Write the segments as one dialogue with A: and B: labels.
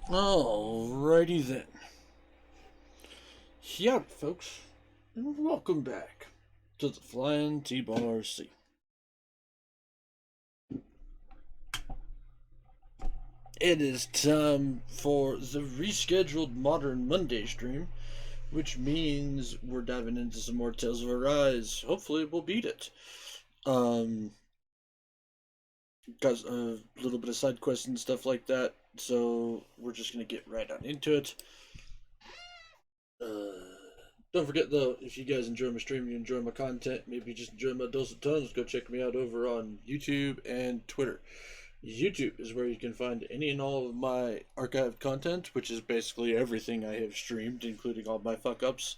A: Alrighty then. Yeah, folks, and welcome back to the Flying T-Bar C. It is time for the rescheduled Modern Monday stream, which means we're diving into some more Tales of Arise. Hopefully, we'll beat it. Um, got a little bit of side quests and stuff like that, so we're just gonna get right on into it. Don't forget though, if you guys enjoy my stream, you enjoy my content, maybe you just enjoy my dulcet tones, go check me out over on YouTube and Twitter. YouTube is where you can find any and all of my archived content, which is basically everything I have streamed, including all my fuck ups.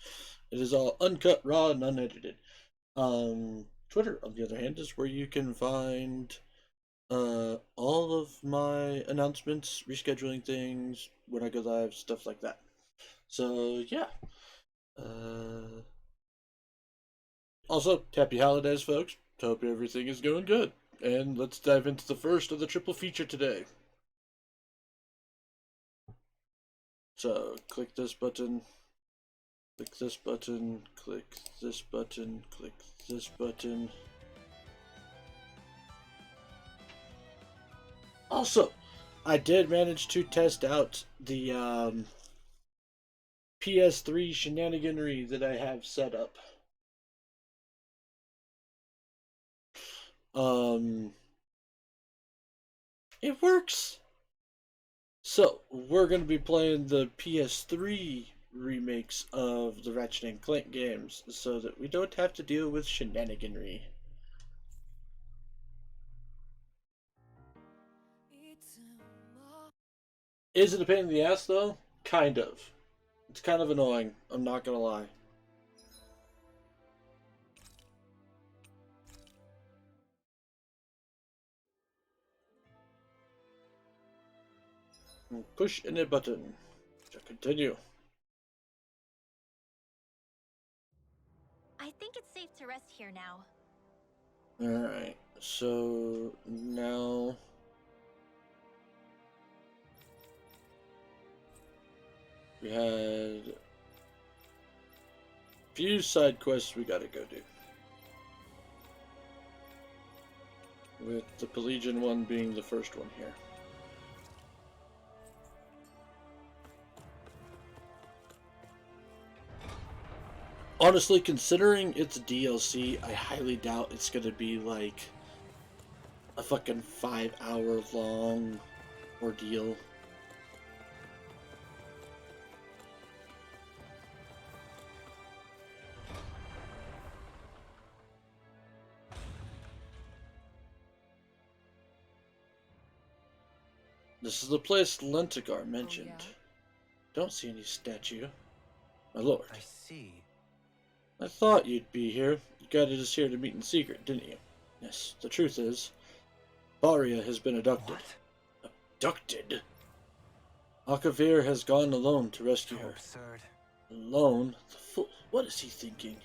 A: It is all uncut, raw, and unedited. Twitter, on the other hand, is where you can find all of my announcements, rescheduling things, when I go live, stuff like that. So yeah. Uh, Also, happy holidays, folks. Hope everything is going good. And let's dive into the first of the triple feature today. So, click this button, click this button, click this button, click this button. Also, I did manage to test out the PS3 shenaniganry that I have set up. Um, it works. So, we're going to be playing the PS3 remakes of the Ratchet and Clank games so that we don't have to deal with shenaniganry. Is it a pain in the ass though? Kind of. It's kind of annoying, I'm not gonna lie. Push any button to continue.
B: I think it's safe to rest here now.
A: Alright, so now we had a few side quests we gotta go do. With the Pelagian one being the first one here. Honestly, considering it's a DLC, I highly doubt it's gonna be like a fucking 5 hour long ordeal. This is the place Lentigar mentioned.
C: Oh, yeah?
A: Don't see any statue. My lord.
C: I see.
A: I thought you'd be here. You guided us here to meet in secret, didn't you? Yes, the truth is, Baria has been abducted.
C: What?
A: Abducted? Akavir has gone alone to rescue
C: So
A: her.
C: absurd.
A: Alone? The fool. What is he thinking?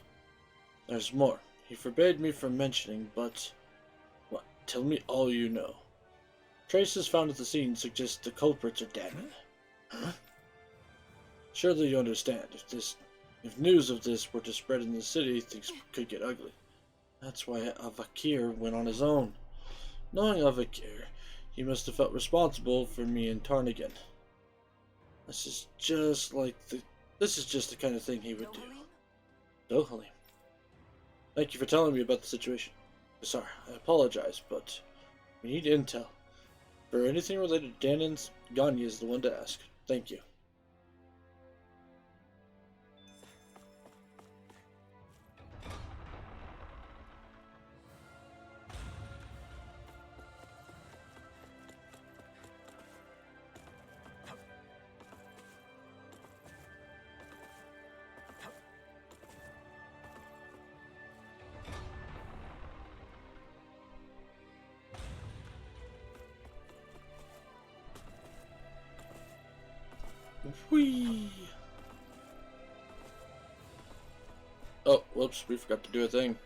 A: There's more. He forbade me from mentioning, but... What? Tell me all you know. Traces found at the scene suggest the culprits are Danon. Huh? Surely you understand. If news of this were to spread in the city, things could get ugly. That's why Avakir went on his own. Knowing Avakir, he must have felt responsible for me and Tarnigan. This is just the kind of thing he would do. Dohalim. Thank you for telling me about the situation. Sorry, I apologize, but we need intel. For anything related to Danon's, Ganya is the one to ask. Thank you. Whee! Oh, whoops, we forgot to do a thing.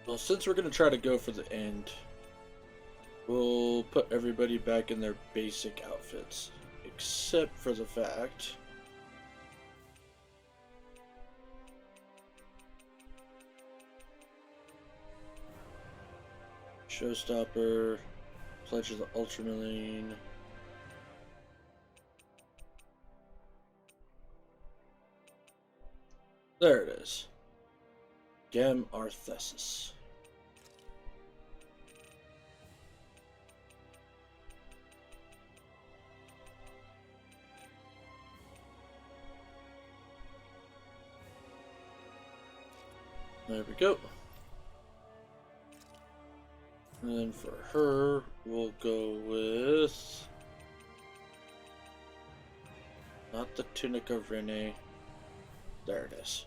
A: Well, since we're going to try to go for the end, we'll put everybody back in their basic outfits. Except for the fact... Showstopper, Pledge of the Ultramarine. There it is. Gem Arthesis. There we go. And then for her, we'll go with... not the Tunic of Rene. There it is.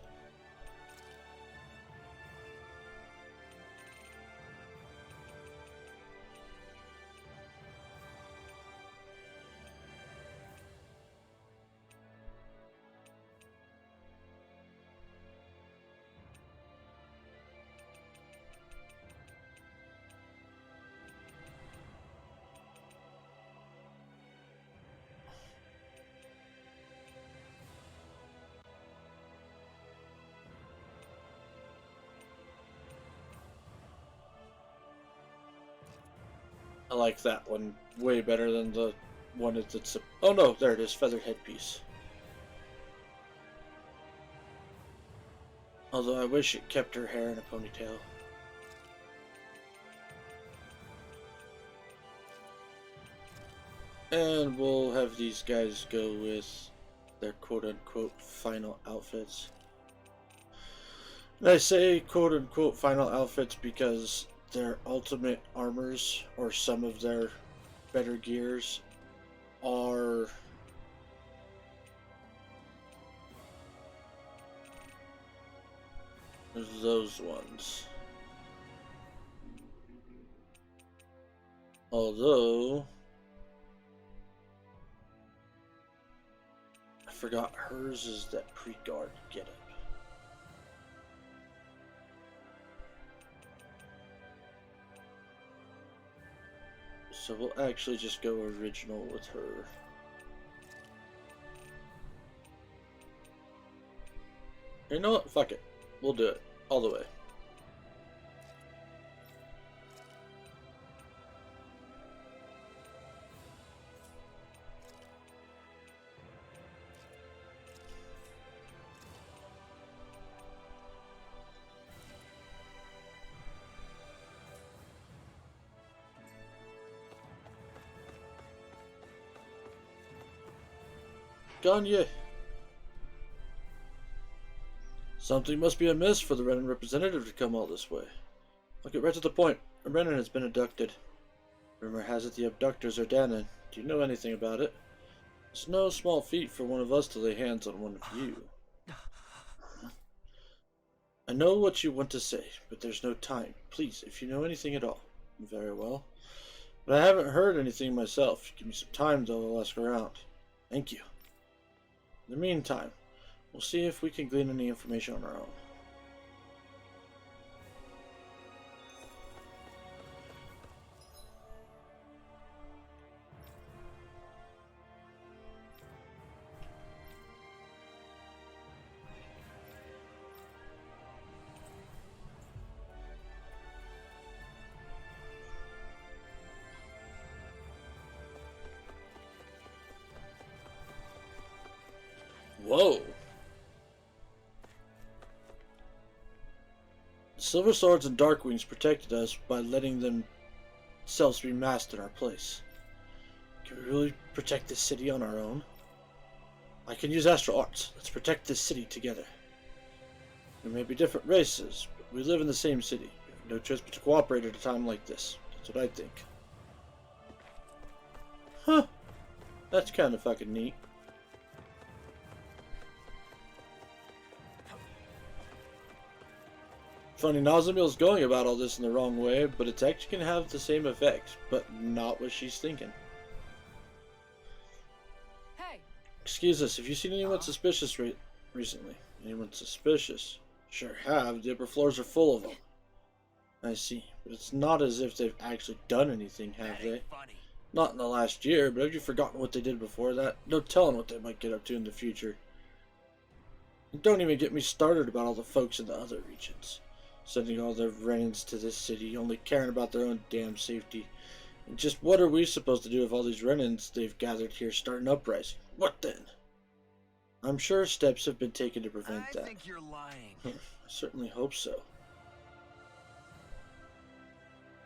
A: I like that one way better than the one that's... oh no, there it is, feathered headpiece. Although I wish it kept her hair in a ponytail. And we'll have these guys go with their quote-unquote final outfits. And I say quote-unquote final outfits because their ultimate armors, or some of their better gears, are those ones. Although I forgot hers is that pre-guard. Get it. So we'll actually just go original with her. You know what? Fuck it. We'll do it. All the way. Gagne. Something must be amiss for the Renan representative to come all this way. I'll get right to the point. Renan has been abducted. Rumor has it the abductors are Danan. Do you know anything about it? It's no small feat for one of us to lay hands on one of you. I know what you want to say, but there's no time. Please, if you know anything at all. Very well. But I haven't heard anything myself. Give me some time, though. I'll ask around. Thank you. In the meantime, we'll see if we can glean any information on our own. Whoa! Silver Swords and Darkwings protected us by letting themselves be masked in our place. Can we really protect this city on our own? I can use astral arts. Let's protect this city together. We may be different races, but we live in the same city. We have no choice but to cooperate at a time like this. That's what I think. Huh. That's kind of fucking neat. Funny, Nazamil's going about all this in the wrong way, but it's actually going to have the same effect, but not what she's thinking.
C: Hey.
A: Excuse us, have you seen anyone suspicious recently? Anyone suspicious? Sure have. The upper floors are full of them. I see. But it's not as if they've actually done anything, have they?
C: Funny.
A: Not in the last year, but have you forgotten what they did before that? No telling what they might get up to in the future. And don't even get me started about all the folks in the other regions. Sending all their Renans to this city, only caring about their own damn safety. And just what are we supposed to do if all these Renans they've gathered here start an uprising? What then? I'm sure steps have been taken to prevent that.
C: I think you're lying.
A: I certainly hope so.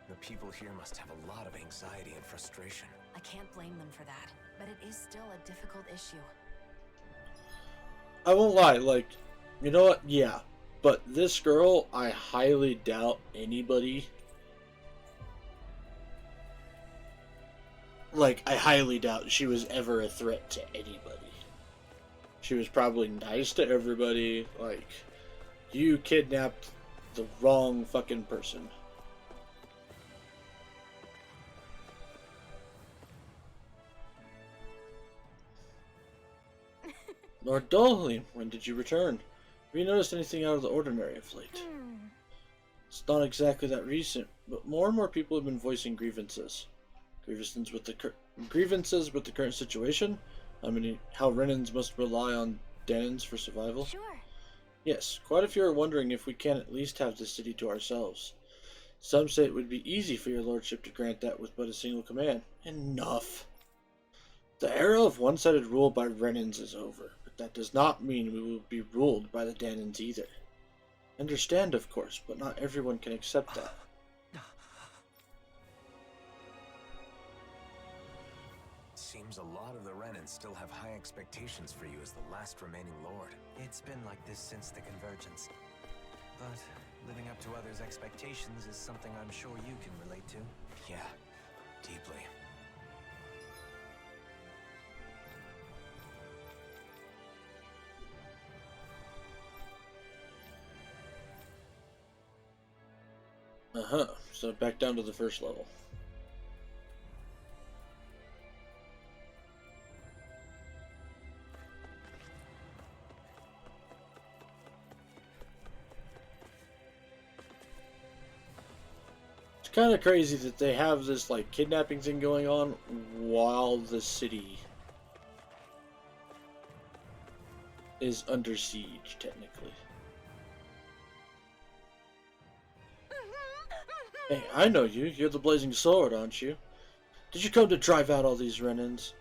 C: The people here must have a lot of anxiety and frustration.
D: I can't blame them for that, but it is still a difficult issue.
A: I won't lie, like, you know what? Yeah. But this girl, I highly doubt anybody. Like, I highly doubt she was ever a threat to anybody. She was probably nice to everybody. Like, you kidnapped the wrong fucking person. Lord Dolheim, when did you return? Have you noticed anything out of the ordinary of late? It's not exactly that recent, but more and more people have been voicing grievances. Grievances with the current situation? I mean, how Renans must rely on Danans for survival?
B: Sure.
A: Yes, quite a few are wondering if we can at least have the city to ourselves. Some say it would be easy for your lordship to grant that with but a single command. Enough! The era of one-sided rule by Renans is over, but that does not mean we will be ruled by the Danans either. Understand, of course, but not everyone can accept that.
C: Seems a lot of the Renans still have high expectations for you as the last remaining lord.
E: It's been like this since the convergence. But living up to others' expectations is something I'm sure you can relate to.
C: Yeah, deeply.
A: So back down to the first level. It's kind of crazy that they have this like kidnapping thing going on while the city is under siege, technically. Hey, I know you. You're the Blazing Sword, aren't you? Did you come to drive out all these Renans?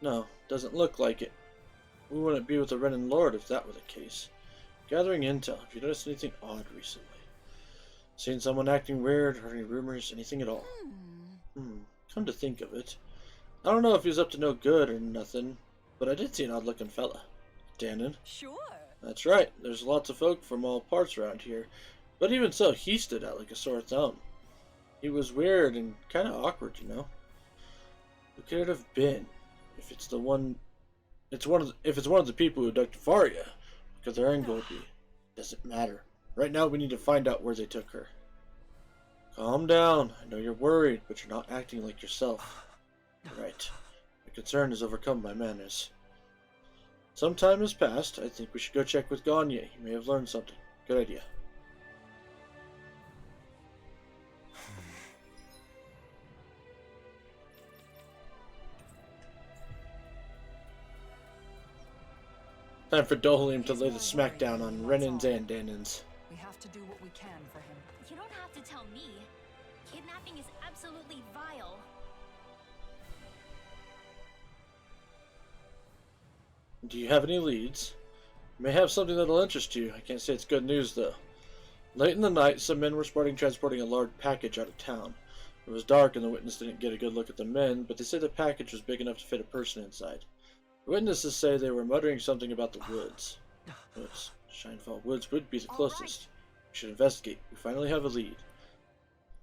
A: No, doesn't look like it. We wouldn't be with the Renan Lord if that were the case. Gathering intel. Have you noticed anything odd recently? Seen someone acting weird? Heard any rumors? Anything at all? Come to think of it. I don't know if he was up to no good or nothing, but I did see an odd-looking fella. Danon.
D: Sure.
A: That's right. There's lots of folk from all parts around here. But even so, he stood out like a sore thumb. He was weird and kind of awkward, you know. Who could it have been? If it's one of the people who abducted Varia, because they're in Goldie, doesn't matter. Right now, we need to find out where they took her. Calm down. I know you're worried, but you're not acting like yourself. Right. My concern is overcome by manners. Some time has passed. I think we should go check with Gagne. He may have learned something. Good idea. Time for Dohalim to lay the smackdown on Renans and Danans.
D: We have to do what we can for him.
B: You don't have to tell me. Kidnapping is absolutely vile.
A: Do you have any leads? You may have something that'll interest you. I can't say it's good news, though. Late in the night, some men were spotted transporting a large package out of town. It was dark and the witness didn't get a good look at the men, but they say the package was big enough to fit a person inside. The witnesses say they were muttering something about the woods. Woods. Shinefall Woods would be the closest. We should investigate. We finally have a lead.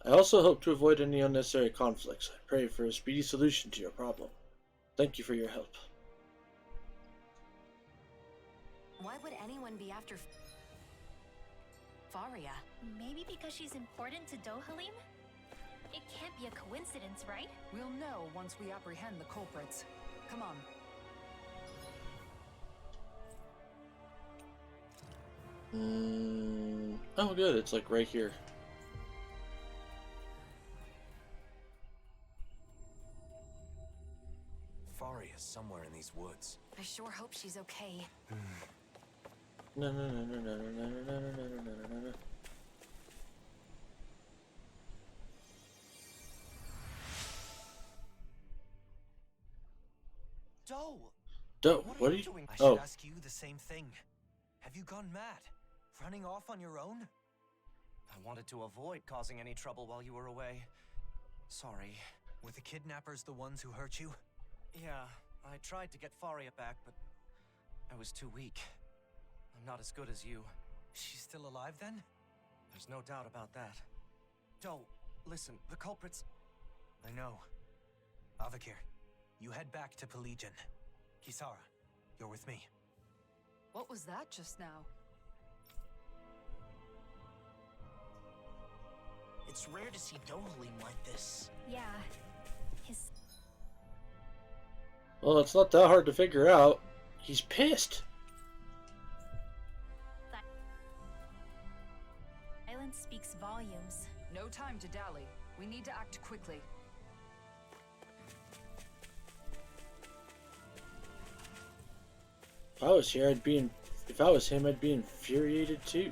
A: I also hope to avoid any unnecessary conflicts. I pray for a speedy solution to your problem. Thank you for your help.
D: Why would anyone be after Varia?
B: Maybe because she's important to Dohalim? It can't be a coincidence, right?
D: We'll know once we apprehend the culprits. Come on.
A: Oh good, it's like right here.
C: somewhere in these woods.
D: I sure hope she's okay.
A: No, no, no, no, no, no, no, no, no, no, no, no, no.
E: Doe!
A: Doe,
E: What
A: what
E: are
A: are
E: you
A: you?
E: doing? I
A: Oh,
E: should ask you the same thing. Have you gone mad? Running off on your own?
F: I wanted to avoid causing any trouble while you were away. Sorry.
E: Were the kidnappers the ones who hurt you?
F: Yeah, I tried to get Faria back, but I was too weak. I'm not as good as you.
E: She's still alive then?
F: There's no doubt about that. Doe, listen, the culprits...
E: I know. Avakir, you head back to Pelegion. Kisara, you're with me.
G: What was that just now?
H: It's rare to see Dohalim like this.
B: Yeah. His
A: well, it's not that hard to figure out. He's pissed.
B: silence speaks volumes.
G: No time to dally. We need to act quickly.
A: If I was here, if I was him, I'd be infuriated too.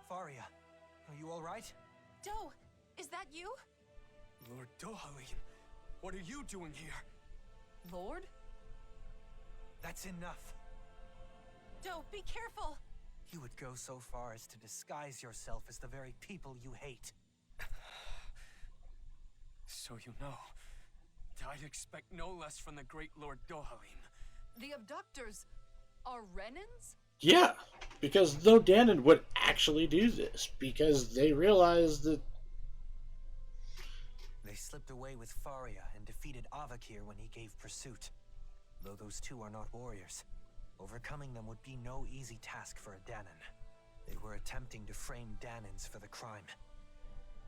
E: Faria, are you alright?
D: Doe, is that you?
E: Lord Dohalim, what are you doing here?
G: Lord?
E: That's enough.
D: Doe, be careful!
E: You would go so far as to disguise yourself as the very people you hate.
I: So you know, I'd expect no less from the great Lord Dohalim.
G: The abductors are Renans?
A: Yeah, because no Danon would actually do this, because they realized that...
E: They slipped away with Faria and defeated Avakir when he gave pursuit. Though those two are not warriors, overcoming them would be no easy task for a Danon. They were attempting to frame Danons for the crime.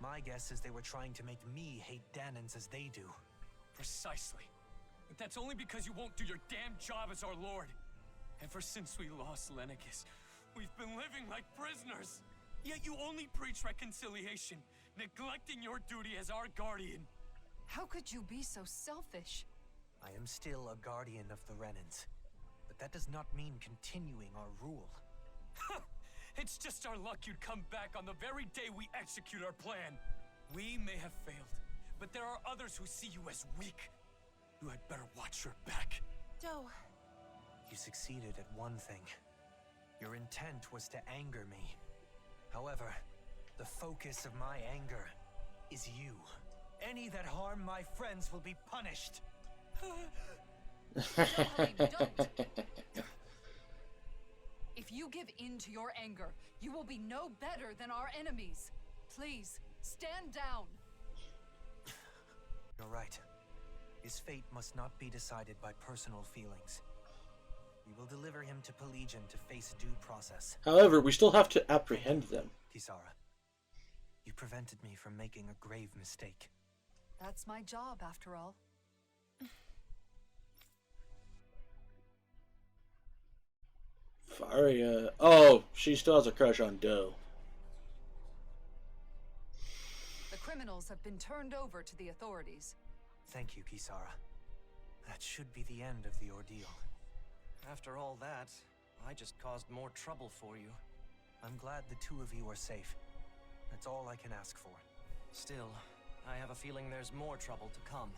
E: My guess is they were trying to make me hate Danons as they do.
I: Precisely. But that's only because you won't do your damn job as our lord. Ever since we lost Lenegis, we've been living like prisoners. Yet you only preach reconciliation, neglecting your duty as our guardian.
G: How could you be so selfish?
E: I am still a guardian of the Renans, but that does not mean continuing our rule.
I: It's just our luck you'd come back on the very day we execute our plan. We may have failed, but there are others who see you as weak. You had better watch your back.
D: Doe,
E: You succeeded at one thing. Your intent was to anger me. However, the focus of my anger is you. Any that harm my friends will be punished.
G: Dohalim, don't! If you give in to your anger, you will be no better than our enemies. Please, stand down.
E: You're right. His fate must not be decided by personal feelings. We will deliver him to Pelegion to face due process.
A: However, we still have to apprehend them.
E: Kisara, you prevented me from making a grave mistake.
G: That's my job, after all.
A: Faria... Oh, she still has a crush on Doe.
G: The criminals have been turned over to the authorities.
E: Thank you, Kisara. That should be the end of the ordeal.
F: After all that, I just caused more trouble for you.
E: I'm glad the two of you are safe. That's all I can ask for.
F: Still, I have a feeling there's more trouble to come.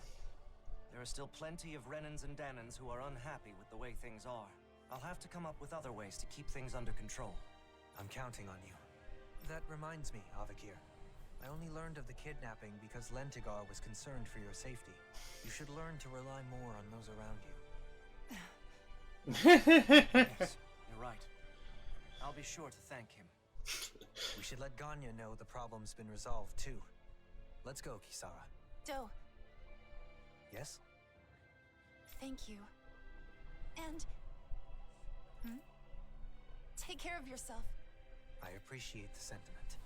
F: There are still plenty of Renans and Danons who are unhappy with the way things are. I'll have to come up with other ways to keep things under control.
E: I'm counting on you. That reminds me, Avakir. I only learned of the kidnapping because Lentigar was concerned for your safety. You should learn to rely more on those around you.
F: Yes, you're right. I'll be sure to thank him.
E: We should let Ganya know the problem's been resolved, too. Let's go, Kisara.
D: Doe,
E: Yes?
D: thank you. And... take care of yourself.
E: I appreciate the sentiment.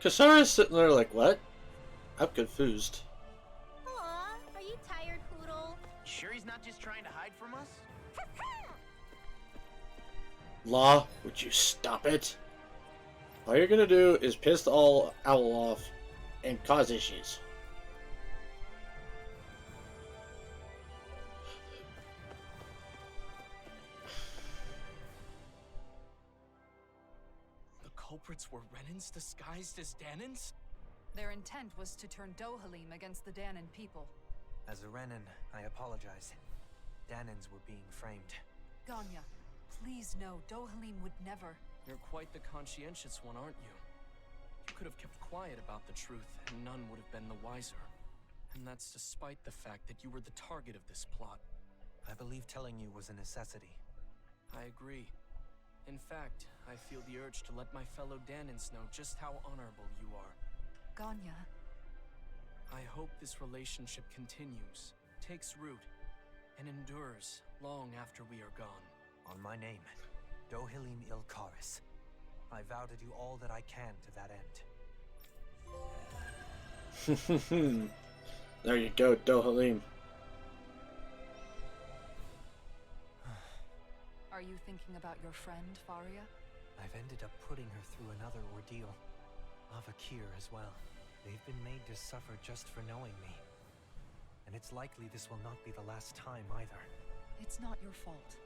A: Kasara's sitting there like, what? I'm confused.
B: Aw, are you tired, Poodle?
H: Sure he's not just trying to hide from us?
A: Law, would you stop it? All you're gonna do is piss the owl off and cause issues.
I: culprits were Renans disguised as Danans?
G: Their intent was to turn Dohalim against the Danan people.
E: As a Renan, I apologize. Danans were being framed.
G: Ganya, please know Dohalim would never.
I: You're quite the conscientious one, aren't you? You could have kept quiet about the truth, and none would have been the wiser. And that's despite the fact that you were the target of this plot.
E: I believe telling you was a necessity.
I: I agree. In fact, I feel the urge to let my fellow Danans know just how honorable you are.
G: Ganya,
I: I hope this relationship continues, takes root, and endures long after we are gone.
E: On my name, Dohalim Ilkaris. I vow to do all that I can to that end.
A: There you go, Dohalim.
G: are you thinking about your friend, Faria?
E: I've ended up putting her through another ordeal. Avakir as well. They've been made to suffer just for knowing me. And it's likely this will not be the last time either.
G: It's not your fault.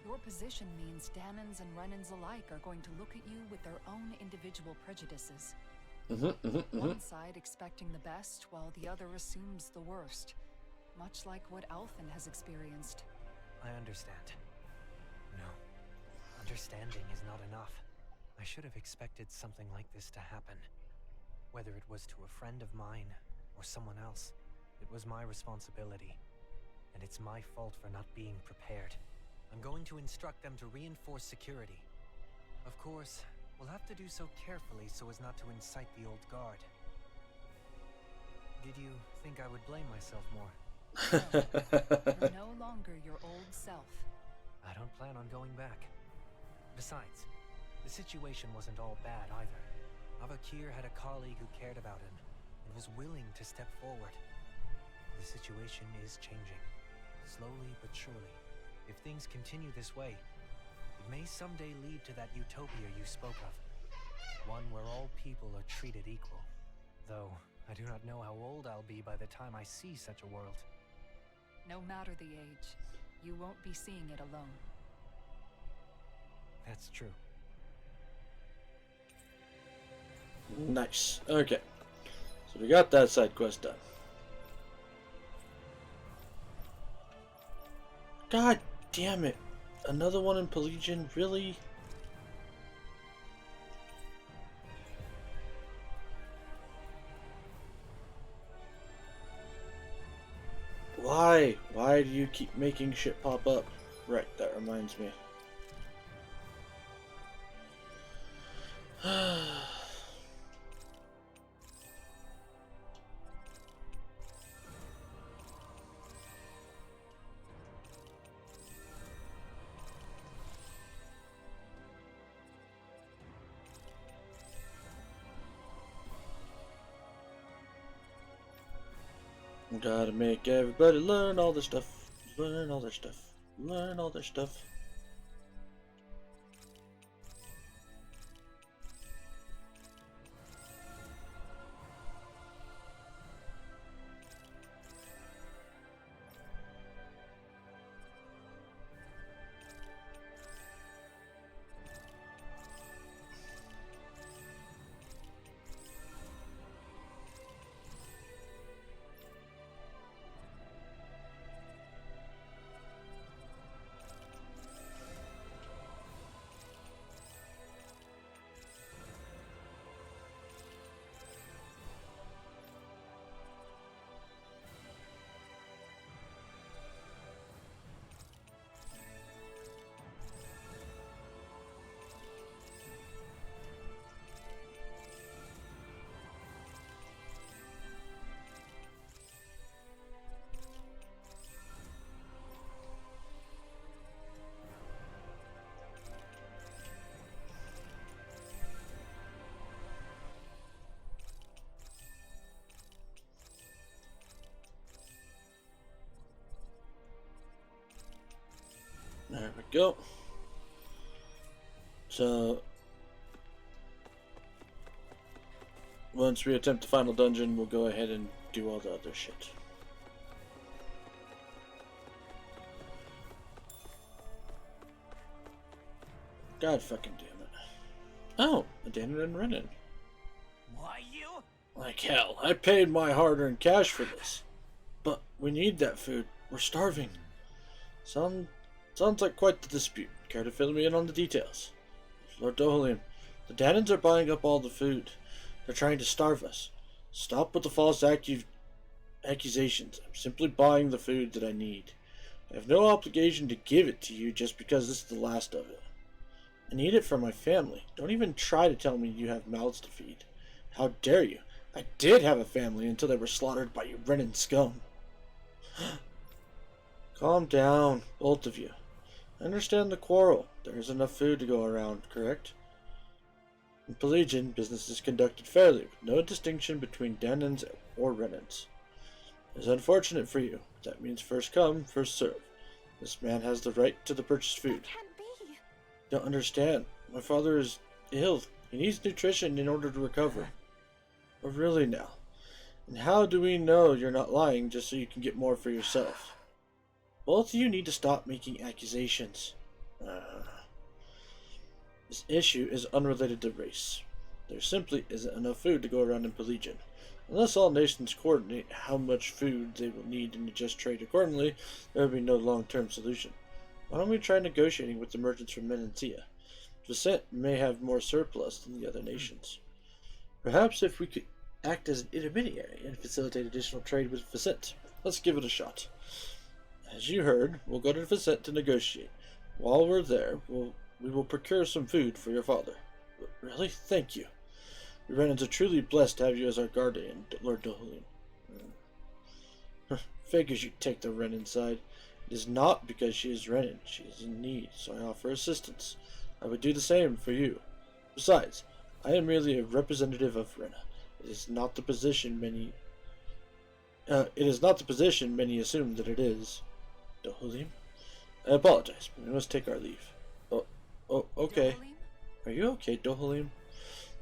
G: Your position means Danans and Renans alike are going to look at you with their own individual prejudices. One side expecting the best, while the other assumes the worst. Much like what Alphen has experienced.
E: I understand. No. Understanding is not enough. I should have expected something like this to happen. Whether it was to a friend of mine, or someone else, it was my responsibility. And it's my fault for not being prepared. I'm going to instruct them to reinforce security. Of course, we'll have to do so carefully so as not to incite the old guard. Did you think I would blame myself more?
G: No, you're no longer your old self.
E: I don't plan on going back. Besides, the situation wasn't all bad either. Avakir had a colleague who cared about him, and was willing to step forward. The situation is changing, slowly but surely. If things continue this way, it may someday lead to that utopia you spoke of. One where all people are treated equal. Though, I do not know how old I'll be by the time I see such a world.
G: No matter the age, you won't be seeing it alone.
E: That's true.
A: Nice. Okay. So we got that side quest done. God damn it. Another one in Pelagian? Really? Why? Why do you keep making shit pop up? Right, that reminds me. Gotta make everybody learn all their stuff. Learn all their stuff. Learn all their stuff. There we go. So, once we attempt the final dungeon, we'll go ahead and do all the other shit. God fucking damn it. Oh, a Danon and Renan.
H: Why you?
A: Like hell, I paid my hard-earned cash for this. But we need that food. We're starving. Sounds like quite the dispute. Care to fill me in on the details? Lord Dohalim, the Danons are buying up all the food. They're trying to starve us. Stop with the false accusations. I'm simply buying the food that I need. I have no obligation to give it to you just because this is the last of it. I need it for my family. Don't even try to tell me you have mouths to feed. How dare you? I did have a family until they were slaughtered by you Renan scum. Calm down, both of you. I understand the quarrel. There is enough food to go around, correct? In Pelagian, business is conducted fairly, with no distinction between Danons or Renans. It is unfortunate for you. That means first come, first serve. This man has the right to the purchased food.
D: That can't be.
A: Don't understand. My father is ill. He needs nutrition in order to recover. But really now. And how do we know you're not lying just so you can get more for yourself? Both of you need to stop making accusations. This issue is unrelated to race. There simply isn't enough food to go around in Pelagian. Unless all nations coordinate how much food they will need and adjust trade accordingly, there will be no long-term solution. Why don't we try negotiating with the merchants from Menancia? Vicent may have more surplus than the other nations. Perhaps if we could act as an intermediary and facilitate additional trade with Vicent. Let's give it a shot. As you heard, we'll go to Vicent to negotiate. While we're there, we will procure some food for your father. Really? Thank you. The Renans are truly blessed to have you as our guardian, Lord Dohalim. Figures you take the Renan side. It is not because she is Renan. She is in need, so I offer assistance. I would do the same for you. Besides, I am merely a representative of Rena. It is not the position many assume that it is. Dohalim? I apologize, but we must take our leave. Oh, okay. Are you okay, Dohalim?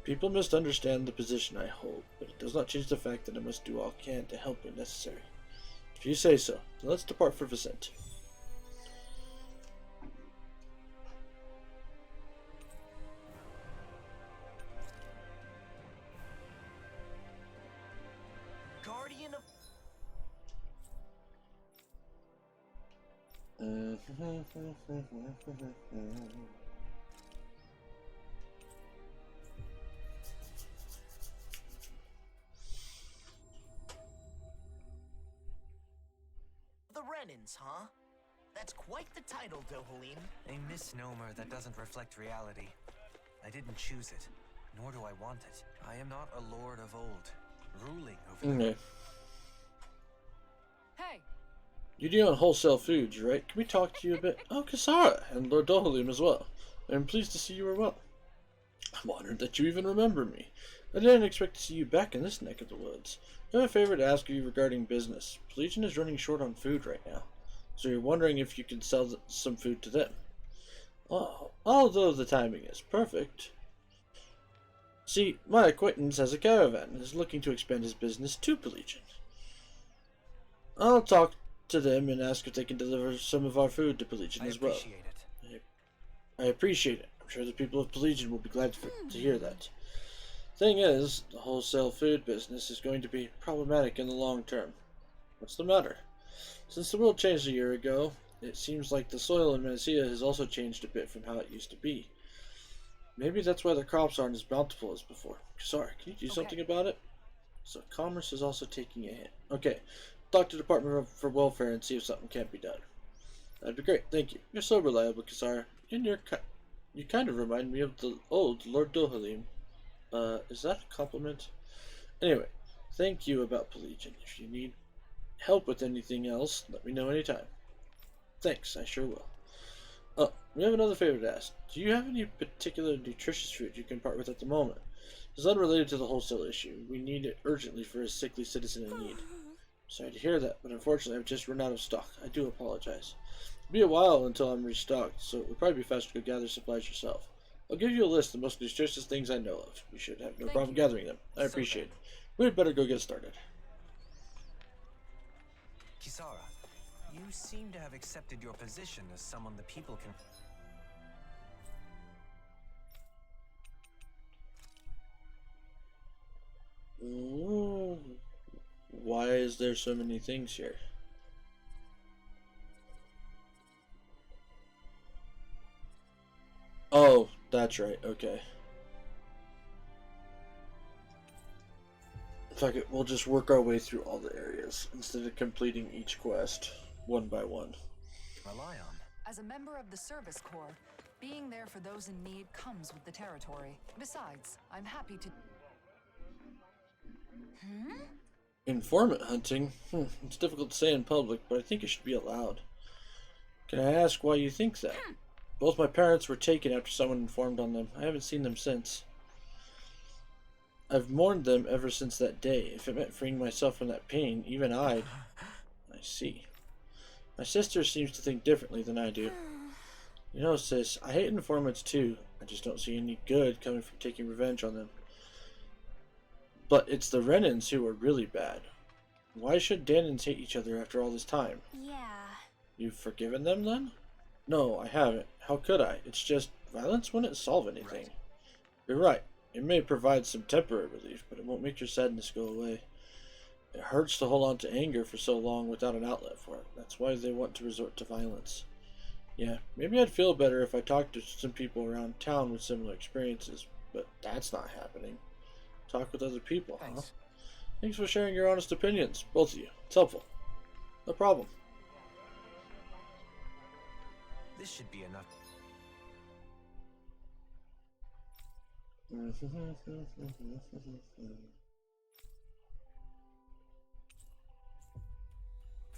A: People misunderstand the position I hold, but it does not change the fact that I must do all I can to help when necessary. If you say so, then let's depart for Vicent.
H: Guardian of... The Renans, huh? That's quite the title, Dohalim.
E: A misnomer that doesn't reflect reality. I didn't choose it, nor do I want it. I am not a lord of old, ruling over them.
A: Okay.
G: Hey,
A: You deal in wholesale foods, right? Can we talk to you a bit? Oh, Kasara, and Lord Dohalim as well. I'm pleased to see you are well. I'm honored that you even remember me. I didn't expect to see you back in this neck of the woods. I have a favor to ask you regarding business. Pelagian is running short on food right now, so you're wondering if you can sell some food to them. Oh, although the timing is perfect. See, my acquaintance has a caravan and is looking to expand his business to Pelagian. I'll talk to them and ask if they can deliver some of our food to Pelagian as well. I appreciate it. I'm sure the people of Pelagian will be glad to hear that. Thing is, the wholesale food business is going to be problematic in the long term. What's the matter? Since the world changed a year ago, it seems like the soil in Menacia has also changed a bit from how it used to be. Maybe that's why the crops aren't as bountiful as before. Sorry, can you do something about it? So commerce is also taking a hit. Okay, talk to the Department for Welfare and see if something can't be done. That'd be great, thank you. You're so reliable, Kasar. And you kind of remind me of the old Lord Dohalim. Is that a compliment? Anyway, thank you about Pelagian. If you need help with anything else, let me know anytime. Thanks, I sure will. Oh, we have another favor to ask. Do you have any particular nutritious food you can part with at the moment? It's unrelated to the wholesale issue. We need it urgently for a sickly citizen in need. Sorry to hear that, but unfortunately I've just run out of stock. I do apologize. It'll be a while until I'm restocked, so it would probably be faster to go gather supplies yourself. I'll give you a list of the most nutritious things I know of. You should have no problem gathering them. I appreciate it. We'd better go get started.
E: Kisara, you seem to have accepted your position as someone the people can...
A: there so many things here? Oh, that's right, okay. Fuck it, we'll just work our way through all the areas instead of completing each quest one by one.
C: Rely on.
G: As a member of the Service Corps, being there for those in need comes with the territory. Besides, I'm happy to...
A: Informant hunting? It's difficult to say in public, but I think it should be allowed. Can I ask why you think that? Both my parents were taken after someone informed on them. I haven't seen them since. I've mourned them ever since that day. If it meant freeing myself from that pain, even I see. My sister seems to think differently than I do. You know, sis, I hate informants too. I just don't see any good coming from taking revenge on them. But it's the Renans who are really bad. Why should Danans hate each other after all this time?
B: Yeah.
A: You've forgiven them then? No, I haven't. How could I? It's just, violence wouldn't solve anything. Right. You're right. It may provide some temporary relief, but it won't make your sadness go away. It hurts to hold on to anger for so long without an outlet for it. That's why they want to resort to violence. Yeah, maybe I'd feel better if I talked to some people around town with similar experiences, but that's not happening. Talk with other people, huh? Thanks for sharing your honest opinions, both of you. It's helpful. No problem.
C: This should be enough.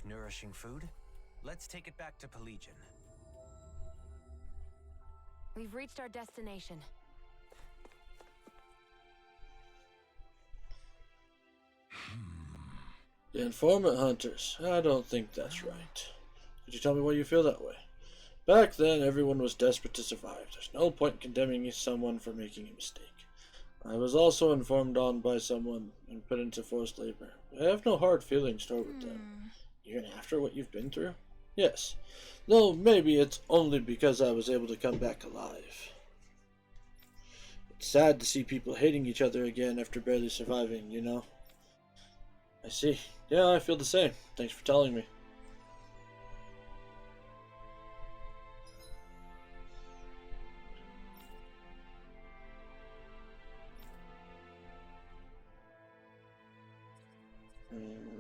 E: Nourishing food? Let's take it back to Pelegion.
B: We've reached our destination.
A: The informant hunters. I don't think that's right. Could you tell me why you feel that way? Back then, everyone was desperate to survive. There's no point in condemning someone for making a mistake. I was also informed on by someone and put into forced labor. I have no hard feelings toward them. Even after what you've been through? Yes. Though maybe it's only because I was able to come back alive. It's sad to see people hating each other again after barely surviving, you know? I see. Yeah, I feel the same. Thanks for telling me.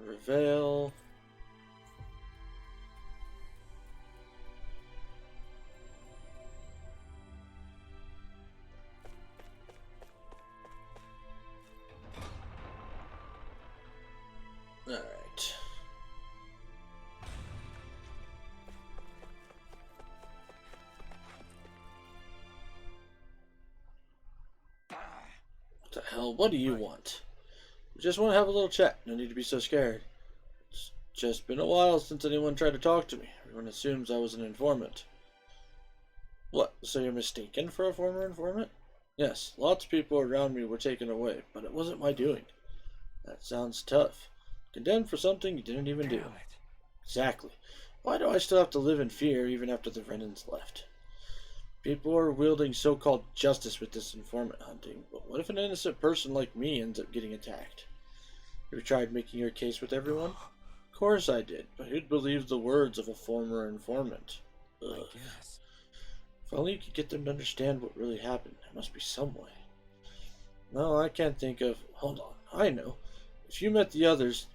A: Reveal. All right. What the hell? What do you want? We just want to have a little chat. No need to be so scared. It's just been a while since anyone tried to talk to me. Everyone assumes I was an informant. What? So you're mistaken for a former informant? Yes, lots of people around me were taken away, but it wasn't my doing. That sounds tough. Condemned for something you didn't even do. Exactly. Why do I still have to live in fear even after the Renans left? People are wielding so-called justice with this informant hunting, but what if an innocent person like me ends up getting attacked? You tried making your case with everyone? Of course I did, but who'd believe the words of a former informant? Ugh.
C: I guess.
A: If only you could get them to understand what really happened. There must be some way. No, I can't think of... Hold on, I know. If you meet the others,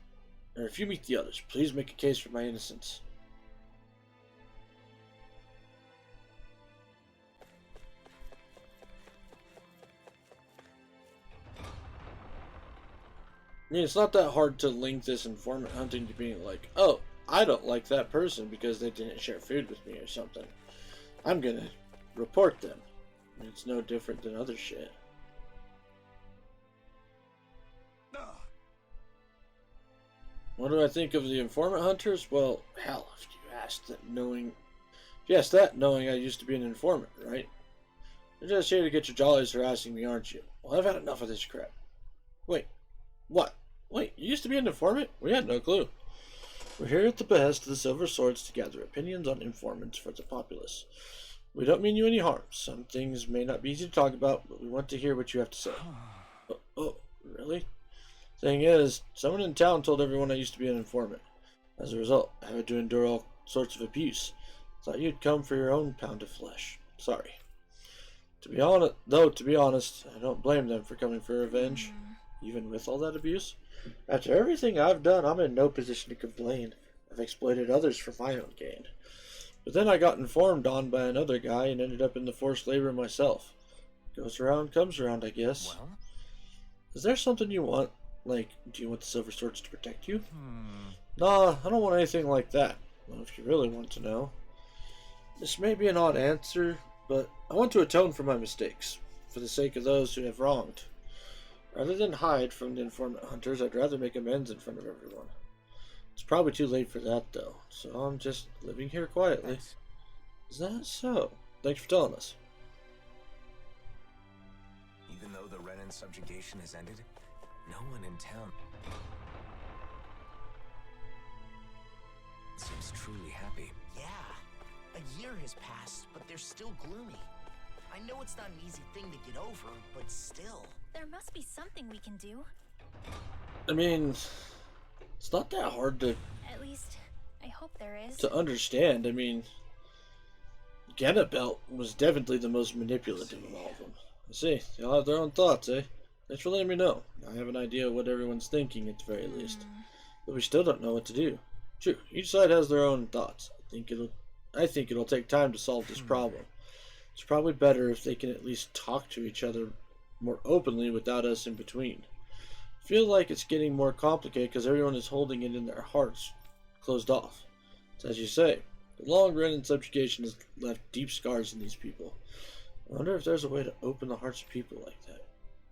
A: please make a case for my innocence. I mean, it's not that hard to link this informant hunting to being like, oh, I don't like that person because they didn't share food with me or something. I'm gonna report them. I mean, it's no different than other shit. What do I think of the informant hunters? Well, hell, if you asked that knowing I used to be an informant, right? You're just here to get your jollies harassing me, aren't you? Well, I've had enough of this crap. Wait, what? Wait, you used to be an informant? We had no clue. We're here at the behest of the Silver Swords to gather opinions on informants for the populace. We don't mean you any harm. Some things may not be easy to talk about, but we want to hear what you have to say. Oh, really? Thing is, someone in town told everyone I used to be an informant. As a result, I had to endure all sorts of abuse. Thought you'd come for your own pound of flesh. Sorry. To be honest, I don't blame them for coming for revenge, even with all that abuse. After everything I've done, I'm in no position to complain. I've exploited others for my own gain. But then I got informed on by another guy and ended up in the forced labor myself. Goes around, comes around, I guess.
C: Well?
A: Is there something you want? Like, do you want the Silver Swords to protect you? Nah, I don't want anything like that. Well, if you really want to know. This may be an odd answer, but I want to atone for my mistakes, for the sake of those who have wronged. Rather than hide from the informant hunters, I'd rather make amends in front of everyone. It's probably too late for that, though, so I'm just living here quietly.
C: Thanks.
A: Is that so? Thanks for telling us.
C: Even though the Renan subjugation has ended, no one in town seems truly happy.
H: Yeah. A year has passed, but they're still gloomy. I know it's not an easy thing to get over, but still.
B: There must be something we can do.
A: I mean, it's not that hard to
B: At least, I hope there is.
A: understand. I mean, Ganabelt was definitely the most manipulative of all of them. I see. They all have their own thoughts, eh? Thanks for letting me know. I have an idea of what everyone's thinking at the very least. But we still don't know what to do. True, each side has their own thoughts. I think it'll take time to solve this problem. It's probably better if they can at least talk to each other more openly without us in between. I feel like it's getting more complicated because everyone is holding it in their hearts, closed off. It's as you say, the long run in subjugation has left deep scars in these people. I wonder if there's a way to open the hearts of people like that.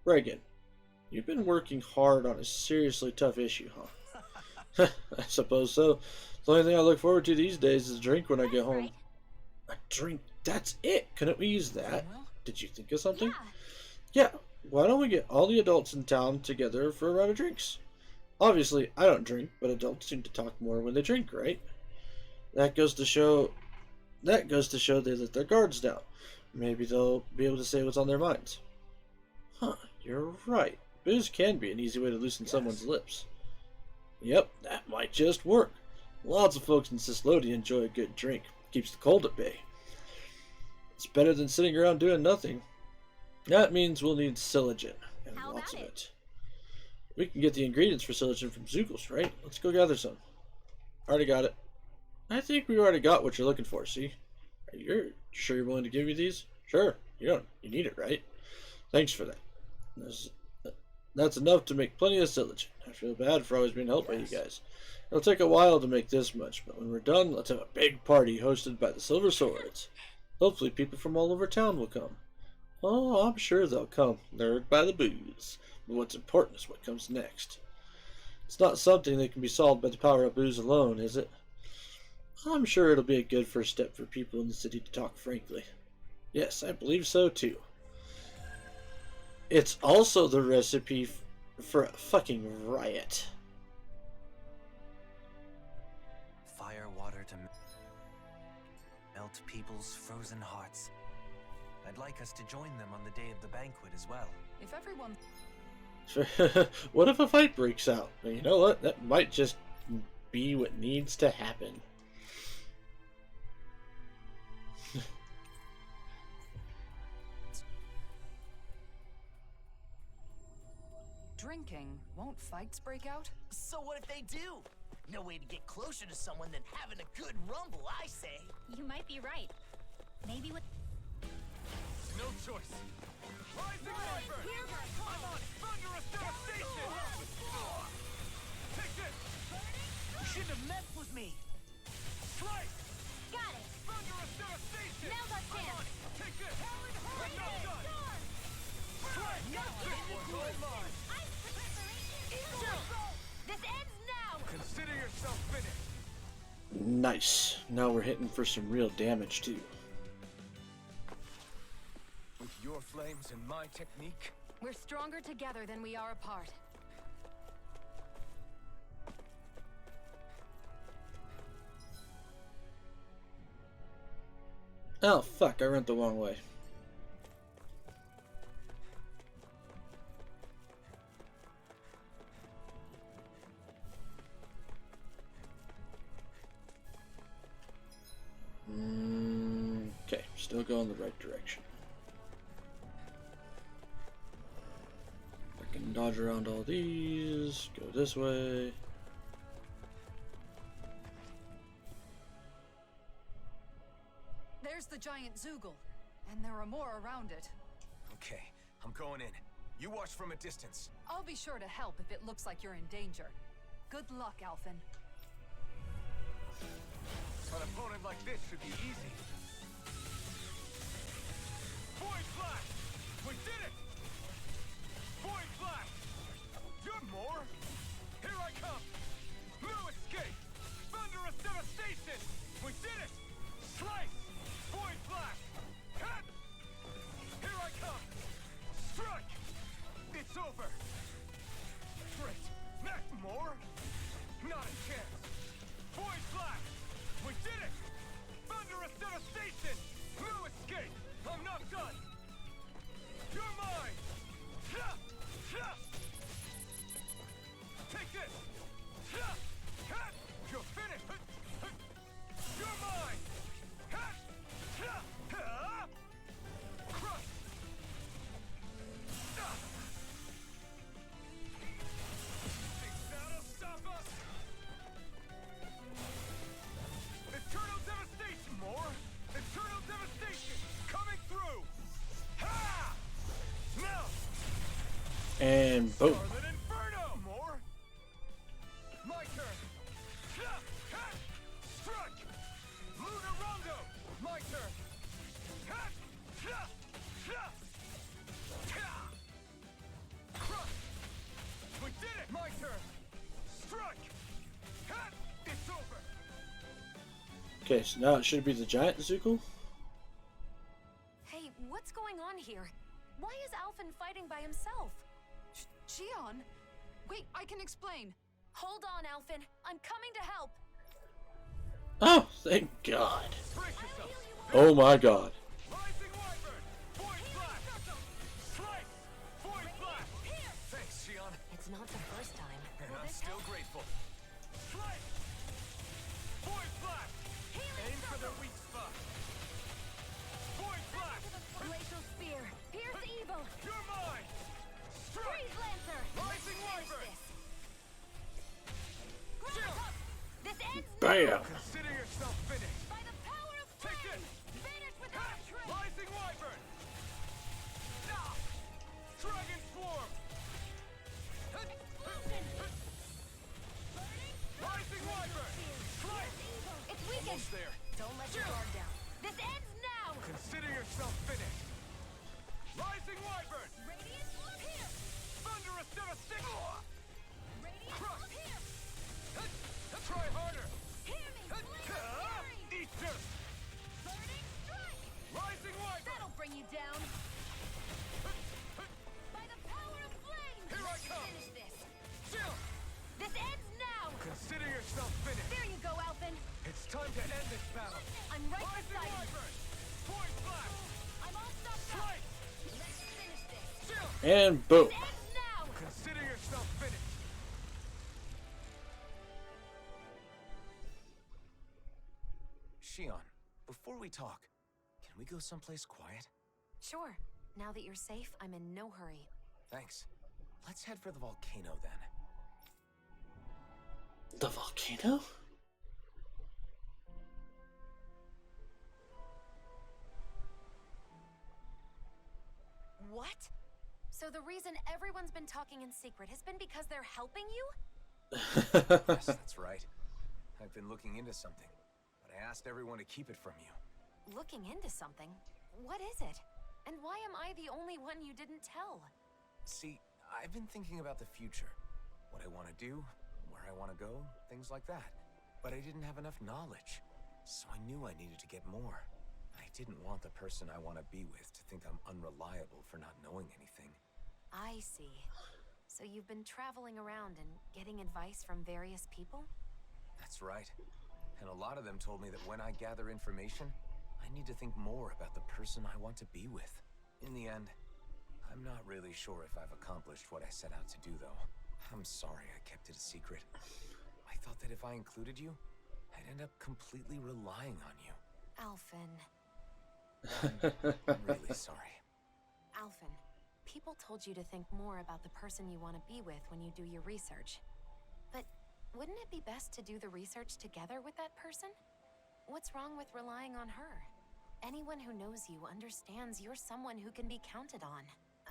A: Reagan, you've been working hard on a seriously tough issue, huh? I suppose so. The only thing I look forward to these days is a drink when I get home.
B: Right.
A: A drink? That's it! Couldn't we use that? Did you think of something?
B: Yeah.
A: Yeah, why don't we get all the adults in town together for a round of drinks? Obviously, I don't drink, but adults seem to talk more when they drink, right? That goes to show they let their guards down. Maybe they'll be able to say what's on their minds. Huh, you're right. Booze can be an easy way to loosen someone's lips. Yep, that might just work. Lots of folks in Cislodi enjoy a good drink. Keeps the cold at bay. It's better than sitting around doing nothing. That means we'll need silicon, and
B: How
A: lots of
B: about
A: it. We can get the ingredients for silicon from Zugels, right? Let's go gather some. Already got it. I think we already got what you're looking for, see? You're sure you're willing to give me these? Sure. You need it, right? Thanks for that. That's enough to make plenty of silicon. I feel bad for always being helped by you guys. It'll take a while to make this much, but when we're done, let's have a big party hosted by the Silver Swords. Hopefully people from all over town will come. Oh, I'm sure they'll come, lured by the booze. But what's important is what comes next. It's not something that can be solved by the power of booze alone, is it? I'm sure it'll be a good first step for people in the city to talk frankly. Yes, I believe so too. It's also the recipe for a fucking riot.
E: Fire water to melt people's frozen hearts. I'd like us to join them on the day of the banquet as well.
G: If everyone...
A: What if a fight breaks out? You know what? That might just be what needs to happen.
G: Drinking, won't fights break out?
H: So what if they do? No way to get closer to someone than having a good rumble, I say.
B: You might be right. Maybe with...
I: No choice. Rising Viper! I'm on thunderous devastation! Take this!
H: You shouldn't have messed with me.
I: Strike!
B: Got it!
I: Thunderous devastation!
B: Now's our
I: I'm
B: chance!
I: on it! Take this! I'm not done! Strike! This one's mine!
B: This ends now!
I: Consider yourself finished!
A: Nice. Now we're hitting for some real damage too.
I: With your flames and my technique,
G: We're stronger together than we are apart.
A: Oh fuck, I went the wrong way. still going the right direction. I can dodge around all these, go this way.
G: There's the giant Zoogle, and there are more around it.
C: Okay, I'm going in. You watch from a distance.
G: I'll be sure to help if it looks like you're in danger. Good luck, Alphen.
C: An opponent like this should be easy. Void Flash! We did it! Void Flash! You're more! Here I come! No escape! Thunderous devastation! We did it! Slice! Void Flash! Hit! Here I come! Strike! It's over! Great! Not more? Not a chance! Void Flash! We did it! Thunderous devastation! No escape! I'm not done! You're mine! Ha! Ha! Take this! Ha! Ha! You're finished! You're mine! Ha! Ha! Ha! Crush! Ah! Think that'll stop us? Eternal devastation, more! Eternal devastation! Coming through! Ha! Now!
A: And boom.
C: Scarlet Inferno! More! My turn! Ha! Ha! Strike! Lunar Rondo! My turn! Ha! Ha! Ha! Ha! Crush! We did it! My turn! Strike! Ha! It's over!
A: Okay, so now it should be the giant Zuko.
B: Hey, what's going on here? Why is Alphen fighting by himself?
G: Shion? Wait, I can explain.
B: Hold on, Alphen. I'm coming to help.
A: Oh, thank God.
C: Brace yourself!
A: Oh my God.
C: Rising Wyvern! Void Flash! Slice! Void Flash! Thanks, Shion.
D: It's not the first time.
C: And I'm still grateful. Slice! Void Flash! Aim for the weak spot. Void Flash!
B: Glacial Spear. Pierce Evil.
C: You're mine! Strike!
B: Freeze Lancer.
C: Rising Wyvern!
B: This ends
A: Bam.
C: Consider yourself finished.
B: by the power of
C: Take
B: flame.
C: this!
B: Vanish without a trace.
C: Rising Wyvern! Ah! Dragon Swarm! Rising Wyvern! Slice!
B: It's weakened.
C: Almost there.
D: Don't let your guard down.
B: This ends now.
C: Consider yourself finished. Rising Wyvern!
B: Radiant Pierce.
C: Thunderous devastation!
B: Radiant
C: Crush!
B: Pierce.
C: Try harder!
B: Hear me. Flame
C: Eat dirt!
B: Burning Strike.
C: Rising Wyvern!
B: That'll bring you down. By the power of flame.
C: Here I come.
B: Finish this.
C: Chill!
B: This ends now.
C: Consider yourself finished.
B: There you go, Alphen.
C: It's time to end this battle.
B: I'm right
C: Rising
B: beside you.
C: Wyvern! Void Flash!
B: I'm all stopped up.
C: Slice!
B: Let's finish this.
C: Chill!
A: And boom.
B: This ends now.
C: Consider yourself finished. Shion, before we talk, can we go someplace quiet?
D: Sure. Now that you're safe, I'm in no hurry.
C: Thanks. Let's head for the volcano then.
A: The volcano?
B: What? So the reason everyone's been talking in secret has been because they're helping you?
C: Yes, that's right. I've been looking into something, but I asked everyone to keep it from you.
B: Looking into something? What is it? And why am I the only one you didn't tell?
C: See, I've been thinking about the future. What I want to do, where I want to go, things like that. But I didn't have enough knowledge, so I knew I needed to get more. I didn't want the person I want to be with to think I'm unreliable for not knowing anything.
B: I see. So you've been traveling around and getting advice from various people?
C: That's right. And a lot of them told me that when I gather information, I need to think more about the person I want to be with. In the end, I'm not really sure if I've accomplished what I set out to do, though. I'm sorry I kept it a secret. I thought that if I included you, I'd end up completely relying on you.
B: Alphen.
C: I'm really sorry.
B: Alphen, people told you to think more about the person you want to be with when you do your research. But wouldn't it be best to do the research together with that person? What's wrong with relying on her? Anyone who knows you understands you're someone who can be counted on.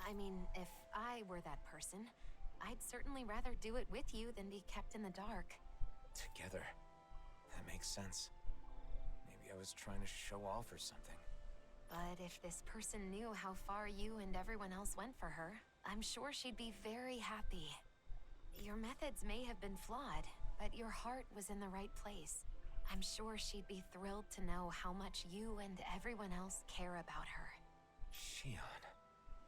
B: I mean, if I were that person, I'd certainly rather do it with you than be kept in the dark.
C: Together. That makes sense. Maybe I was trying to show off or something.
B: But if this person knew how far you and everyone else went for her, I'm sure she'd be very happy. Your methods may have been flawed, but your heart was in the right place. I'm sure she'd be thrilled to know how much you and everyone else care about her.
C: Shion.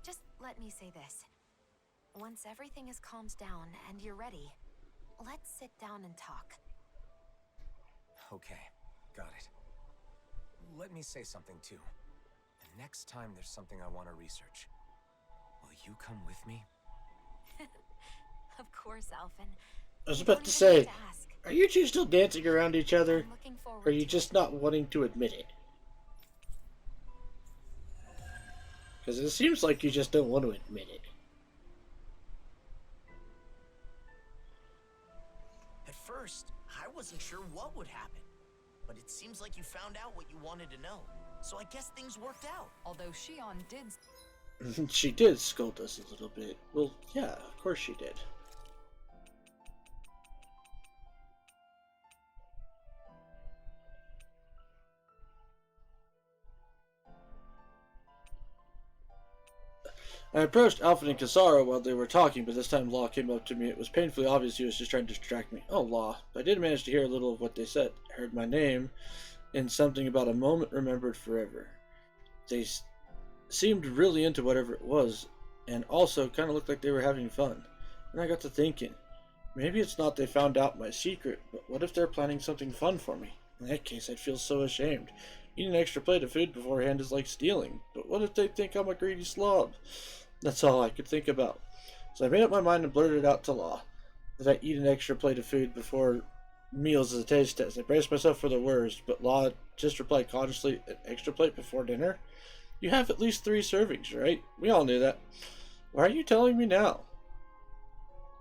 B: Just let me say this. Once everything is calmed down and you're ready, let's sit down and talk.
C: Okay, got it. Let me say something too. The next time there's something I want to research, will you come with me?
B: Of course, Alphen.
A: I was
B: You
A: about
B: don't
A: to
B: even
A: say,
B: need to ask.
A: are you two still dancing around each other?
B: I'm looking forward
A: Or are you
B: to
A: just
B: it.
A: not wanting to admit it? Because it seems like you just don't want to admit it.
H: At first, I wasn't sure what would happen. But it seems like you found out what you wanted to know. So I guess things worked out.
G: Although Shion did
A: She did scold us a little bit. Well, yeah, of course she did. I approached Alfred and Kasara while they were talking, but this time Law came up to me. It was painfully obvious he was just trying to distract me. Oh, Law. I did manage to hear a little of what they said. I heard my name and something about a moment remembered forever. They seemed really into whatever it was, and also kind of looked like they were having fun. And I got to thinking, maybe it's not they found out my secret, but what if they're planning something fun for me? In that case, I'd feel so ashamed. Eating an extra plate of food beforehand is like stealing, but what if they think I'm a greedy slob? That's all I could think about. So I made up my mind and blurted out to Law that I eat an extra plate of food before meals as a taste test. I braced myself for the worst, but Law just replied cautiously, an extra plate before dinner? You have at least 3 servings, right? We all knew that. Why are you telling me now?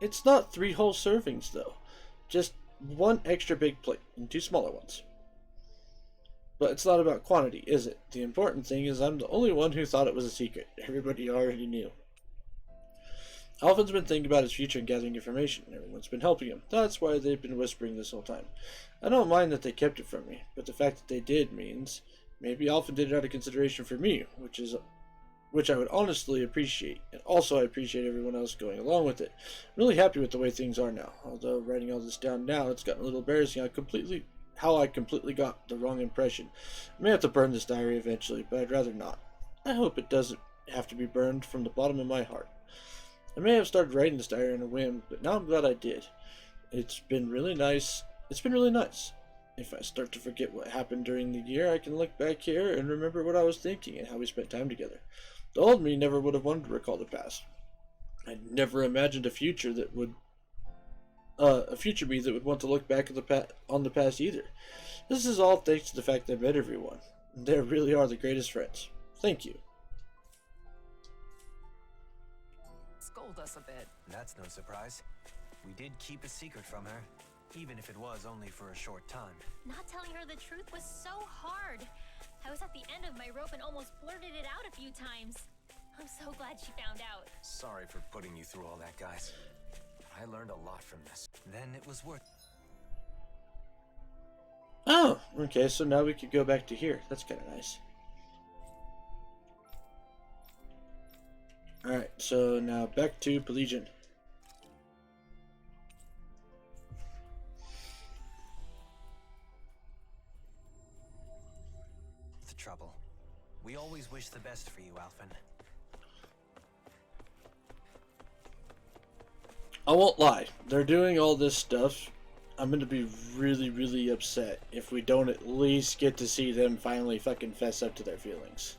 A: It's not 3 whole servings, though. Just 1 extra big plate and 2 smaller ones. But it's not about quantity, is it? The important thing is I'm the only one who thought it was a secret. Everybody already knew. Alphen's been thinking about his future and gathering information. Everyone's been helping him. That's why they've been whispering this whole time. I don't mind that they kept it from me, but the fact that they did means maybe Alphen did it out of consideration for me, which I would honestly appreciate. And also I appreciate everyone else going along with it. I'm really happy with the way things are now. Although writing all this down now, it's gotten a little embarrassing how I completely got the wrong impression. I may have to burn this diary eventually, but I'd rather not. I hope it doesn't have to be burned from the bottom of my heart. I may have started writing this diary on a whim, but now I'm glad I did. It's been really nice. If I start to forget what happened during the year, I can look back here and remember what I was thinking and how we spent time together. The old me never would have wanted to recall the past. I never imagined a future me that would want to look back at on the past either. This is all thanks to the fact that I met everyone. They really are the greatest friends. Thank you.
G: scold us a bit.
E: That's no surprise. We did keep a secret from her, even if it was only for a short time.
J: Not telling her the truth was so hard. I was at the end of my rope and almost blurted it out a few times. I'm so glad she found out.
C: Sorry for putting you through all that, guys. I learned a lot from this.
E: Then it was worth.
A: Oh, okay, so now we could go back to here. That's kind of nice. Alright, so now back to Pelagian.
E: The trouble. We always wish the best for you, Alphen.
A: I won't lie. They're doing all this stuff. I'm going to be really, really upset if we don't at least get to see them finally fucking fess up to their feelings.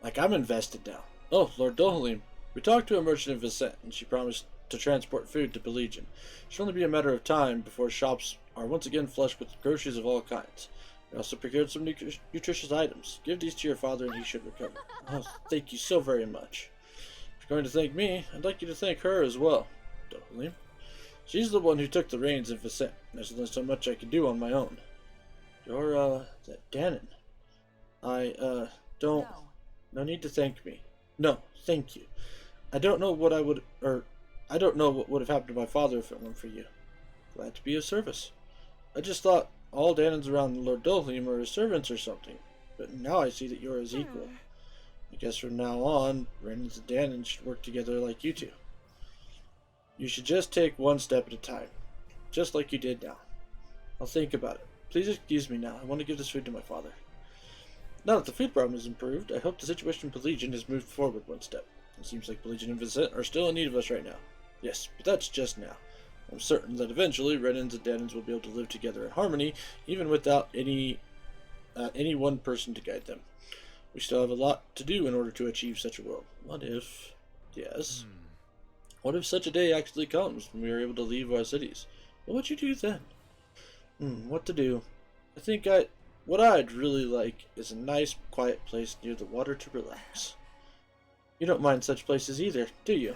A: Like, I'm invested now. Oh, Lord Dohalim. We talked to a merchant in Vicent, and she promised to transport food to Pelagian. It should only be a matter of time before shops are once again flushed with groceries of all kinds. I also procured some nutritious items. Give these to your father and he should recover. Oh, thank you so very much. If you're going to thank me, I'd like you to thank her as well, Dohalim. She's the one who took the reins of Vicent. There's only so much I can do on my own. You're, that Danon. Don't... No need to thank me. No, thank you. I don't know what would have happened to my father if it weren't for you. Glad to be of service. I just thought all Danons around Lord Dohalim were his servants or something, but now I see that you're his equal. I guess from now on, Renans and Danons should work together like you two. You should just take one step at a time, just like you did now. I'll think about it. Please excuse me now. I want to give this food to my father. Now that the food problem is improved, I hope the situation with Legion has moved forward one step. It seems like Legion and Vicent are still in need of us right now. Yes, but that's just now. I'm certain that eventually Renans and Danons will be able to live together in harmony, even without any one person to guide them. We still have a lot to do in order to achieve such a world. What if... Yes. What if such a day actually comes when we are able to leave our cities? What would you do then? What to do? I think what I'd really like is a nice, quiet place near the water to relax. You don't mind such places either, do you?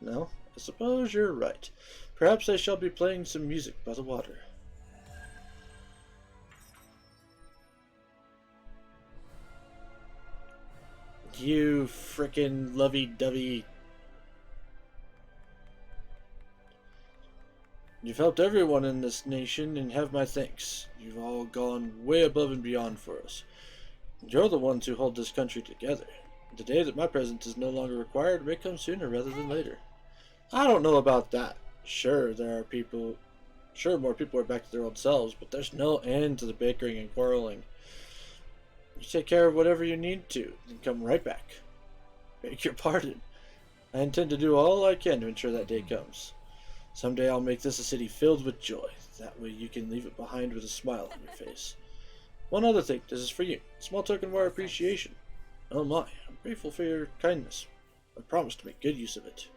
A: No? I suppose you're right. Perhaps I shall be playing some music by the water. You frickin' lovey-dovey. You've helped everyone in this nation and have my thanks. You've all gone way above and beyond for us. You're the ones who hold this country together. The day that my presence is no longer required may come sooner rather than later. I don't know about that. Sure, more people are back to their old selves, but there's no end to the bickering and quarreling. You take care of whatever you need to, and come right back. Beg your pardon. I intend to do all I can to ensure that day comes. Someday I'll make this a city filled with joy. That way you can leave it behind with a smile on your face. One other thing, this is for you. A small token of our appreciation. Oh my, I'm grateful for your kindness. I promise to make good use of it.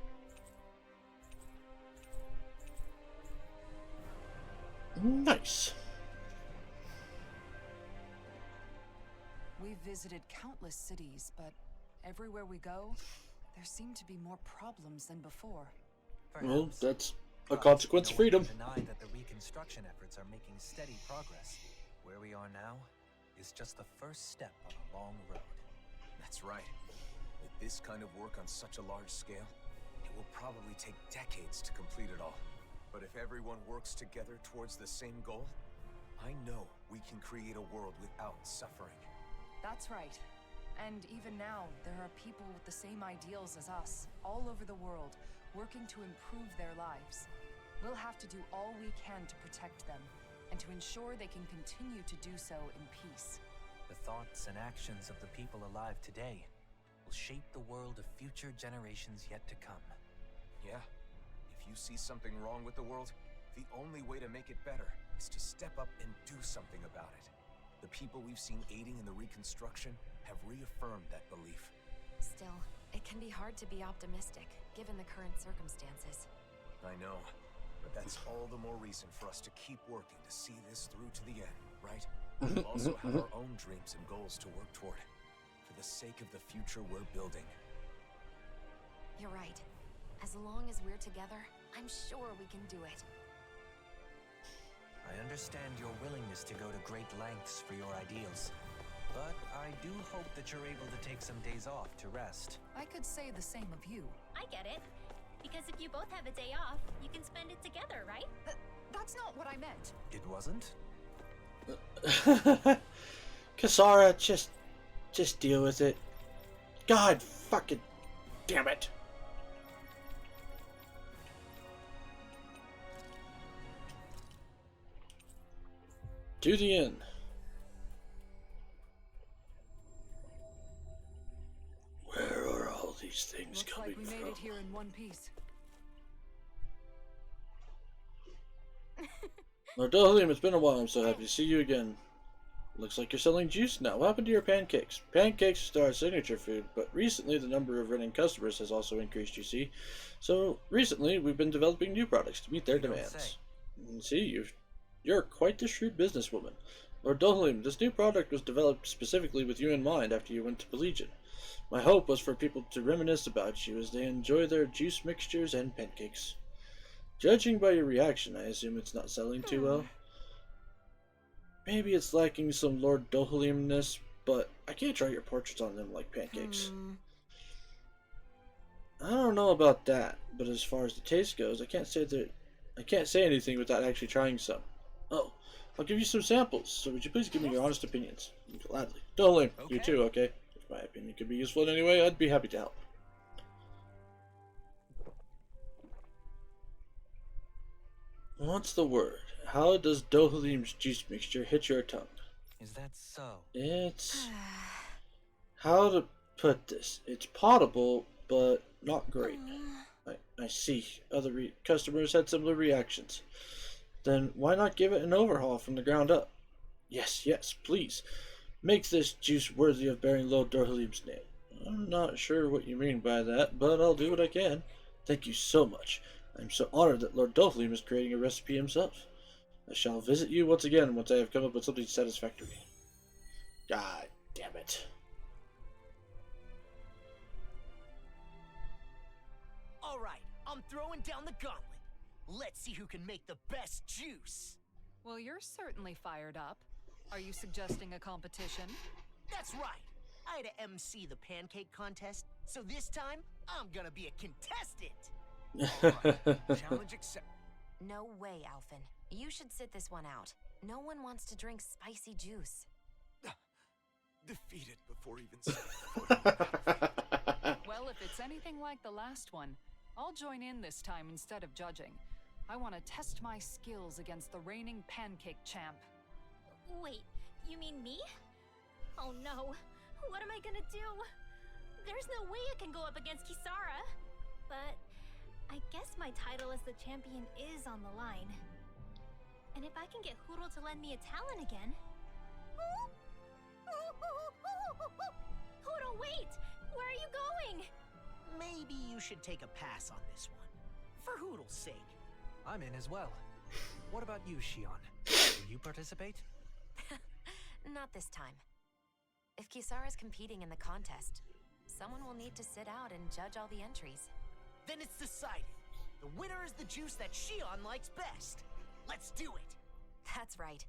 A: Nice.
G: We've visited countless cities, but everywhere we go, there seem to be more problems than before.
A: Well, that's a consequence of freedom.
E: Deny that the reconstruction efforts are making steady progress. Where we are now is just the first step on a long road.
C: That's right. With this kind of work on such a large scale, it will probably take decades to complete it all. But if everyone works together towards the same goal, I know we can create a world without suffering.
G: That's right. And even now, there are people with the same ideals as us, all over the world, working to improve their lives. We'll have to do all we can to protect them, and to ensure they can continue to do so in peace.
E: The thoughts and actions of the people alive today will shape the world of future generations yet to come.
C: Yeah. If you see something wrong with the world, the only way to make it better is to step up and do something about it. The people we've seen aiding in the reconstruction have reaffirmed that belief.
B: Still, it can be hard to be optimistic, given the current circumstances.
C: I know, but that's all the more reason for us to keep working to see this through to the end, right? We'll also have our own dreams and goals to work toward, for the sake of the future we're building.
B: You're right. As long as we're together, I'm sure we can do it.
E: I understand your willingness to go to great lengths for your ideals, but I do hope that you're able to take some days off to rest.
G: I could say the same of you.
J: I get it. Because if you both have a day off, you can spend it together, right?
G: That's not what I meant.
E: It wasn't?
A: Kasara, just deal with it. God fucking damn it. To the end. Where are all these things
G: Looks
A: coming
G: like we
A: from?
G: made it here in one piece.
A: Lord Dohalim, it's been a while. I'm so happy to see you again. Looks like you're selling juice now. What happened to your pancakes? Pancakes are still our signature food, but recently the number of running customers has also increased, you see. So recently we've been developing new products to meet their demands. See, you're quite the shrewd businesswoman. Lord Dohalim, this new product was developed specifically with you in mind after you went to Pelagian. My hope was for people to reminisce about you as they enjoy their juice mixtures and pancakes. Judging by your reaction, I assume it's not selling too well. Maybe it's lacking some Lord Dohalimness, but I can't draw your portraits on them like pancakes. I don't know about that, but as far as the taste goes, I can't say anything without actually trying some. Oh, I'll give you some samples, so would you please give me your honest opinions? Gladly. Dohalim, you too, okay? If my opinion could be useful in any way, I'd be happy to help. What's the word? How does Dohalim's juice mixture hit your tongue?
E: Is that so?
A: It's... How to put this? It's potable, but not great. I see. Other customers had similar reactions. Then why not give it an overhaul from the ground up? Yes, please. Make this juice worthy of bearing Lord Dohalim's name. I'm not sure what you mean by that, but I'll do what I can. Thank you so much. I'm so honored that Lord Dohalim is creating a recipe himself. I shall visit you once again once I have come up with something satisfactory. God damn it.
H: Alright, I'm throwing down the gauntlet. Let's see who can make the best juice.
G: Well, you're certainly fired up. Are you suggesting a competition?
H: That's right. I had to MC the pancake contest, so this time, I'm gonna be a contestant.
C: Alright, challenge accepted.
B: No way, Alphen. You should sit this one out. No one wants to drink spicy juice.
C: Defeated before even setting.
G: Well, if it's anything like the last one, I'll join in this time instead of judging. I want to test my skills against the reigning pancake champ.
J: Wait, you mean me? Oh no, what am I gonna do? There's no way I can go up against Kisara. But I guess my title as the champion is on the line. And if I can get Huro to lend me a talent again... Huro, wait! Where are you going?
H: Maybe you should take a pass on this one. For Hoodle's sake.
E: I'm in as well. What about you, Shion? Will you participate?
B: Not this time. If Kisara's competing in the contest, someone will need to sit out and judge all the entries.
H: Then it's decided. The winner is the juice that Shion likes best. Let's do it.
B: That's right.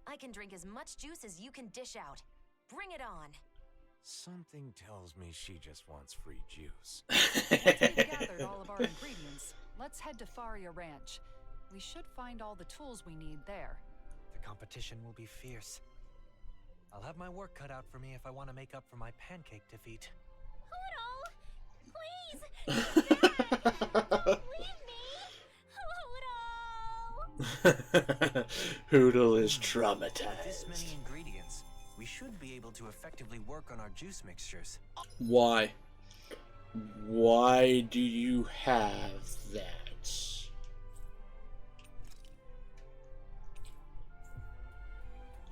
B: I can drink as much juice as you can dish out. Bring it on.
C: Something tells me she just wants free juice.
G: Once we've gathered all of our ingredients, let's head to Faria Ranch. We should find all the tools we need there.
E: The competition will be fierce. I'll have my work cut out for me if I want to make up for my pancake defeat.
J: Hoodle! Please! Don't leave me! Hoodle!
A: Hoodle is
E: With this
A: traumatized.
E: many ingredients, we should be able to effectively work on our juice mixtures.
A: Why? Why do you have that?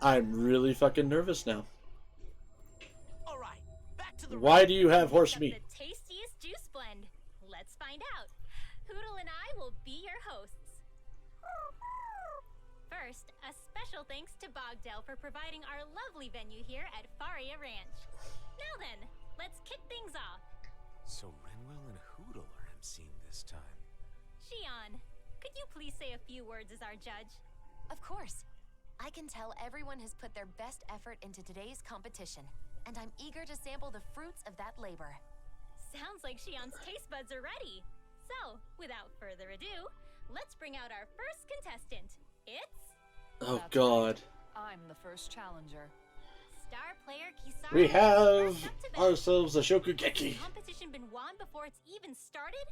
A: I'm really fucking nervous now.
H: Alright, back to the
A: Why do you have horse
J: Up
A: meat?
J: The tastiest juice blend. Let's find out. Hoodle and I will be your hosts. First, a special thanks to Bogdell for providing our lovely venue here at Faria Ranch. Now then, let's kick things off.
C: So Renwell and Hoodle are emceeing this time.
J: Shion, could you please say a few words as our judge?
B: Of course. I can tell everyone has put their best effort into today's competition, and I'm eager to sample the fruits of that labor.
J: Sounds like Shion's taste buds are ready. So, without further ado, let's bring out our first contestant. It's...
A: Oh
G: That's
A: god.
G: right. I'm the first challenger.
J: star player Kisara.
A: We have
J: First up to bat.
A: ourselves a
J: Has
A: Shokugeki.
J: the competition been won before it's even started?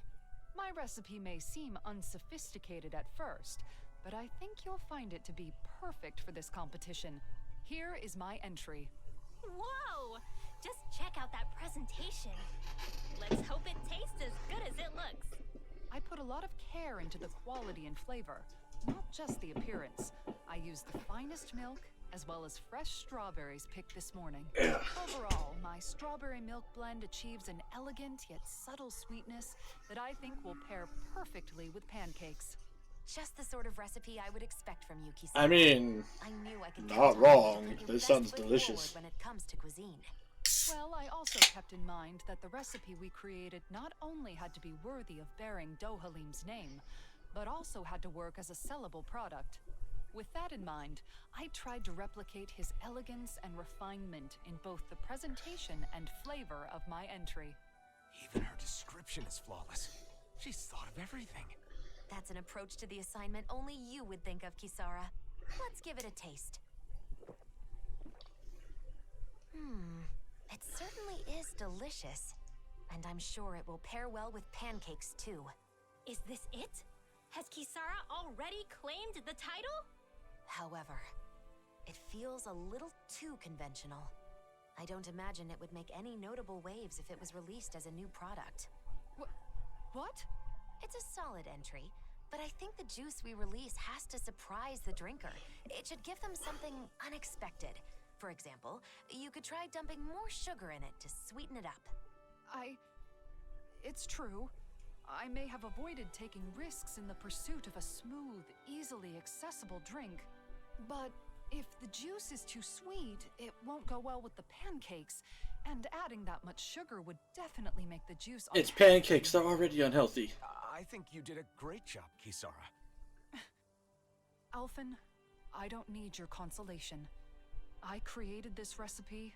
G: My recipe may seem unsophisticated at first, but I think you'll find it to be perfect for this competition. Here is my entry.
J: Whoa! Just check out that presentation. Let's hope it tastes as good as it looks.
G: I put a lot of care into the quality and flavor, not just the appearance. I use the finest milk, as well as fresh strawberries picked this morning. Overall, my strawberry milk blend achieves an elegant yet subtle sweetness that I think will pair perfectly with pancakes.
B: Just the sort of recipe I would expect from you, Kisara.
A: I mean,
B: I knew I could
A: not
B: count on you
A: wrong.
B: to put your
A: This
B: best
A: sounds
B: foot
A: delicious.
B: forward when it comes to cuisine.
G: Well, I also kept in mind that the recipe we created not only had to be worthy of bearing Dohalim's name, but also had to work as a sellable product. With that in mind, I tried to replicate his elegance and refinement in both the presentation and flavor of my entry.
C: Even her description is flawless. She's thought of everything.
B: That's an approach to the assignment only you would think of, Kisara. Let's give it a taste. It certainly is delicious. And I'm sure it will pair well with pancakes, too.
J: Is this it? Has Kisara already claimed the title?
B: However, it feels a little too conventional. I don't imagine it would make any notable waves if it was released as a new product.
G: What?
B: It's a solid entry, but I think the juice we release has to surprise the drinker. It should give them something unexpected. For example, you could try dumping more sugar in it to sweeten it up.
G: It's true. I may have avoided taking risks in the pursuit of a smooth, easily accessible drink. But if the juice is too sweet, it won't go well with the pancakes. And adding that much sugar would definitely make the juice unhealthy.
A: It's pancakes. They're already unhealthy.
C: I think you did a great job, Kisara.
G: Alphen, I don't need your consolation. I created this recipe,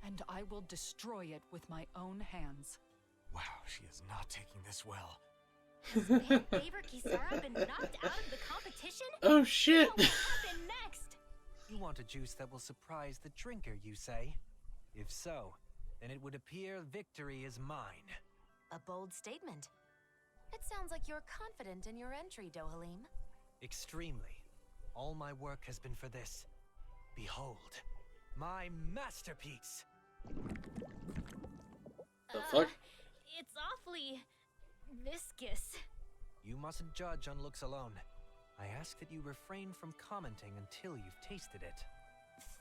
G: and I will destroy it with my own hands.
C: Wow, she is not taking this well.
J: Has fan favorite Kisara been knocked out of the competition?
A: Oh shit!
J: What will happen next?
E: You want a juice that will surprise the drinker, you say? If so, then it would appear victory is mine.
B: A bold statement. It sounds like you're confident in your entry, Dohalim.
E: Extremely. All my work has been for this. Behold, my masterpiece!
A: The fuck?
J: It's awfully viscous.
E: You mustn't judge on looks alone. I ask that you refrain from commenting until you've tasted it.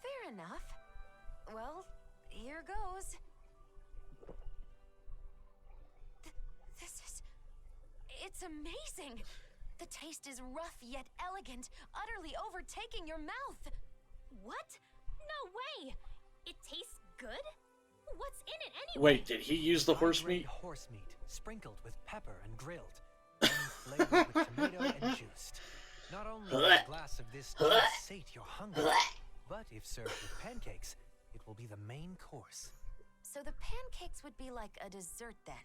B: Fair enough. Well, here goes. It's amazing! The taste is rough yet elegant, utterly overtaking your mouth.
J: What? No way! It tastes good? What's in it anyway?
A: Wait, did he use the horse meat?
E: Horse meat, sprinkled with pepper and grilled, then flavored with tomato and juiced. Not only will a glass of this juice sate your hunger, but if served with pancakes, it will be the main course.
B: So the pancakes would be like a dessert then.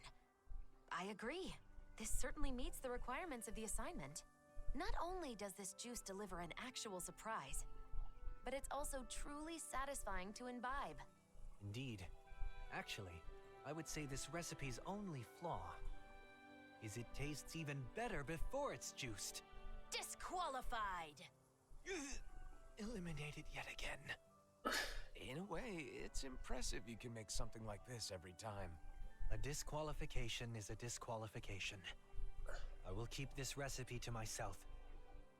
B: I agree. This certainly meets the requirements of the assignment. Not only does this juice deliver an actual surprise, but it's also truly satisfying to imbibe.
E: Indeed. Actually, I would say this recipe's only flaw is it tastes even better before it's juiced.
B: Disqualified!
E: Eliminated yet again.
C: In a way, it's impressive you can make something like this every time.
E: A disqualification is a disqualification. I will keep this recipe to myself,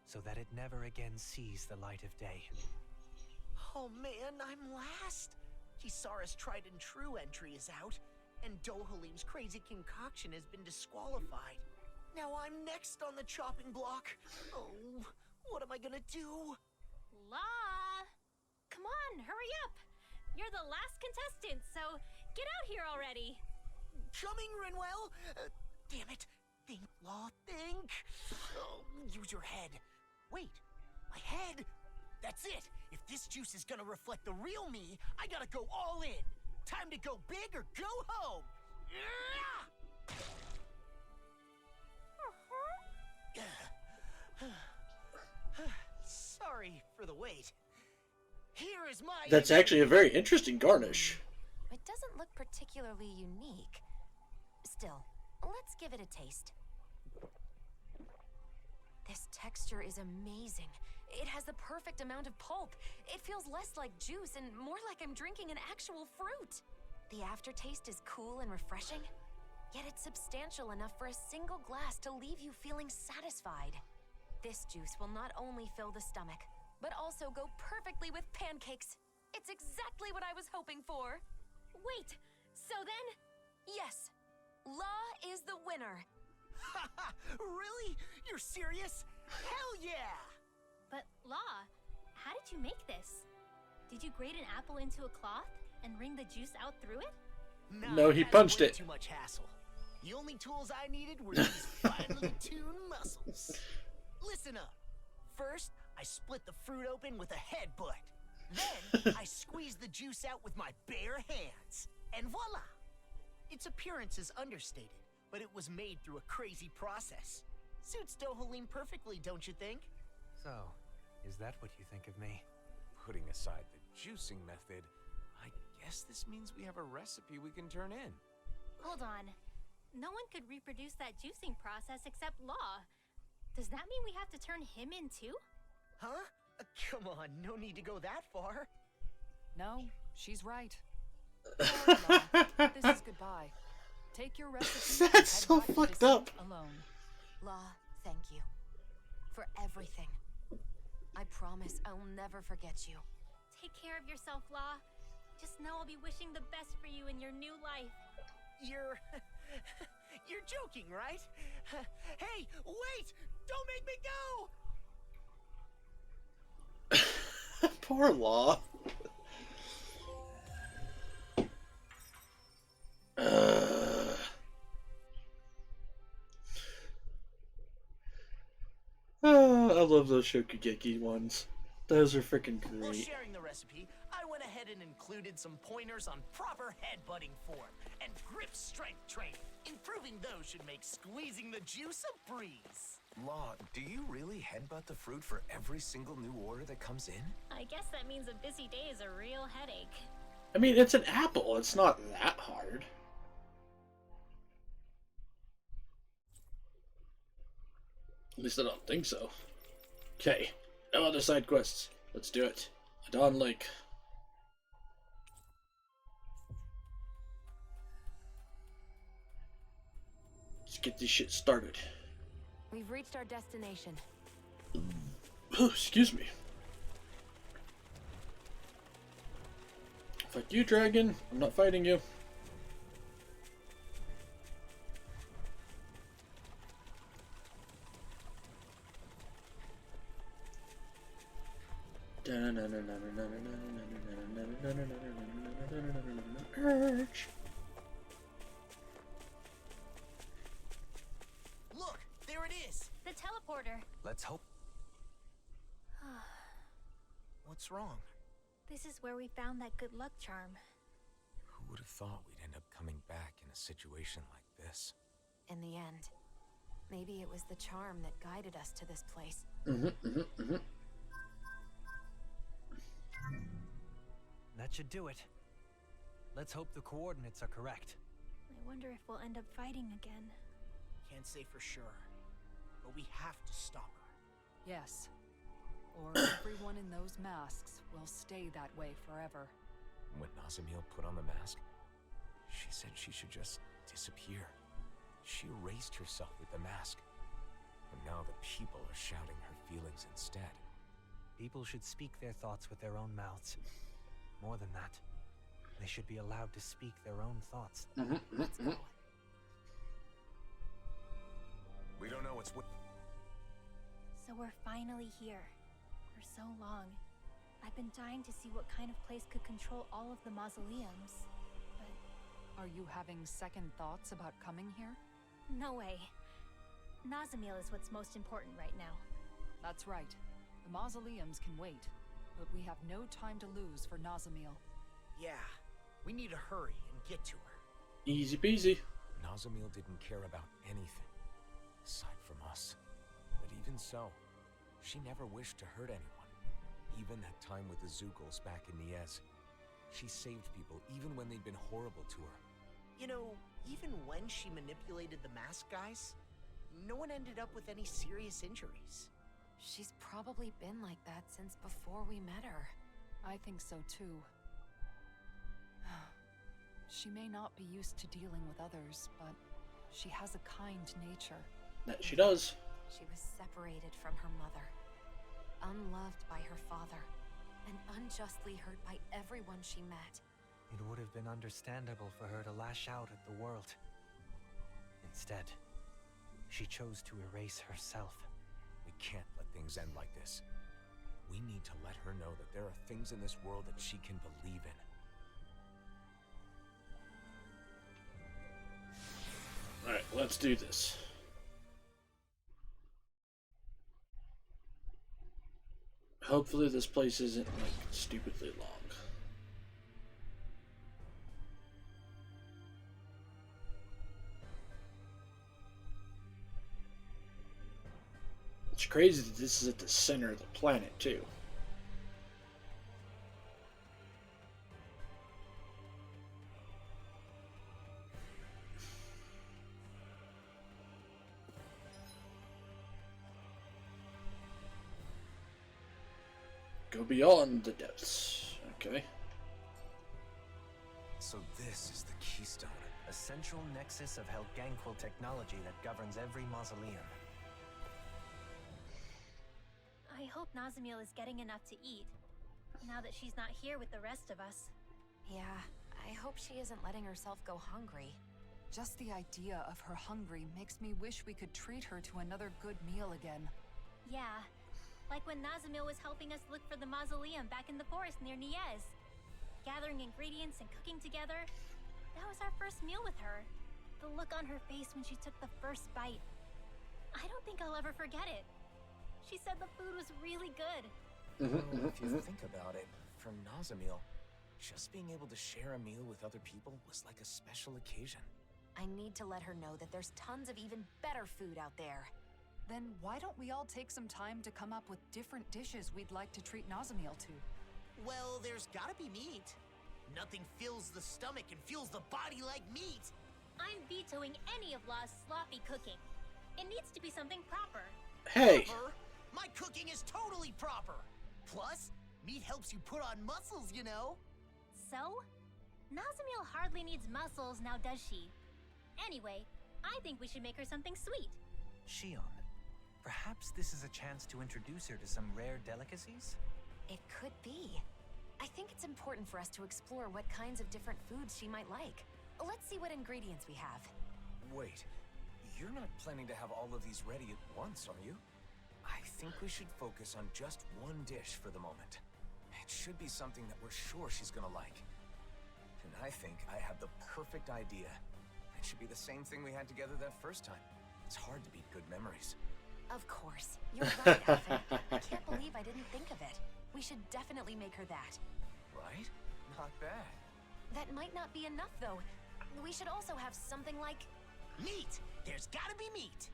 E: so that it never again sees the light of day.
H: Oh man, I'm last! Kisara's tried and true entry is out, and Dohalim's crazy concoction has been disqualified. Now I'm next on the chopping block. Oh, what am I gonna do?
J: La! Come on, hurry up! You're the last contestant, so get out here already!
H: Coming, Rinwell! Damn it! Think, Law, think! Oh, use your head. Wait, my head? That's it! If this juice is gonna reflect the real me, I gotta go all in! Time to go big or go home! Sorry for the wait. Here is my...
A: That's actually a very interesting garnish.
B: It doesn't look particularly unique. Still, let's give it a taste. This texture is amazing. It has the perfect amount of pulp. It feels less like juice and more like I'm drinking an actual fruit. The aftertaste is cool and refreshing, yet it's substantial enough for a single glass to leave you feeling satisfied. This juice will not only fill the stomach, but also go perfectly with pancakes. It's exactly what I was hoping for.
J: Wait, so then?
B: Yes, La is the winner.
H: Really? You're serious? Hell yeah!
J: But, Law, how did you make this? Did you grate an apple into a cloth and wring the juice out through it?
A: No, he
H: that's
A: punched
H: way
A: it.
H: Too much hassle. The only tools I needed were these finely tuned muscles. Listen up. First, I split the fruit open with a headbutt. Then, I squeezed the juice out with my bare hands. And voila! Its appearance is understated, but it was made through a crazy process. Suits Dohalim perfectly, don't you think?
E: So, is that what you think of me?
C: Putting aside the juicing method, I guess this means we have a recipe we can turn in.
J: Hold on. No one could reproduce that juicing process except Law. Does that mean we have to turn him in too?
H: Huh? Come on, no need to go that far.
G: No, she's right. Sorry, Law. This is goodbye. Take your recipe. and
A: That's
G: head
A: so
G: back to
A: fucked
G: the
A: up.
G: scene Alone.
B: Law, thank you. For everything. I promise I'll never forget you.
J: Take care of yourself, Law. Just know I'll be wishing the best for you in your new life.
H: You're... You're joking, right? Hey, wait! Don't make me go!
A: Poor Law. I love those Shokugeki ones. Those are freaking
H: While
A: great.
H: sharing the recipe, I went ahead and included some pointers on proper headbutting form and grip strength training. Improving those should make squeezing the juice a breeze.
C: Law, do you really headbutt the fruit for every single new order that comes in?
J: I guess that means a busy day is a real headache.
A: I mean, it's an apple. It's not that hard. At least I don't think so. Okay, no other side quests. Let's do it. Adon Lake. Let's get this shit started.
B: We've reached our destination.
A: Oh, excuse me. Fuck you, dragon. I'm not fighting you.
H: Look, there it is.
J: The teleporter.
C: Let's hope.
H: What's wrong?
J: This is where we found that good luck charm.
C: Who would have thought we'd end up coming back in a situation like this?
B: In the end, maybe it was the charm that guided us to this place.
E: That should do it. Let's hope the coordinates are correct.
J: I wonder if we'll end up fighting again.
H: Can't say for sure, but we have to stop her.
G: Yes. Or everyone in those masks will stay that way forever.
C: When Nazamil put on the mask, she said she should just disappear. She erased herself with the mask. And now the people are shouting her feelings instead.
E: People should speak their thoughts with their own mouths. More than that, they should be allowed to speak their own thoughts.
B: Let's go.
C: We don't know what's
J: So we're finally here. For so long. I've been dying to see what kind of place could control all of the mausoleums. But
G: Are you having second thoughts about coming here?
J: no way. Nazamil is what's most important right now.
G: That's right. The mausoleums can wait, but we have no time to lose for Nazamil.
H: Yeah, we need to hurry and get to her.
A: Easy peasy.
C: Nazamil didn't care about anything, aside from us. But even so, she never wished to hurt anyone. Even that time with the Zugals back in Niez. She saved people even when they'd been horrible to her.
H: You know, even when she manipulated the mask guys, no one ended up with any serious injuries.
B: She's probably been like that since before we met her.
G: I think so too. She may not be used to dealing with others, but she has a kind nature.
A: That she does.
B: She was separated from her mother, unloved by her father, and unjustly hurt by everyone she met.
E: It would have been understandable for her to lash out at the world. Instead, she chose to erase herself.
C: We can't let things end like this. We need to let her know that there are things in this world that she can believe in.
A: Alright, let's do this. Hopefully this place isn't, like, stupidly long. It's crazy that this is at the center of the planet, too. Go beyond the depths. Okay.
C: So this is the keystone.
E: A central nexus of Helganquil technology that governs every mausoleum.
J: I hope Nazamil is getting enough to eat, now that she's not here with the rest of us.
B: Yeah, I hope she isn't letting herself go hungry.
G: Just the idea of her hungry makes me wish we could treat her to another good meal again.
J: Yeah, like when Nazamil was helping us look for the mausoleum back in the forest near Niez. Gathering ingredients and cooking together. That was our first meal with her. The look on her face when she took the first bite. I don't think I'll ever forget it. She said the food was really good.
C: Well, if you think about it, for Nazamil, just being able to share a meal with other people was like a special occasion.
B: I need to let her know that there's tons of even better food out there.
G: Then why don't we all take some time to come up with different dishes we'd like to treat Nazamil to?
H: Well, there's gotta be meat. Nothing fills the stomach and fuels the body like meat.
J: I'm vetoing any of Law's sloppy cooking. It needs to be something proper.
A: Hey!
H: Proper? My cooking is totally proper. Plus, meat helps you put on muscles, you know.
J: So? Nazamil hardly needs muscles now, does she? Anyway, I think we should make her something sweet.
E: Shion, perhaps this is a chance to introduce her to some rare delicacies?
B: It could be. I think it's important for us to explore what kinds of different foods she might like. Let's see what ingredients we have.
C: Wait, you're not planning to have all of these ready at once, are you? I think we should focus on just one dish for the moment. It should be something that we're sure she's gonna like. And I think I have the perfect idea. It should be the same thing we had together that first time. It's hard to beat good memories.
B: Of course. You're right, Alpha. I can't believe I didn't think of it. We should definitely make her that.
C: Right? Not bad.
B: That might not be enough, though. We should also have something like...
H: Meat! There's gotta be meat!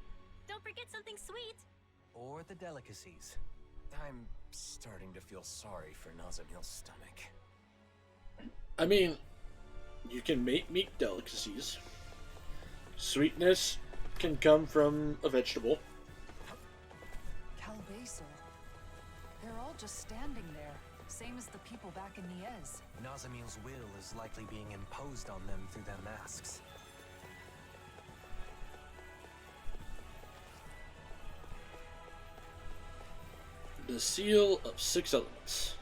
J: Don't forget something sweet.
E: Or the delicacies.
C: I'm starting to feel sorry for Nazamil's stomach.
A: I mean, you can make meat delicacies. Sweetness can come from a vegetable.
G: Calbasil. They're all just standing there, same as the people back in Niez.
E: Nazamil's will is likely being imposed on them through their masks.
A: The seal of 6 elements.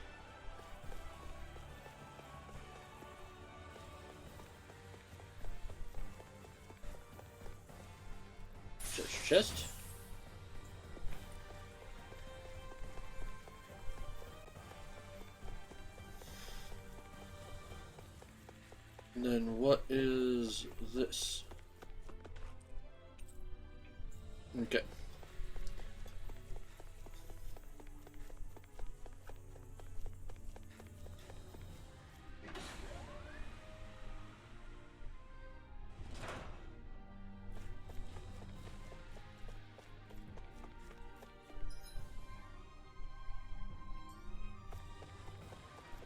A: Chest. And then what is this? Okay.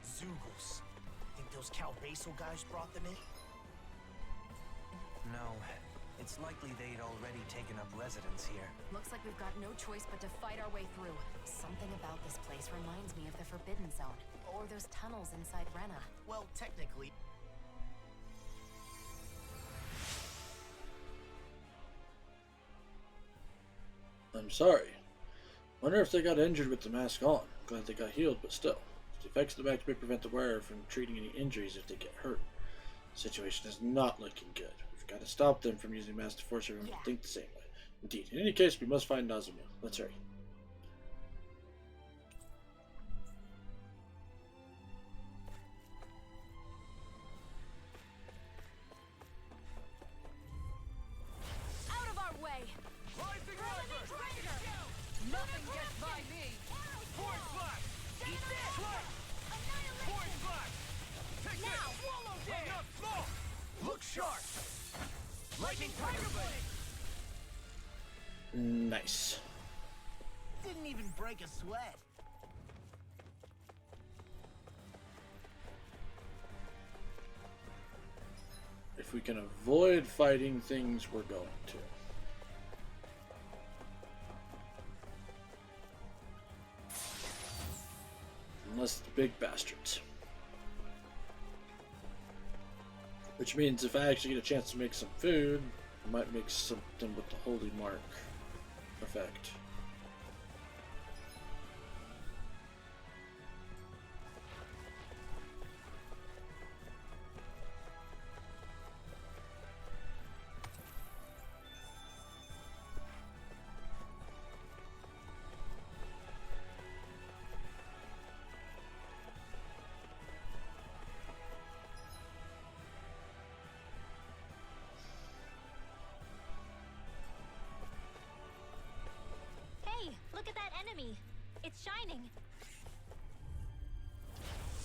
H: Zugos. Think those Calbasil guys brought them in?
E: No, it's likely they'd already taken up residence here.
B: Looks like we've got no choice but to fight our way through. Something about this place reminds me of the Forbidden Zone, or those tunnels inside Rena.
H: Well, technically.
A: I'm sorry. Wonder if they got injured with the mask on. Glad they got healed, but still. The effects of the mask may prevent the wearer from treating any injuries if they get hurt. The situation is not looking good. We've got to stop them from using masks to force everyone to think the same way. Indeed. In any case, we must find Nazamil. Let's hurry.
H: sharp! Lightning Tiger Blade!
A: Nice.
H: Didn't even break a sweat.
A: If we can avoid fighting things, we're going to. Unless the big bastards. Which means if I actually get a chance to make some food, I might make something with the holy mark effect.
J: Hey, look at that enemy. It's shining.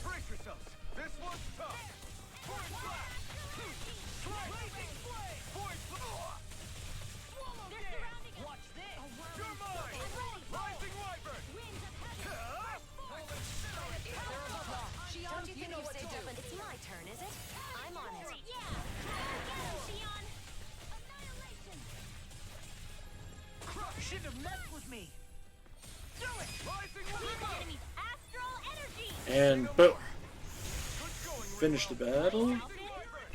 H: Brace yourselves. This one's tough. Force blast! Blazing blade! Force blast! Swallow
J: They're
H: dance!
J: surrounding us.
H: Watch this!
J: A whirling
H: You're mine!
J: storm. I'm ready.
H: Rising wyvern!
J: Winds of heaven.
B: Don't you think you've saved up? It's my turn, is it? I'm on it.
J: Yeah! Get him, Shion! Annihilation!
H: Shouldn't have messed with me! Do it! Rising
J: Feel the
H: wyvern!
J: enemy's astral energy!
A: And boom! Finish the battle.
H: Rising wyvern!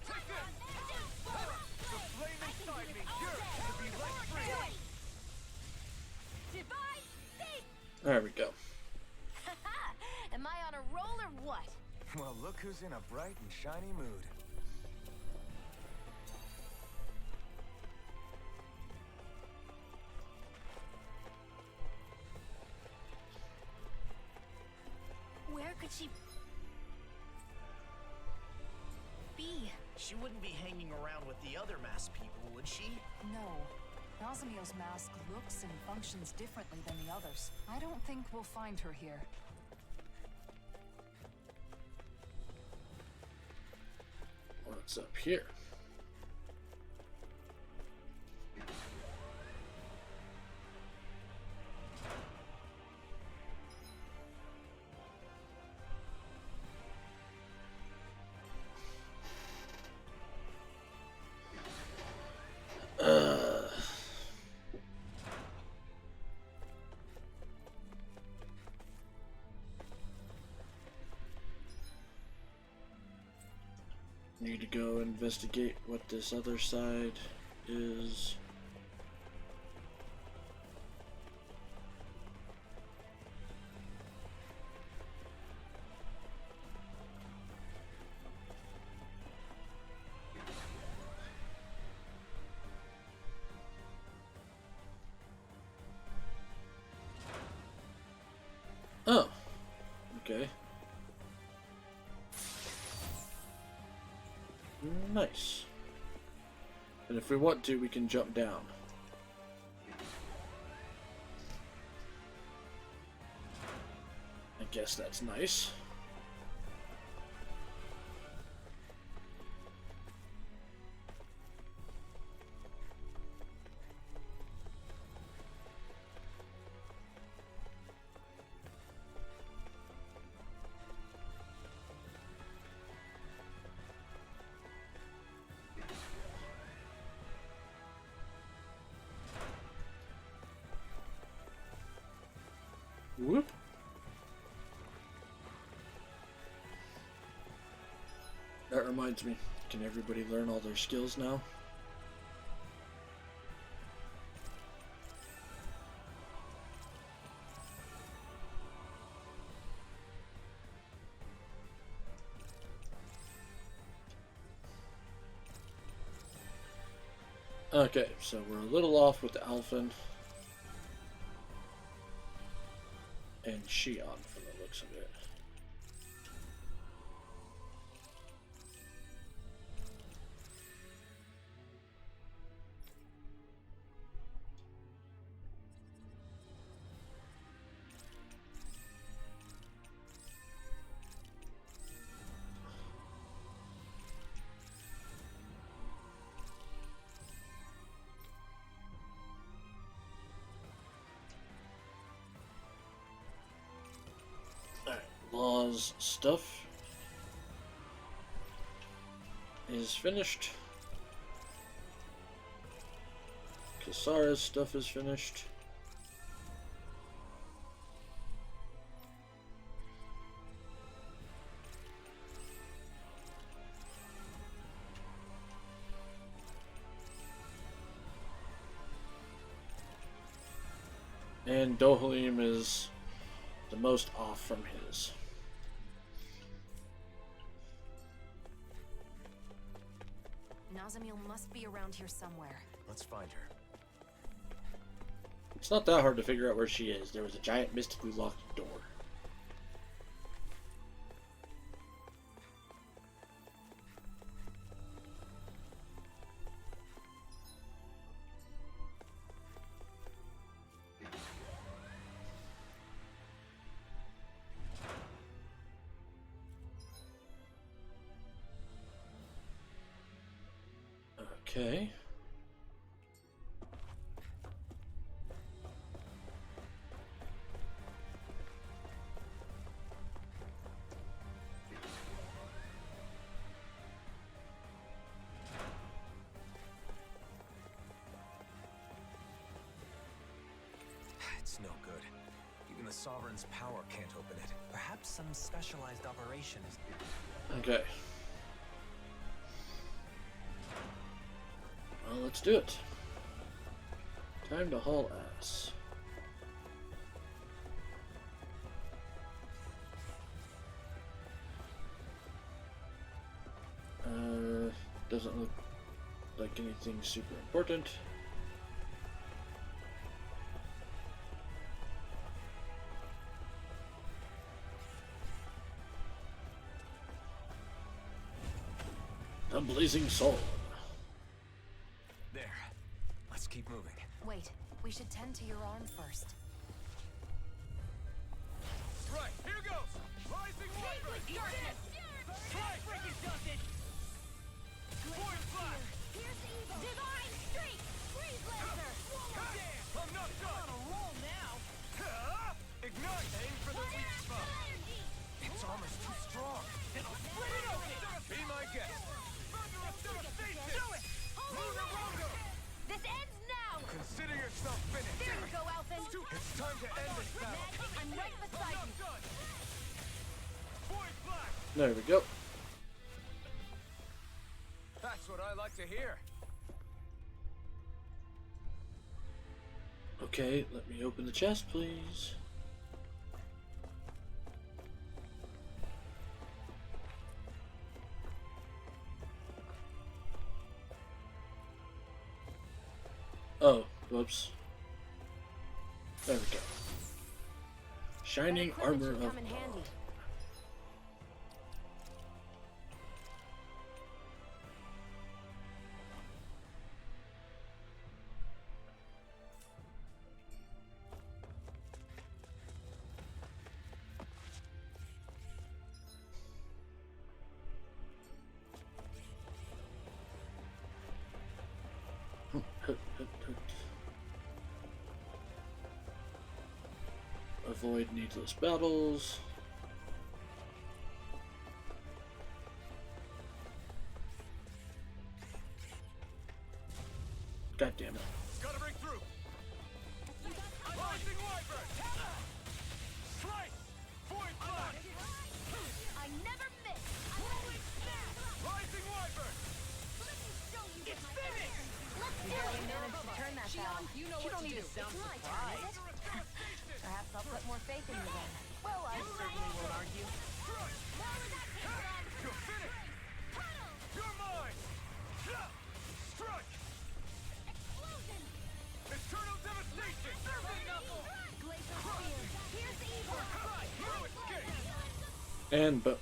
H: Take this! The flame inside me yearns to be let free!
J: Divine Seek!
A: There we go.
B: Am I on a roll or what?
C: Well, look who's in a bright and shiny mood.
J: Where could she be?
H: She wouldn't be hanging around with the other masked people, would she?
G: No. Nazamil's mask looks and functions differently than the others. I don't think we'll find her here.
A: What's up here? Need to go investigate what this other side is. Oh, okay. Nice. And if we want to, we can jump down. I guess that's nice. Whoop. That reminds me, can everybody learn all their skills now? Okay, so we're a little off with the Alphen and Shion from the looks of it. Law's stuff is finished. Kisara's stuff is finished. And Dohalim is the most off from his.
B: Nazamil must be around here somewhere.
C: Let's find her.
A: It's not that hard to figure out where she is. There was a giant mystically locked door. Okay.
C: It's no good. Even the Sovereign's power can't open it.
E: Perhaps some specialized operation is...
A: Okay. Well, let's do it. Time to haul ass. Doesn't look like anything super important. The Blazing Soul.
C: There. Let's keep moving.
B: Wait, we should tend to your arm first.
I: Right, here goes! Rising Wyvern! Eat this! Strike! Freaking does it! Void Flash!
J: Here's evil! Divine Streak! Freeze Laser!
I: Damn! I'm not done!
H: On a roll now.
I: Ignite! Aim for the weak spot!
C: Its armor's too strong.
I: Then I'll split it open! Be my guest! Thunderous devastation! Do it! Lunar Rondo!
J: This ends now!
C: Consider yourself finished.
J: There you go, Alphen!
C: It's time to end this battle.
J: I'm right beside
I: Not
J: you!
I: done! Void Flash!
A: There we go.
C: That's what I like to hear.
A: Okay, let me open the chest, please. Oh, whoops. There we go. Shining
B: That
A: armor
B: equipment
A: of
B: should come in handy.
A: Avoid needless battles. God damn it.
I: Gotta break through! Rising Wyvern! Strike! Void Flash!
J: I never miss!
I: Rolling Snap! Rising Wyvern!
J: It's finished! Let's do
B: Barely
J: it!
B: managed to turn that battle.
H: You know what to do.
B: It's my turn, is it? Perhaps I'll put more faith in you then.
H: Well, I certainly won't argue.
I: You're finished! You're mine! Strike!
J: Explosion!
I: Eternal devastation!
J: Glacial Spear! Here's evil!
I: No escape!
A: And but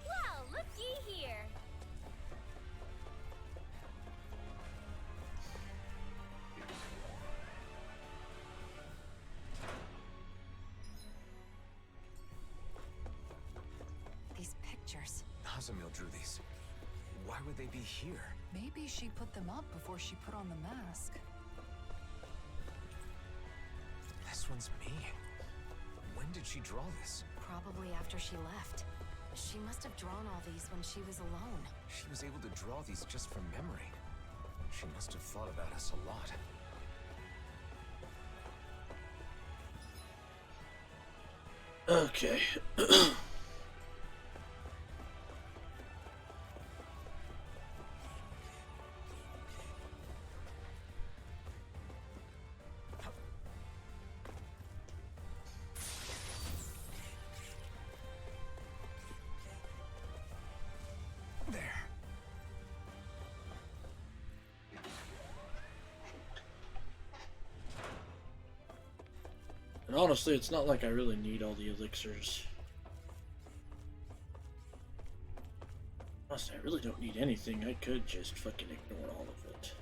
J: Well, looky here!
B: These pictures.
C: Nazamil drew these. Why would they be here?
G: Maybe she put them up before she put on the mask.
C: This one's me. did she draw this?
B: Probably after she left. She must have drawn all these when she was alone.
C: She was able to draw these just from memory. She must have thought about us a lot.
A: Okay. And honestly, it's not like I really need all the elixirs. Honestly, I really don't need anything. I could just fucking ignore all of it.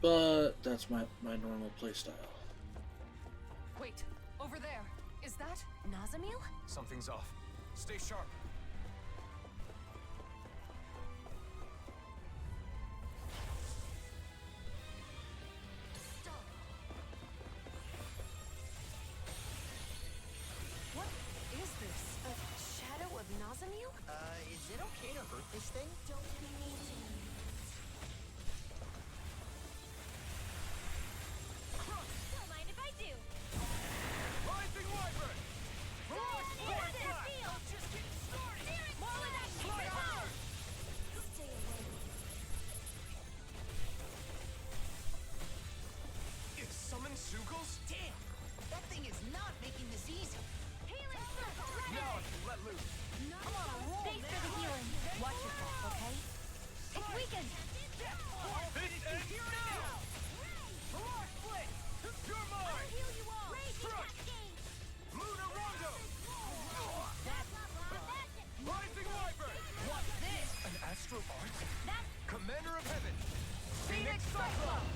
A: But that's my normal playstyle.
G: Wait, over there. Is that
B: Nazamil?
C: Something's off. Stay sharp.
B: What is this? A shadow of Nazamil?
H: Is it okay to hurt this thing?
J: Don't be mean to me. Don't mind if I do.
C: Rising Wyvern!
J: Just getting started. More with that Stay away.
C: It summoned Sugals?
H: Damn! That thing is not making this easy.
J: Healing circle ready.
C: Now I can let loose.
H: I'm on a roll
J: Thanks for the
H: now.
J: healing. Watch yourself, okay? It's weakened.
C: This ends now!
H: Mirage Split!
C: You're
J: I'll
C: mine!
J: heal you all.
C: Struck. Luna Rondo! Rising Wyvern!
H: What's this?
C: An astral art?
J: That's
C: Commander of Heaven!
H: Phoenix Cyclone!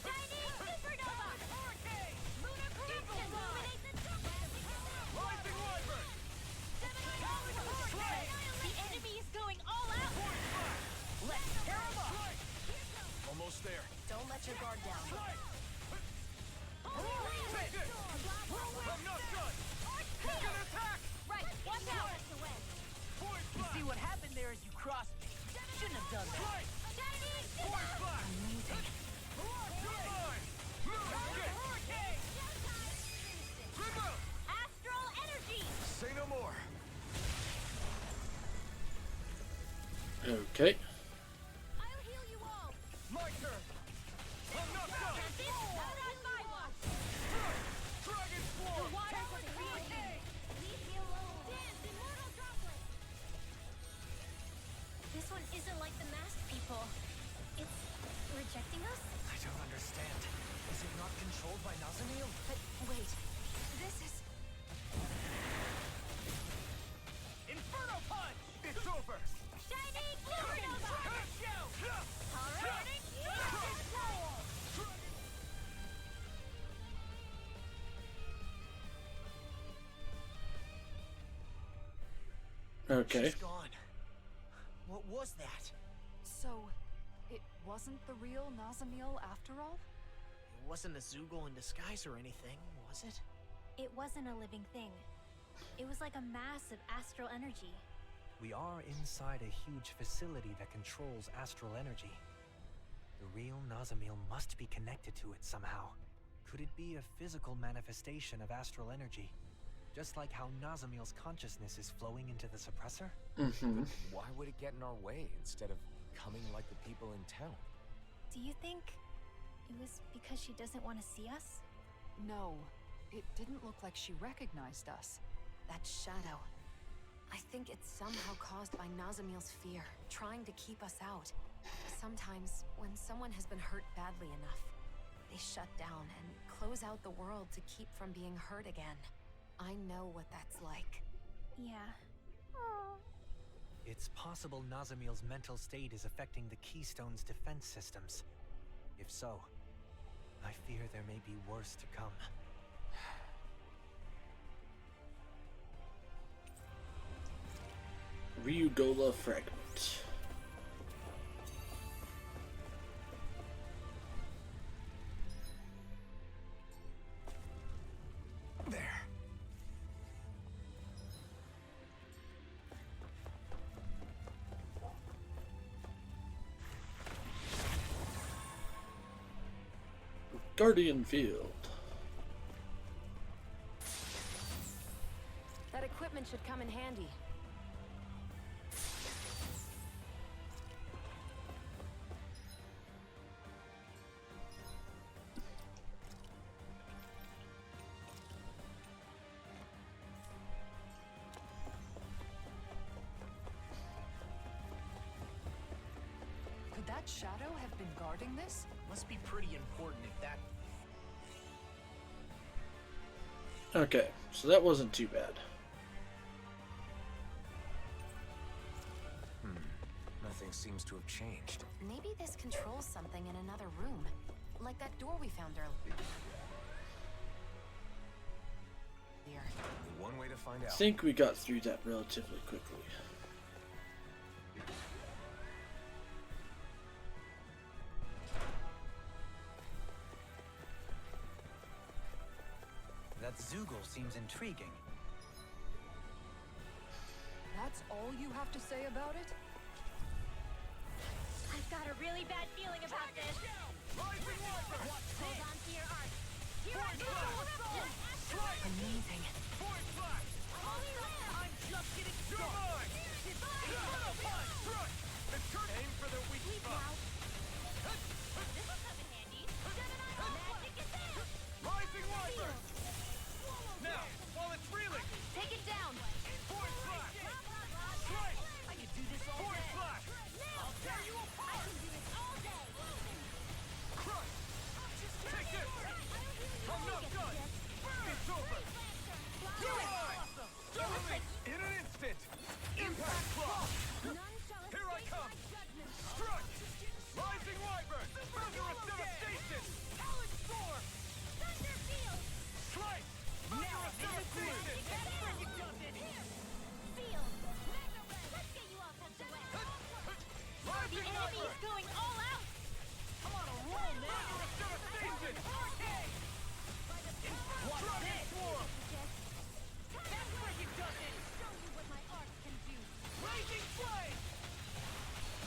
J: Shining Supernova. Hurricane. Lunar Corruption. Illuminate the
C: Rising Wyvern!
J: The enemy is going all out.
H: Let's tear him up!
C: Almost there.
B: Don't let your guard down.
C: Take it! I'm not done! He's gonna attack!
J: Right, watch out.
C: Void
H: You see
C: Blast!
H: what happened there as you crossed me. Shouldn't have done that.
C: Right! Void Blast! You're mine! Moon Escape! Remote!
J: Astral energy.
C: Say no more!
A: Okay.
J: I'll heal you all.
C: My turn! I'm not done! Dragon Swarm!
J: Leave me alone. Dance, immortal droplet. This one isn't like the masked people. It's rejecting us?
E: I don't understand. Is it not controlled by Nazamil?
B: But wait, this is...
H: Inferno Punch!
C: It's over!
J: Shining Supernova. Alright.
A: Okay.
H: She's gone. What was that?
G: so? It wasn't the real Nazamil after all?
H: It wasn't a Zoogle in disguise or anything, was it?
J: It wasn't a living thing. It was like a mass of astral energy.
E: We are inside a huge facility that controls astral energy. The real Nazamil must be connected to it somehow. Could it be a physical manifestation of astral energy? Just like how Nazamil's consciousness is flowing into the suppressor?
A: Mm-hmm.
C: Why would it get in our way instead of coming like the people in town?
J: Do you think it was because she doesn't want to see us?
G: No, it didn't look like she recognized us.
B: that shadow. I think it's somehow caused by Nazamil's fear, trying to keep us out. Sometimes, when someone has been hurt badly enough, they shut down and close out the world to keep from being hurt again. I know what that's like.
J: Yeah.
E: It's possible Nazamil's mental state is affecting the Keystone's defense systems. If so, I fear there may be worse to come.
A: Ryugola Fragment. Guardian Field.
B: That equipment should come in handy.
G: Could that shadow have been guarding this?
H: Must be pretty important if that.
A: Okay, so that wasn't too bad.
C: Nothing seems to have changed.
B: Maybe this controls something in another room. Like that door we found earlier.
C: Only one way to find
A: I
C: out.
A: think we got through that relatively quickly.
E: That Zoogle seems intriguing.
G: That's all you have to say about it?
J: I've got a really bad feeling about this. Hold on to your arc. Here I go!
G: Amazing.
H: I'm just getting started. Aim for the weak spot.
J: This will come in handy. Magic is in!
H: Rising Wyvern. Now, while it's reeling.
J: Take it down!
H: Forward slash. Strike. I can do this all day. Forward slash. I'll tear you apart.
J: I can do this all day!
H: Crush. Take this. I'm not done. It's over.
J: Do it!
H: Awesome. Double it. In an instant. Impact Claw.
J: None shall
H: Here I
J: escape
H: come.
J: my judgment!
H: Strike. Rising Wyvern. Under a devastation.
J: Solid storm! Thunder field!
H: Strike. Under a devastation.
J: Field! Let's get you off of the way! The
H: Rising
J: enemy
H: Wyvern.
J: is going all out!
H: I'm on a roll now. Under a devastation. Dragon Swarm.
J: That's where you does it! Show you what my arc can do!
H: Raging Flame.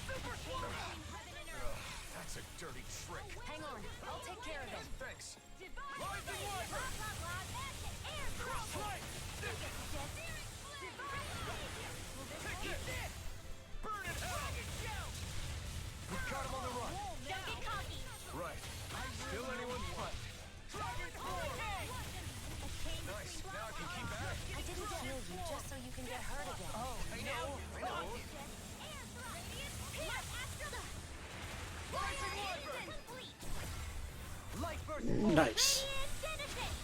H: Super Swarm.
J: Heaven and earth!
C: That's a dirty trick.
B: Hang on, I'll take care of it.
C: Thanks.
J: Divine
H: Rising Wyvern.
J: Air thrust!
H: Strike.
J: Divine
H: Take it. Burn in hell.
C: We got him on the run.
J: Don't get cocky!
C: Right. Still anyone's fight.
H: Dragon Swarm.
C: Nice. Now I can keep at it.
B: I didn't heal you just so you can get hurt again.
C: I know.
J: Air thrust! Here, Astro!
H: Rising Wyvern.
J: Complete!
E: Light burst.
A: Nice.
J: Radiant Genesis!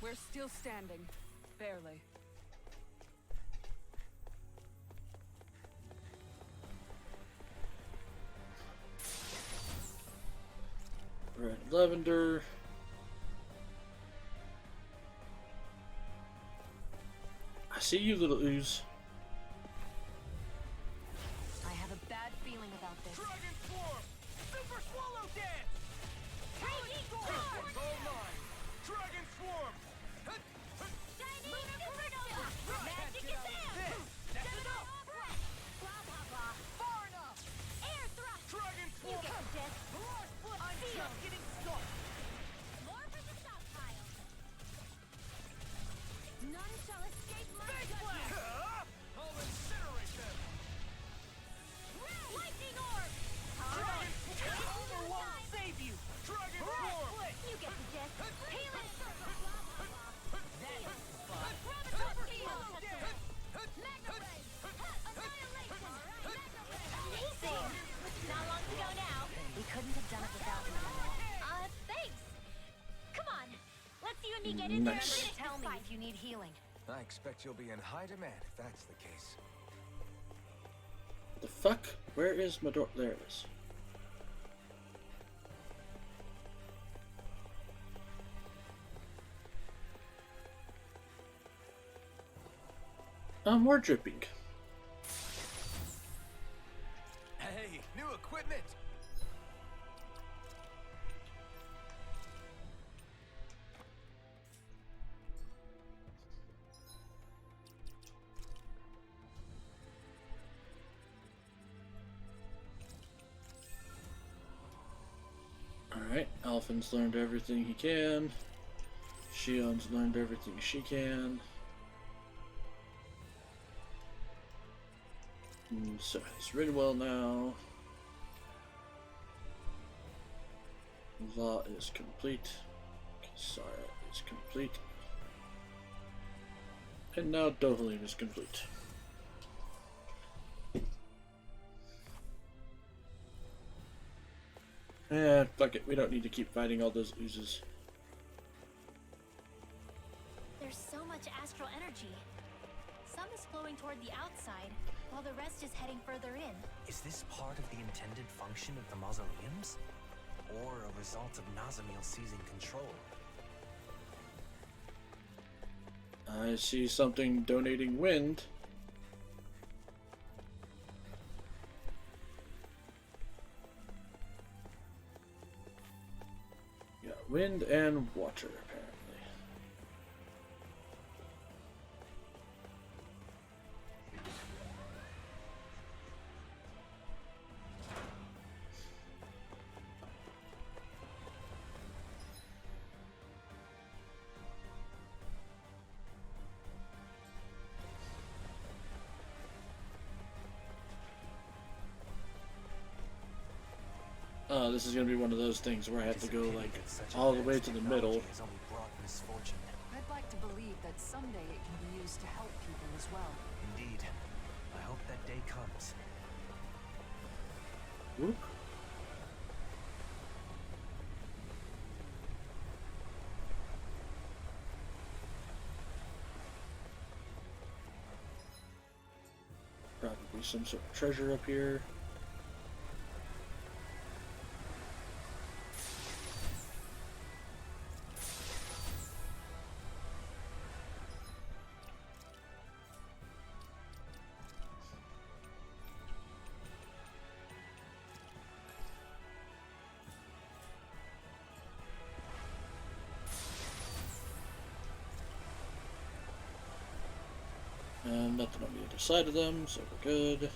G: We're still standing. Barely.
A: Red lavender. I see you, little ooze.
B: I have a bad feeling about this.
H: Dragon Swarm. Super Swallow Dance.
J: Raging
H: This
J: Storm!
H: one's all mine. Dragon Swarm.
J: Shining Supernova! Magic is in!
H: That's enough.
J: Blah, blah, blah.
H: Far enough.
J: Air thrust!
H: Dragon
J: You
H: Swarm.
J: get this!
H: I'm just getting started.
J: More for the stockpile! None shall escape my
H: Big
J: judgment!
H: Blast. I'll incinerate them.
J: Lightning orb!
H: Dragon
J: Over
H: won't save you. Dragon Swarm.
J: You get the gist! Peel it! Amazing! Not long to go now.
B: We couldn't have done it without you.
J: Thanks! Come on! Let's you and me get in there and
A: Nice.
J: finish
B: Tell
J: this
B: me
J: fight.
B: if you need healing.
C: I expect you'll be in high demand if that's the case.
A: The fuck? Where is my door? There it is. More dripping.
C: Hey, new equipment.
A: Alright, Alphen's learned everything he can. Shion's learned everything she can. And so has Ridwell now. Law is complete. Kisara is complete. And now Dovaline is complete. Fuck it. We don't need to keep fighting all those oozes.
J: There's so much astral energy. Some is flowing toward the outside, while the rest is heading further in.
E: Is this part of the intended function of the mausoleums? Or a result of Nazamil seizing control?
A: I see something donating wind. Yeah, wind and water, apparently. This is gonna be one of those things where I have to go like all the way to the middle.
G: I'd like to believe that someday it can be used to help people as well.
E: Indeed. I hope that day comes.
A: Whoop. Probably some sort of treasure up here. Nothing on the other side of them, so we're good.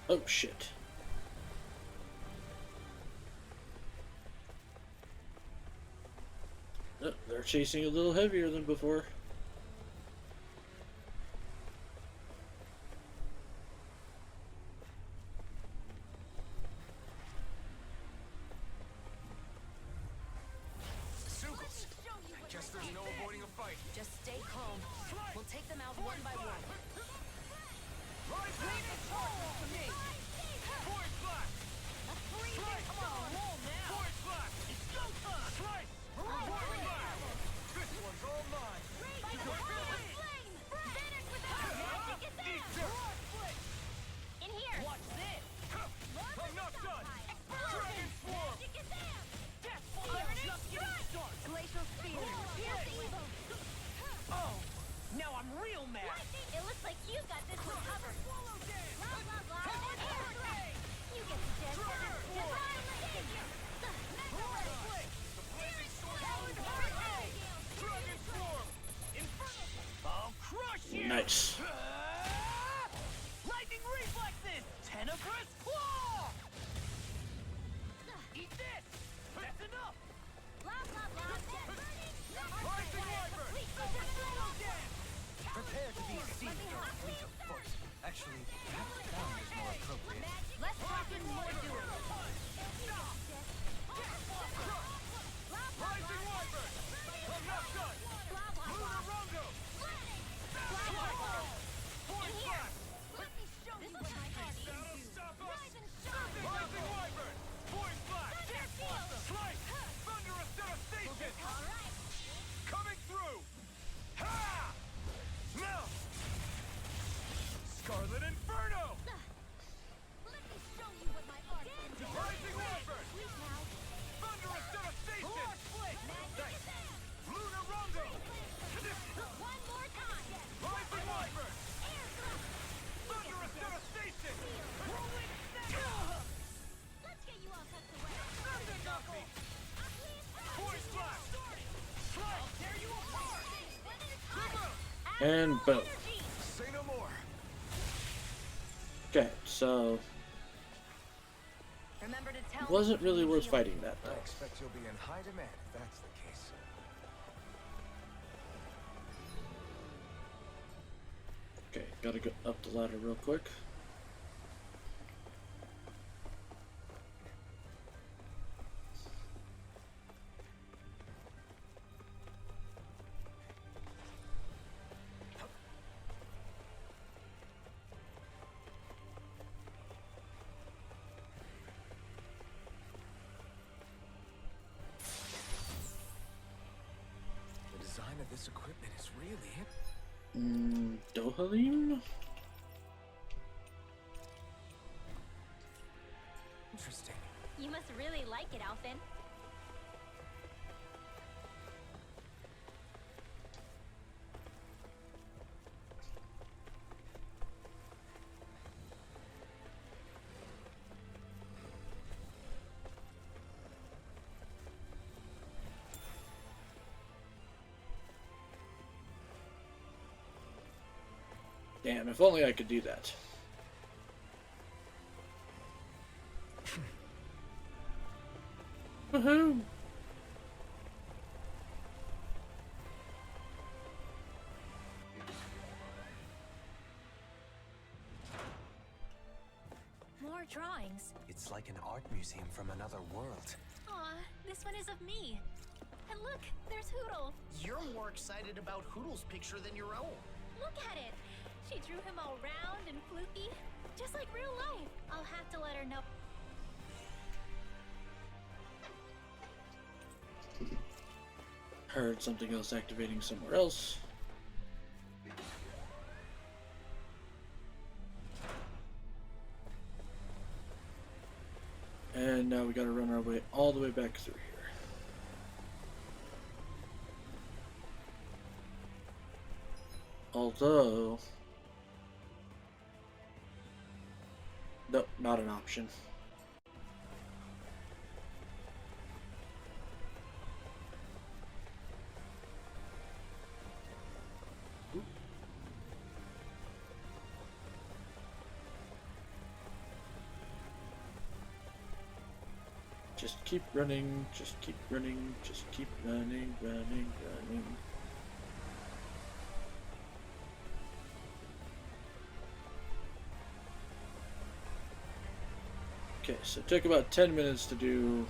A: Oh shit. Oh, they're chasing a little heavier than before.
D: Just stay calm. We'll take them out one by one.
J: In here! Watch this! I'm not done! Dragon Swarm! Glacial Spear!
H: Oh, now I'm real mad.
J: It looks like you got this one covered. Blah, blah, blah. You get the gist.
H: I'll crush you!
A: Nice.
H: Lightning reflexes! Tenebrous claw! Eat this! That's enough!
J: Blah, blah, blah.
H: Rising Wyvern! Prepare to be seized or fleet of foot. Actually, perhaps bound is more appropriate.
J: Less talking, more doing.
H: Rising Wyvern! I'm not done! Lunar Rondo! Force Blast! That'll stop us! Rising Wyvern! Force Blast! Slice! Thunderous Devastation! Coming through! Ha! Now! Scarlet Inferno!
A: And boom.
C: Say no more.
A: Okay, so
D: Remember to tell
A: it wasn't
D: me
A: really
D: when you
A: worth
D: heal.
A: fighting that
C: I
A: though.
C: expect you'll be in high demand if that's the case.
A: Okay, gotta go up the ladder real quick.
C: The design of this equipment is really hip.
A: Dohalim?
C: Interesting.
J: You must really like it, Alphen.
A: Damn, if only I could do that. Woohoo!
J: More drawings.
E: It's like an art museum from another world.
J: Aw, this one is of me. And look, there's Hoodle.
H: You're more excited about Hoodle's picture than your own.
J: Look at it. She drew him all round and floofy, just like real life. I'll have to let her know.
A: Heard something else activating somewhere else. And now we gotta run our way all the way back through here. Although... nope, not an option. Just keep running, just keep running, just keep running, running, running. Okay, so it took about 10 minutes to do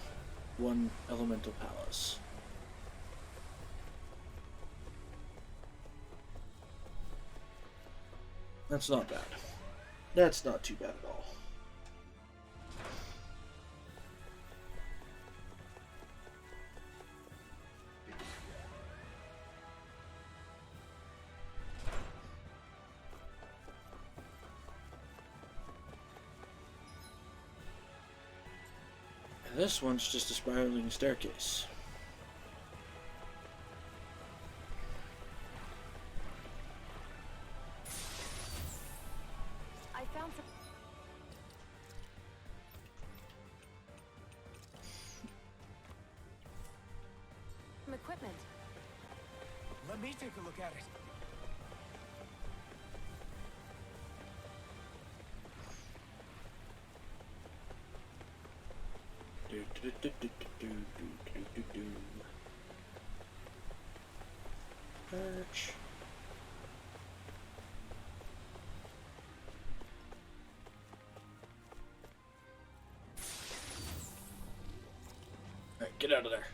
A: one elemental palace. That's not bad. That's not too bad at all. And this one's just a spiraling staircase.
D: I found some. Some equipment.
C: Let me take a look at it.
A: Do, do, do, do, do, do, do, do, do. Patch. Alright, get out of there.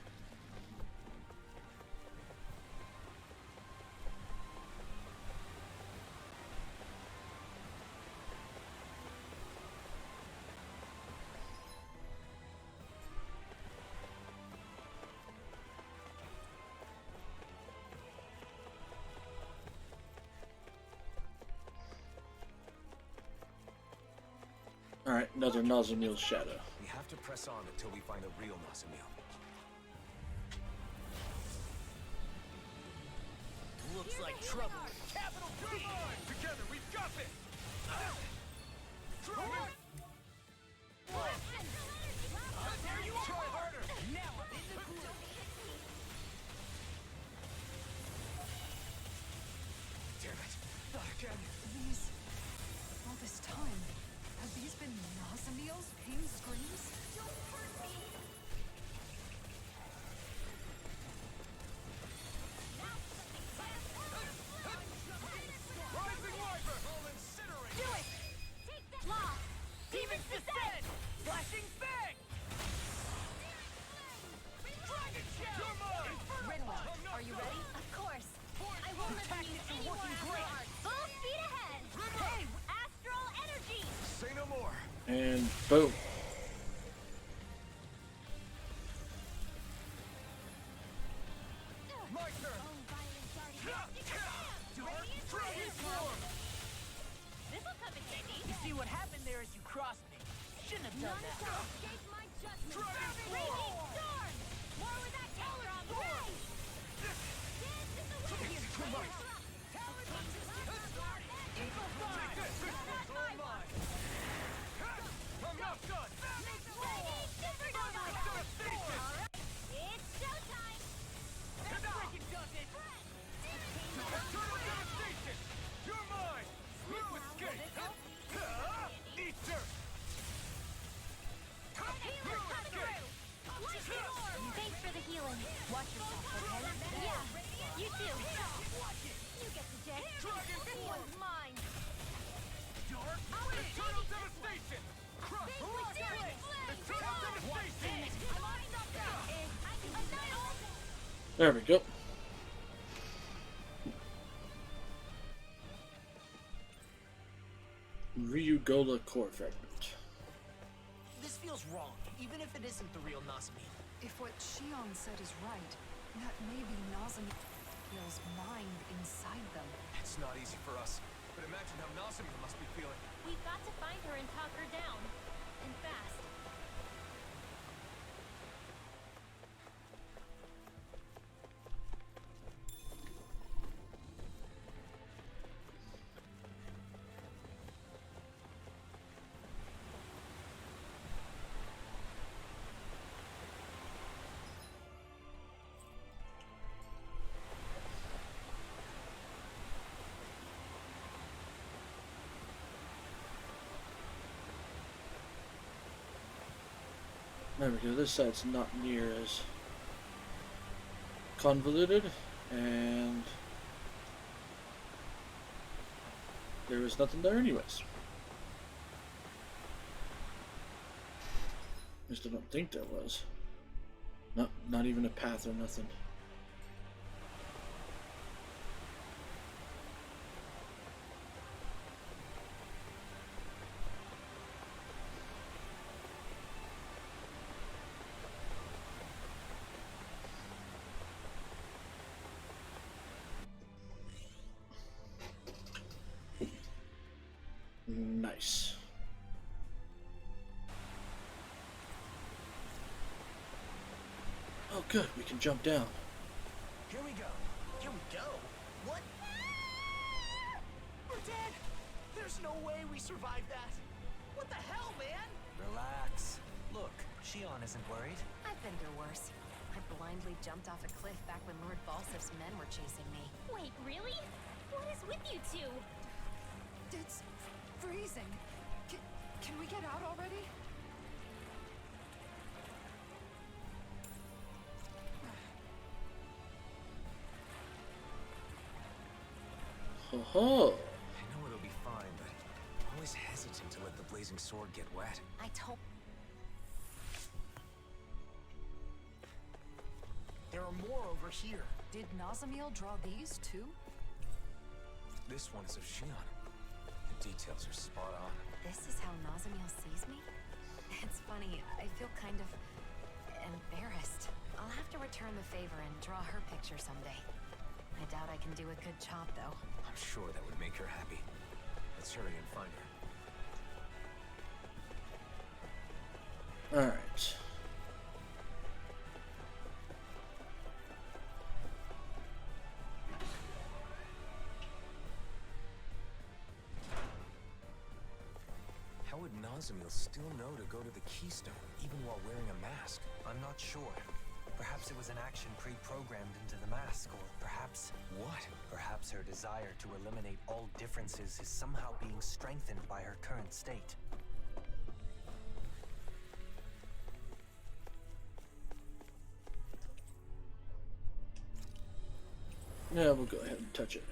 A: Alright, another Nazamil shadow.
C: We have to press on until we find a real Nazamil.
H: Looks like trouble. Capital P!
C: Together, we've got this!
H: There you
C: Try
H: are!
C: harder!
H: Now I'm in the groove.
E: Damn it! Not again!
G: These... all this time, have these been Nazamil's pain screams?
J: Don't hurt me!
E: Rising Wyvern! I'll incinerate!
J: Do it! Take that! Law! Demon's Descent!
E: Flashing Fang! Dragon Shell! You're mine!
J: Rinwell, are you ready? Of course. I won't let you use any more astral arts. Full speed ahead! Hey, astral energy!
E: Say no more!
A: And boom.
E: My turn!
J: Oh, violent guardian. Radiant
E: Dragon
J: Fire.
E: Form!
J: This'll come in handy.
H: You see, what happened there is you crossed me. Shouldn't have done
J: None
H: that.
J: shall escape my judgment.
E: Dragon
J: Raging storm! More where that came from. Ray! Dance in the wind.
E: Too much.
J: Eagle
E: Take this! It's all mine! I'm not done!
J: Raging supernova.
E: Devastation!
J: It's showtime.
H: That freaking does it!
E: Eternal devastation! You're mine! No escape! Eat dirt!
J: Healer coming through. Light storm. Thanks for the healing. Watch yourself, okay? Yeah. You too. You get the jet.
E: Dragon
J: This
E: Form!
J: one's mine.
E: Dark! Eternal devastation! Crush! Rock Flame! Eternal devastation!
J: I'm on something. Annihilate.
A: There we go. Ryugola core fragment.
H: This feels wrong, even if it isn't the real Nazamil.
G: If what Shion said is right, that may be Nazamil's mind inside them.
C: It's not easy for us, but imagine how Nazamil must be feeling.
J: We've got to find her and talk her down. And fast.
A: There we go. This side's not near as convoluted, and there was nothing there anyways. I just don't think there was. Not even a path or nothing. Nice. Oh good, we can jump down.
H: Here we go. Here we go. What? We're dead! There's no way we survived that. What the hell, man?
E: Relax. Look, Shion isn't worried.
B: I've been through worse. I blindly jumped off a cliff back when Lord Balsif's men were chasing me.
J: Wait, really? What is with you two?
G: It's freezing. Can we get out already?
A: Ho ho!
C: I know it'll be fine, but I'm always hesitant to let the blazing sword get wet.
B: I told...
H: There are more over here.
G: Did Nazamil draw these too?
C: This one is of Shion. The details are spot on.
B: This is how Nazamil sees me? It's funny, I feel kind of... embarrassed. I'll have to return the favor and draw her picture someday. I doubt I can do a good job, though.
C: I'm sure that would make her happy. Let's hurry and find her.
A: Alright.
C: How would Nazamil still know to go to the Keystone, even while wearing a mask?
E: I'm not sure. Perhaps it was an action pre-programmed into the mask, or perhaps...
C: What?
E: Perhaps her desire to eliminate all differences is somehow being strengthened by her current state.
A: Yeah, we'll go ahead and touch it.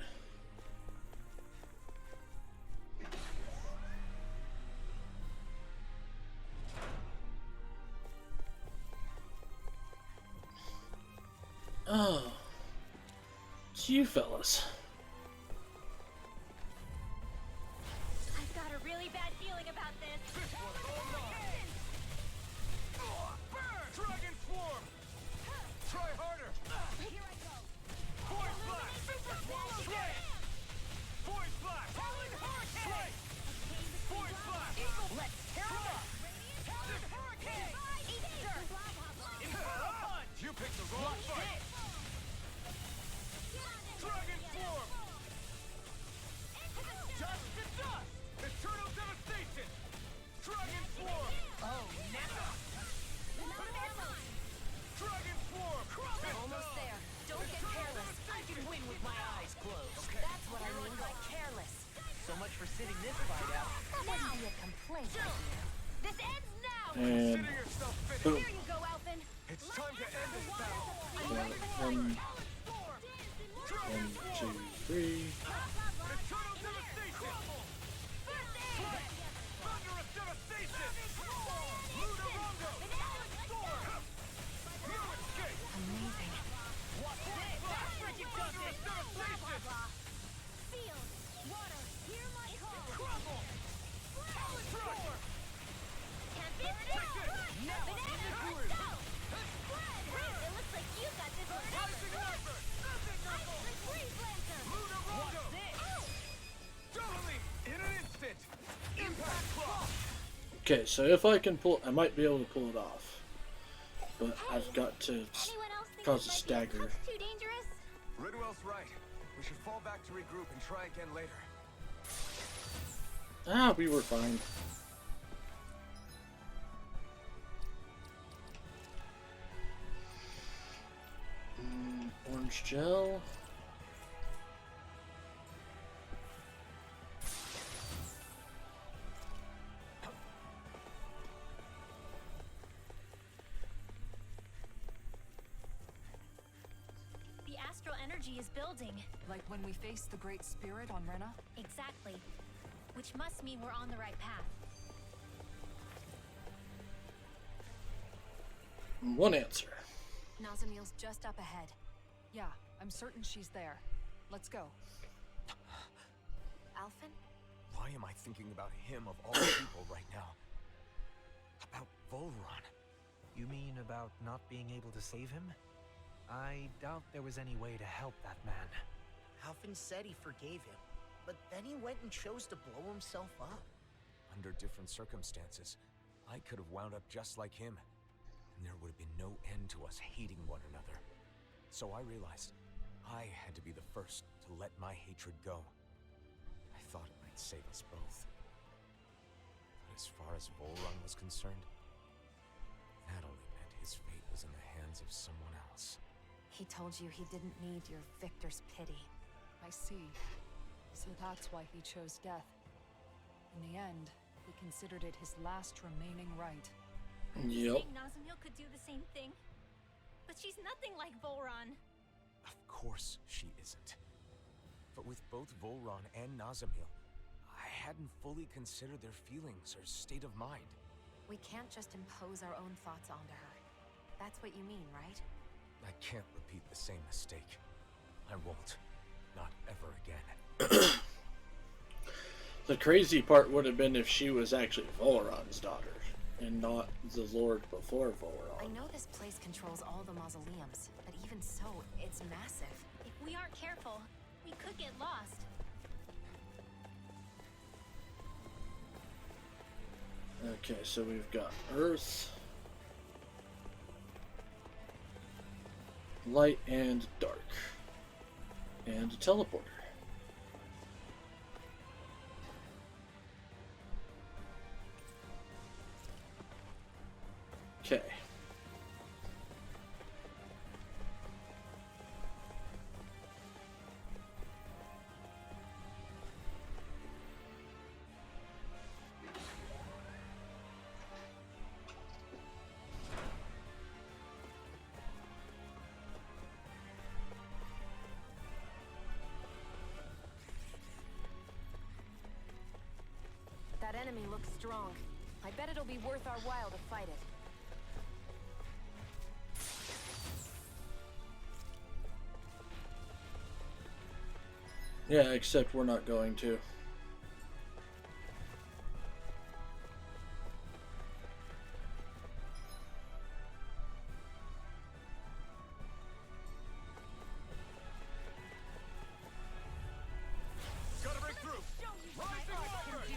A: Oh, it's you fellas.
J: I've got a really bad feeling about this.
C: Dragon Swarm! Try harder!
J: Here I go.
C: Void Blast! Super Swallow Strike! Void Blast!
J: Talon Hurricane!
C: Void Blast!
J: Let's tear it up!
C: Talon Hurricane!
J: Inferno Punch!
C: You picked the wrong fight! Dragon Swarm!
J: Dust to dust!
C: Eternal Devastation! Dragon Swarm!
J: Oh, never!
C: Dragon Swarm!
D: Almost there. Don't get careless.
H: I can win with my eyes closed.
D: That's what I mean by careless.
H: So much for sitting this fight out.
D: That wouldn't be a complaint, my dear.
J: This ends now!
A: And
C: Consider yourself finished.
A: boom.
J: Here you go, Alphen!
C: It's time to end this battle.
A: One, 2, 3.
C: Eternal Devastation! Thunderous Devastation! Lunarongo! Storm! No escape!
D: Amazing.
C: Thunderous Devastation!
J: Sealed! Water! Hear my call!
C: Crumble! Talon Storm!
J: Can't be still!
C: Now
J: Banana
C: endures!
J: Spread! It looks like you got this one
C: Rising Knuckle! Rising Knuckle!
J: Freeze Lancer!
C: Lunarongo! Doubling in an instant! Impact Claw!
A: Okay, so if I can pull, I might be able to pull it off, but I've got to
J: Anyone else think
A: cause a
J: this might be
A: stagger.
J: touch too dangerous?
C: Ridwell's right. We should fall back to regroup and try again later.
A: Ah, we were fine. Orange gel.
J: The astral energy is building.
G: Like when we faced the Great Spirit on Rena?
J: Exactly. Which must mean we're on the right path.
A: One answer.
D: Nazamil's just up ahead.
G: Yeah, I'm certain she's there. Let's go.
D: Alphen?
C: Why am I thinking about him of all people right now? About Volron.
E: You mean about not being able to save him? I doubt there was any way to help that man.
H: Alphen said he forgave him, but then he went and chose to blow himself up.
C: Under different circumstances, I could have wound up just like him, and there would have been no end to us hating one another. So I realized I had to be the first to let my hatred go. I thought it might save us both. But as far as Volron was concerned, that only meant his fate was in the hands of someone else.
D: He told you he didn't need your victor's pity.
G: I see. So that's why he chose death. In the end, he considered it his last remaining right.
A: Yep.
J: Saying Nazamil could do the same thing. But she's nothing like Volron.
C: Of course she isn't. But with both Volron and Nazamil, I hadn't fully considered their feelings or state of mind.
D: We can't just impose our own thoughts onto her. That's what you mean, right?
C: I can't repeat the same mistake. I won't. Not ever again.
A: The crazy part would have been if she was actually Volron's daughter, and not the Lord before Volron.
D: I know this place controls all the mausoleums, but even so, it's massive.
J: If we aren't careful, we could get lost.
A: Okay, so we've got Earth, Light and Dark, and a teleporter. Okay.
B: enemy looks strong. I bet it'll be worth our while to fight it.
A: Yeah, except we're not going to.
C: Gotta break through. Rising Wyvern.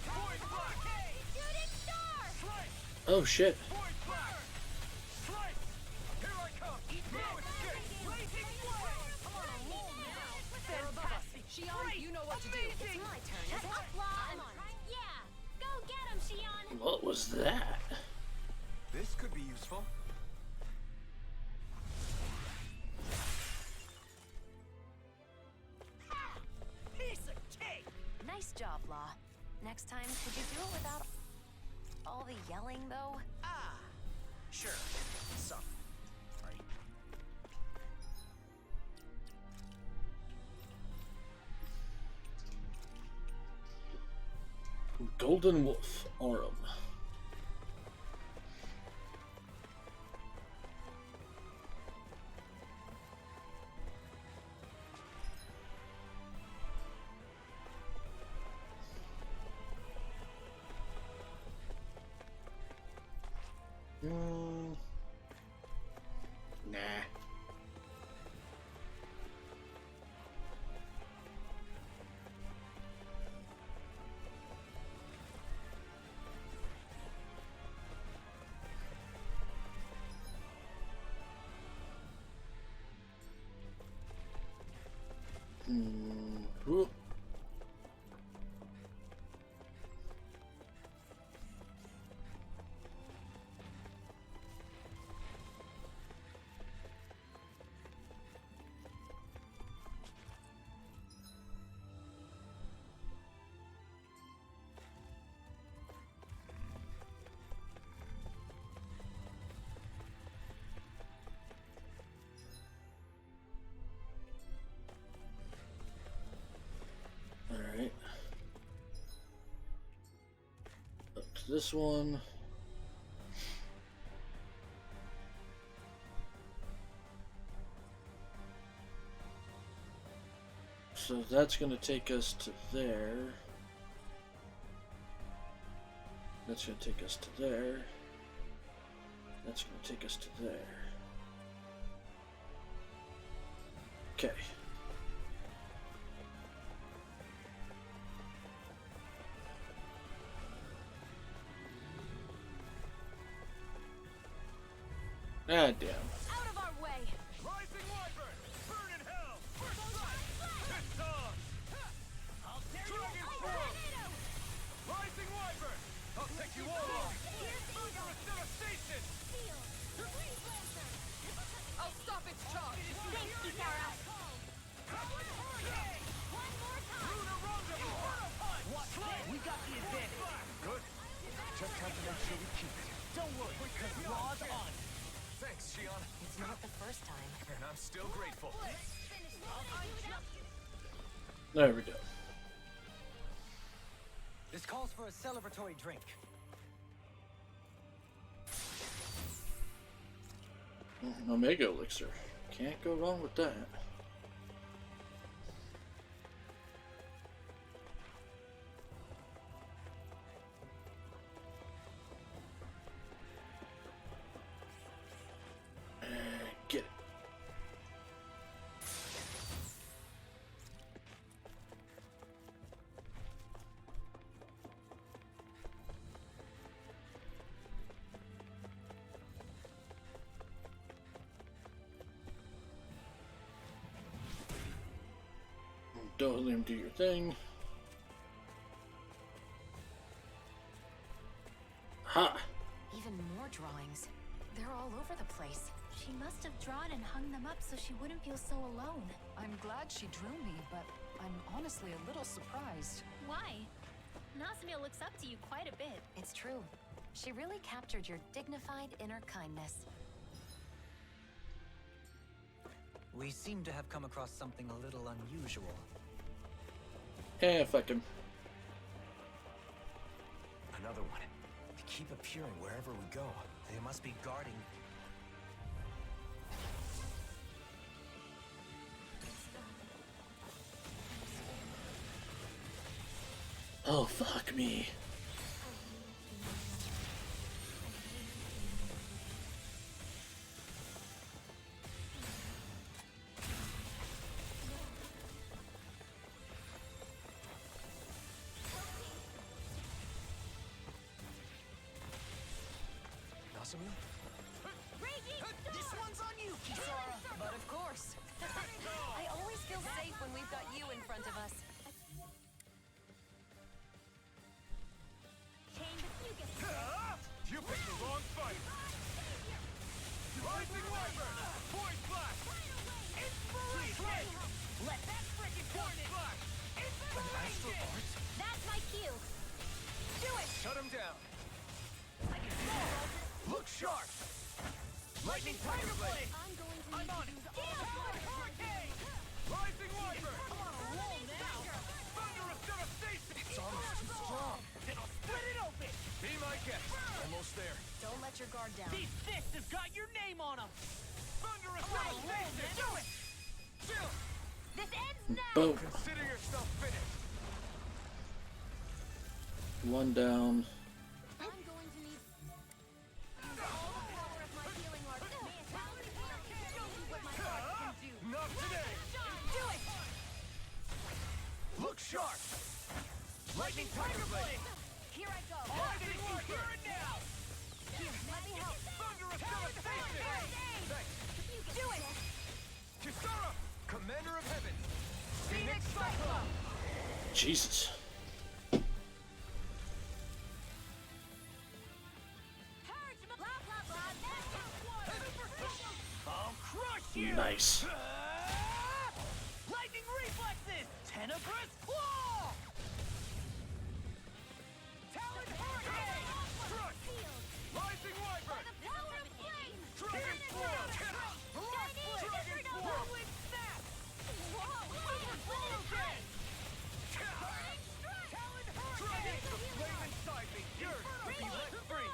C: Point black.
J: Shooting star!
A: Oh shit.
C: Point black. Strike. Here I come. No escape.
J: Blazing flame!
G: Fantastic. Shion, you know what to do.
J: It's my turn. Just applaud! Yeah! Go get him, Shion!
A: What was that?
C: This could be useful.
H: Piece of cake!
B: Nice job, Law. Next time, could you do it without all the yelling, though?
H: Ah, sure. Some. Right.
A: Golden Wolf Aurum. Nah. Whoop. Alright. Up to this one. So that's going to take us to there. That's going to take us to there. That's going to take us to there. Okay. Ah, damn.
B: Out of our way!
C: Rising Wyvern. Burn in hell. First strike. It's on. Dragon Force. Rising Wyvern. I'll take you all on. Murderous devastation.
G: I'll stop its charge.
J: Thanks, Kisara! One more time!
C: Lunar rendezvous.
H: Watch this! We got the advantage!
C: Good. Just have to make sure we keep it.
H: Don't worry, because Law's on!
C: Thanks, Shion.
B: It's not the first time.
C: And I'm still grateful.
A: There we go.
E: This calls for a celebratory drink.
A: Omega Elixir. Can't go wrong with that. Get it. Don't let him do your thing. Ha!
B: Even more drawings. They're all over the place.
J: She must have drawn and hung them up so she wouldn't feel so alone.
G: I'm glad she drew me, but I'm honestly a little surprised.
J: Why? Nazamil looks up to you quite a bit.
B: It's true. She really captured your dignified inner kindness.
E: We seem to have come across something a little unusual.
A: Eh, fuck him.
C: another one. They keep appearing wherever we go.
E: They must be guarding.
A: Oh, fuck me.
C: Nazamil?
H: This one's on you, Kisara.
B: But of course. I always feel safe when we've got you in front of us.
I: You picked the wrong fight! Rising Wyvern! Point flash!
H: Inspiration! Let that frickin' point flash! Inspiration!
J: That's my cue.
H: Do it!
C: Shut him down!
H: Look sharp! Lightning Tiger Blade!
J: I'm
H: I'm
J: going to
H: on it! Talon Hurricane!
I: Rising Wyvern!
H: I'm on a roll now!
I: Thunderous devastation!
C: It's almost too strong!
H: Then I'll split it open!
C: Be my guest! Almost there.
B: Don't let your guard down.
H: These fists have got your name on them!
I: Thunderous
H: I'm on a roll, man!
I: devastation!
H: Do it!
I: Chill!
J: This ends now!
A: Boom.
I: Consider yourself finished!
A: One down.
J: I'm going to need all the power of my healing art. Show me what my art can do.
I: Not today!
H: Do it! Look sharp! Lightning Tiger Blade!
J: Here I go.
H: Lightning here and now!
J: Here, let me help.
I: Thunderous devastation!
H: Do it!
I: Kisara!
C: Commander of Heaven!
H: Phoenix Cyclone!
A: Jesus.
J: Blah, blah, blah.
H: I'll crush you!
A: Nice.
H: Lightning reflexes! Tenebrous claw! Talon Hurricane!
I: Crush! Rising Wyvern!
J: Power of flame!
I: Dragon Sword!
H: Dragon Sword! Whirlwind Snap!
I: Hurricane!
H: Talon
I: Dragon!
H: Hurricane!
I: The flame inside me yearns to be let free!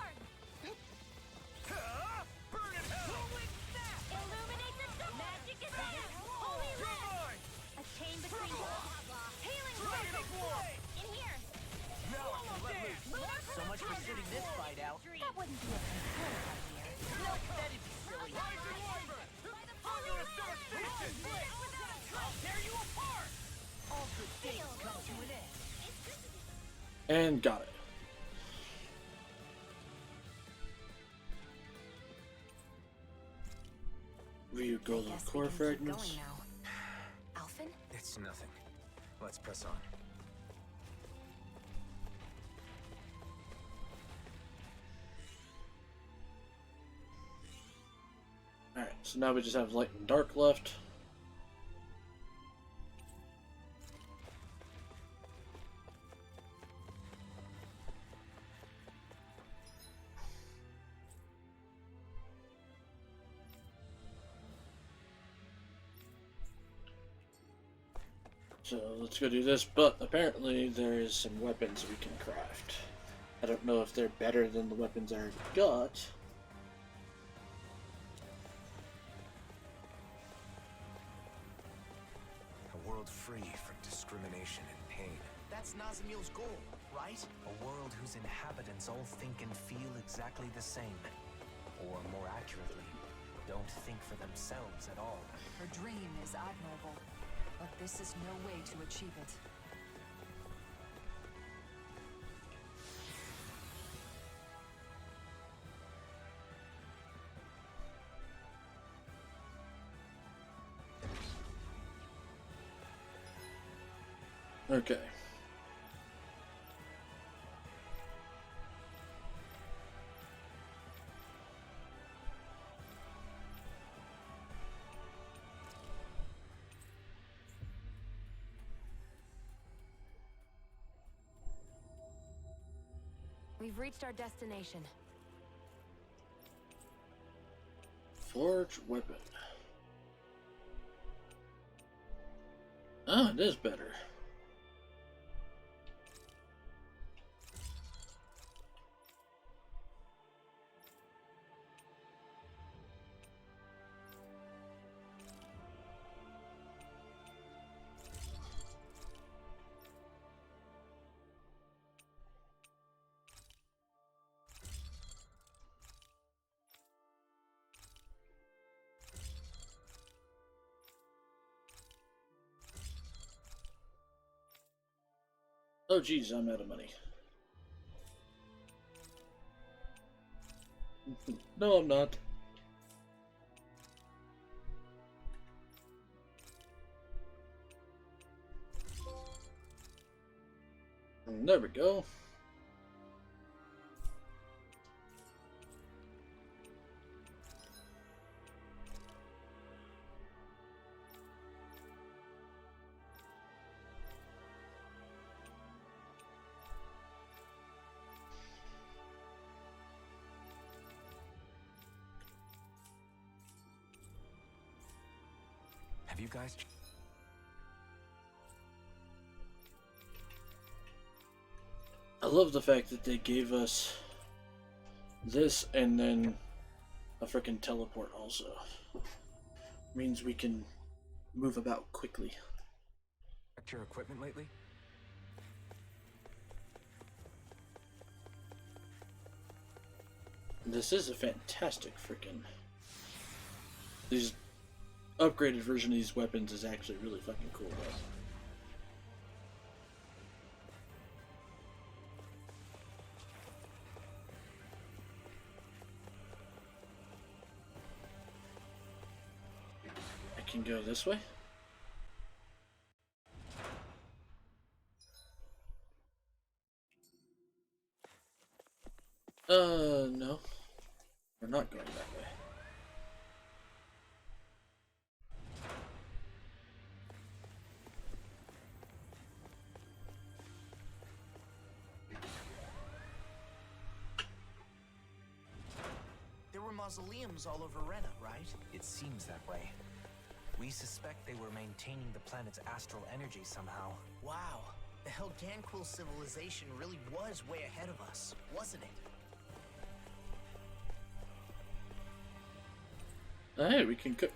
I: Burn in hell!
H: Whirlwind Snap!
J: Illuminate the dark! Magic is here! Holy
I: You're
J: light!
I: mine!
J: A chain between blah, blah, blah. Healing
I: Dragon of War!
J: in here!
I: Now I can let loose!
H: So much for sitting this fight out.
B: That wouldn't be a concern, my dear.
H: No, that'd be silly.
I: Rising Wyvern! Thunderous devastation!
H: I'll tear you apart! All good things come to an end.
A: And got it. Ryu golden
B: Guess we
A: core
B: can keep
A: fragments.
B: going now. Alphen?
C: It's nothing. Let's press on.
A: Alright, so now we just have light and dark left. So let's go do this, but apparently there is some weapons we can craft. I don't know if they're better than the weapons I already got.
C: A world free from discrimination and pain.
H: That's Nazamil's goal, right?
E: A world whose inhabitants all think and feel exactly the same. Or more accurately, don't think for themselves at all.
G: Her dream is admirable, but this is no way to achieve it.
A: Okay.
B: We've reached our destination.
A: Forge weapon. Ah, it is better. Oh geez, I'm out of money. No, I'm not. There we go.
C: Have you guys...
A: I love the fact that they gave us this and then a frickin' teleport also. Means we can move about quickly.
C: checked your equipment lately?
A: This is a fantastic frickin'... These upgraded version of these weapons is actually really fucking cool though. I can go this way. No. We're not going that way.
H: There were mausoleums all over Rena, right?
E: It seems that way. We suspect they were maintaining the planet's astral energy somehow.
H: Wow. The Helganquil civilization really was way ahead of us, wasn't it?
A: Hey, we can cook.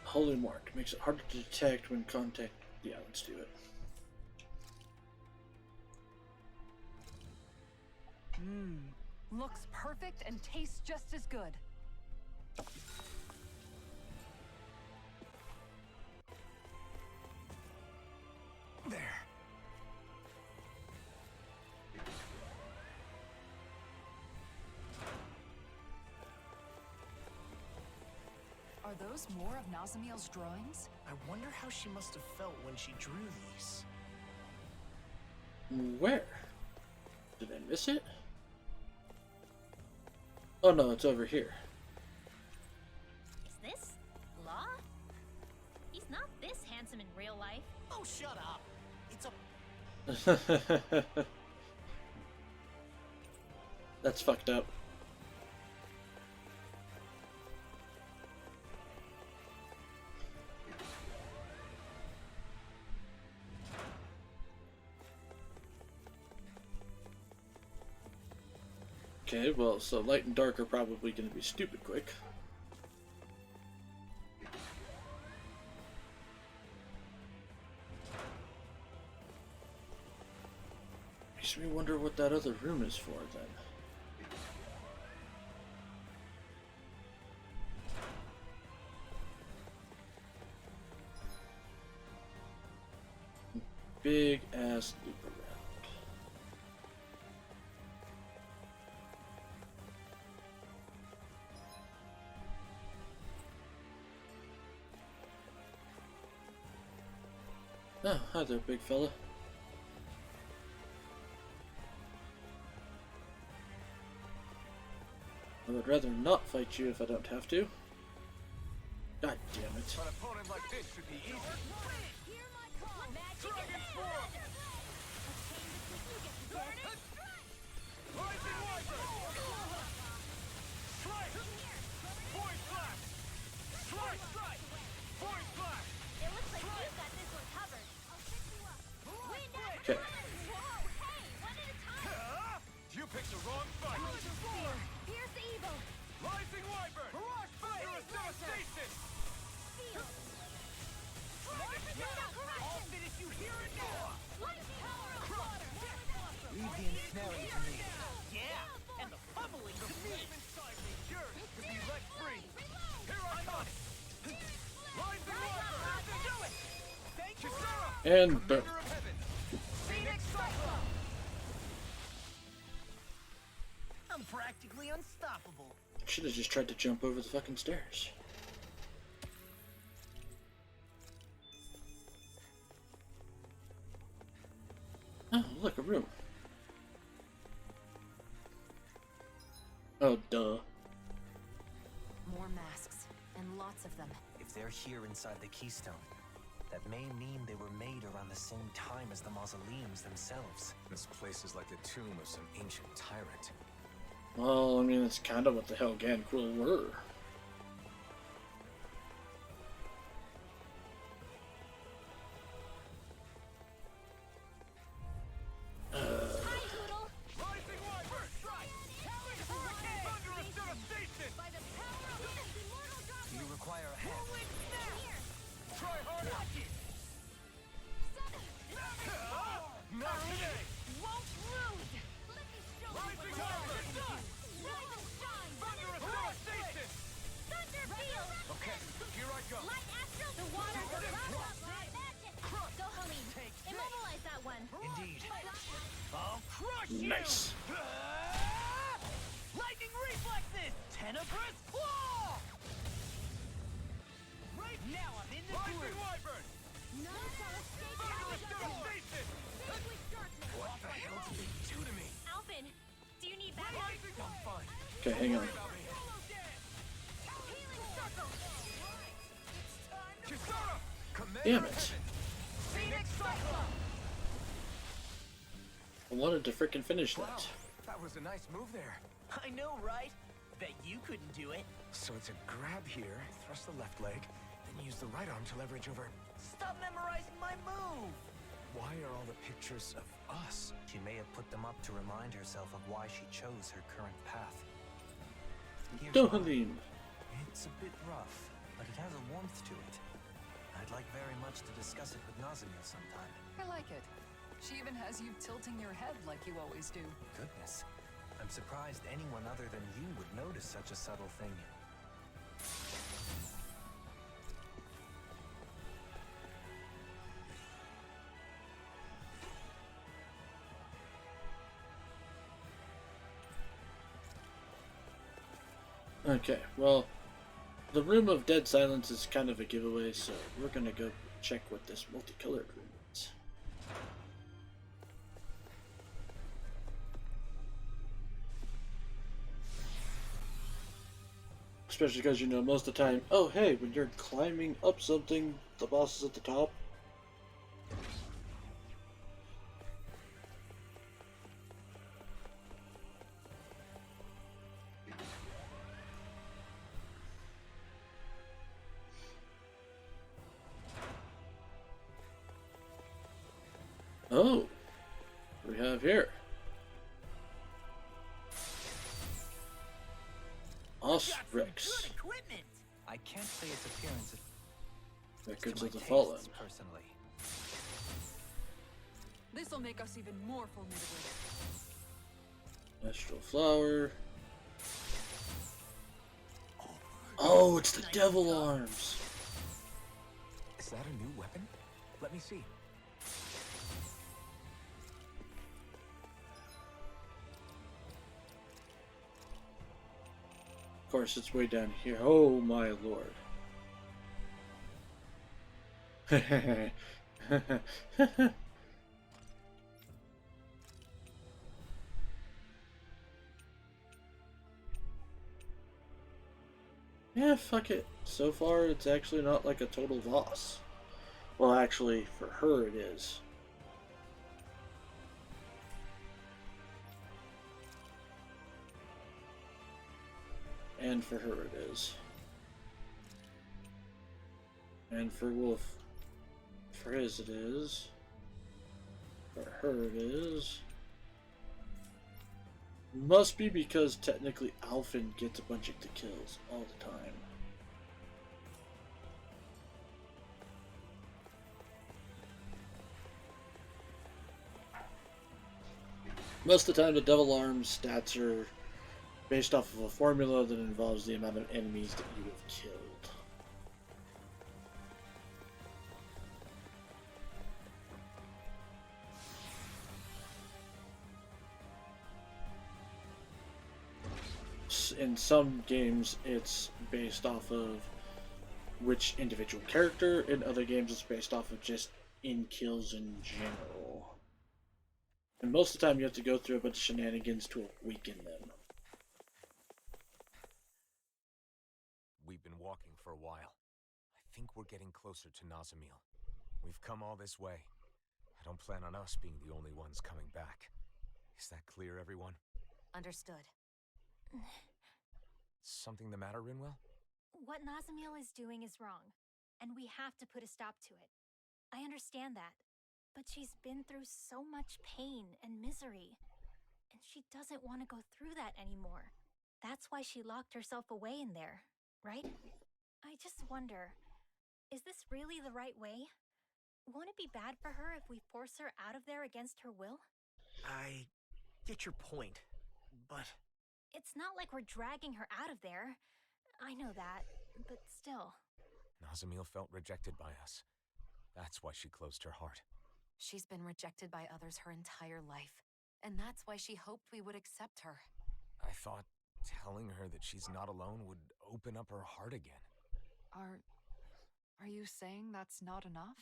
A: Holy mark makes it harder to detect when contact. Yeah, let's do it.
G: Looks perfect and tastes just as good.
E: There.
G: Are those more of Nazamil's drawings?
H: I wonder how she must have felt when she drew these.
A: Where? Did I miss it? Oh no, it's over here.
J: Is this Law? He's not this handsome in real life.
H: Oh, shut up. It's a...
A: That's fucked up. Okay, well, so light and dark are probably going to be stupid quick. Makes me wonder what that other room is for, then. Big ass loop around. Oh, hi there, big fella. I would rather not fight you if I don't have to. God damn it.
C: An opponent like this should be easy.
A: Okay.
C: You picked the wrong fight.
J: Here's evil.
C: Rising Wyvern. Barrage Thunderous Devastation.
H: I'll finish you here and now!
E: Leave the ensnaring to me.
H: Yeah, and the troubling to me.
C: Inside me, yours to be let free. Here I come. Rising Water.
H: Do it! Thank you,
A: And boom.
C: Commander of Heaven.
H: Phoenix Cyclone! I'm practically unstoppable.
A: Should have just tried to jump over the fucking stairs. Oh, look, a room. Oh, duh.
B: More masks, and lots of them.
E: If they're here inside the Keystone, that may mean they were made around the same time as the mausoleums themselves.
C: This place is like the tomb of some ancient tyrant.
A: Well, I mean, it's kind of what the hell Ganquil were.
J: Hi, Poodle!
C: Rising Wyvern, strike! Thunderous devastation!
J: By the power of this immortal drop,
E: Do you require a hand?
C: Try harder! Not today!
J: won't lose! Let me show
C: Rising
J: you what
C: Wyvern!
J: Rise and shine!
C: Thunderous devastation!
J: Thunder field!
C: Okay, here I go.
J: Light astral! The waters of lava! Magic! Go, Helene! Immobilize that one!
E: Indeed.
H: I'll crush you!
A: Nice.
H: Lightning reflexes! Tenebrous claw! Right now I'm in the
C: Rising
H: groove!
C: Wyvern!
J: None shall escape
C: Thunderous
J: my
C: devastation!
J: Extinguish darkness!
C: What the hell did they do to me?
J: Alphen, do you need backup?
C: Rising I'm fine.
A: Okay, hang on.
J: Healing circle!
C: Kisara! Commander
A: Damn
C: of
A: it.
C: Heaven!
H: Phoenix Cyclone!
A: I wanted to frickin' finish
C: Wow,
A: that.
C: that was a nice move there.
H: I know, right? Bet you couldn't do it.
C: So it's a grab here, thrust the left leg, then use the right arm to leverage over.
H: Stop memorizing my move!
C: Why are all the pictures of us?
E: She may have put them up to remind herself of why she chose her current path. Here's one.
A: Dohalim.
E: It's a bit rough, but it has a warmth to it. I'd like very much to discuss it with Nazamil sometime.
G: I like it. She even has you tilting your head like you always do.
E: Goodness. I'm surprised anyone other than you would notice such a subtle thing.
A: Okay, well, the Room of Dead Silence is kind of a giveaway, so we're gonna go check what this multicolored room is. Especially because, you know, most of the time, oh hey, when you're climbing up something, the boss is at the top. Oh, we have here Osrix,
H: Equipment!
E: I can't say its appearance is
A: Records
E: to
A: of
E: my
A: the Fallen.
E: tastes, personally.
G: This'll make us even more formidable.
A: Astral Flower. Oh, it's the Devil Arms.
C: Is that a new weapon? Let me see.
A: Of course, it's way down here. Oh my lord. Yeah, fuck it. So far, it's actually not like a total loss. Well, actually, for her it is. And for her it is. And for Wolf, for his it is. For her it is. Must be because technically Alphen gets a bunch of the kills all the time. Most of the time the Devil Arms stats are based off of a formula that involves the amount of enemies that you have killed. In some games, it's based off of which individual character. In other games, it's based off of just in kills in general. And most of the time, you have to go through a bunch of shenanigans to weaken them.
C: We've been walking for a while. I think we're getting closer to Nazamil. We've come all this way. I don't plan on us being the only ones coming back. Is that clear, everyone?
B: Understood.
C: Something the matter, Rinwell?
J: What Nazamil is doing is wrong, and we have to put a stop to it. I understand that, but she's been through so much pain and misery, and she doesn't want to go through that anymore. That's why she locked herself away in there, right? I just wonder, is this really the right way? Won't it be bad for her if we force her out of there against her will?
H: I get your point, but...
J: It's not like we're dragging her out of there. I know that, but still.
C: Nazamil felt rejected by us. That's why she closed her heart.
B: She's been rejected by others her entire life, and that's why she hoped we would accept her.
C: I thought telling her that she's not alone would open up her heart again.
G: Are you saying that's not enough?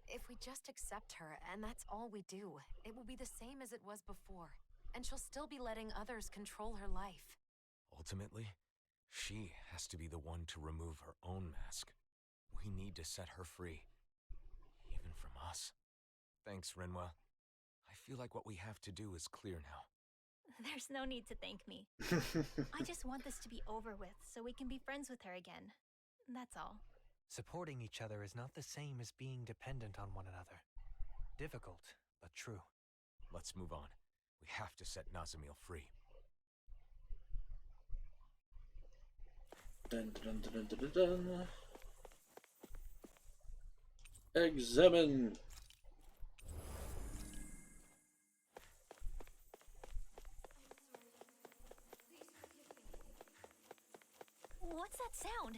B: If we just accept her, and that's all we do, it will be the same as it was before. And she'll still be letting others control her life.
C: Ultimately, she has to be the one to remove her own mask. We need to set her free. Even from us. Thanks, Rinwell. I feel like what we have to do is clear now.
J: There's no need to thank me. I just want this to be over with so we can be friends with her again. That's all.
E: Supporting each other is not the same as being dependent on one another. Difficult, but true.
C: Let's move on. We have to set Nazamil free.
A: Dun, dun, dun, dun, dun, dun. Examine.
J: What's that sound?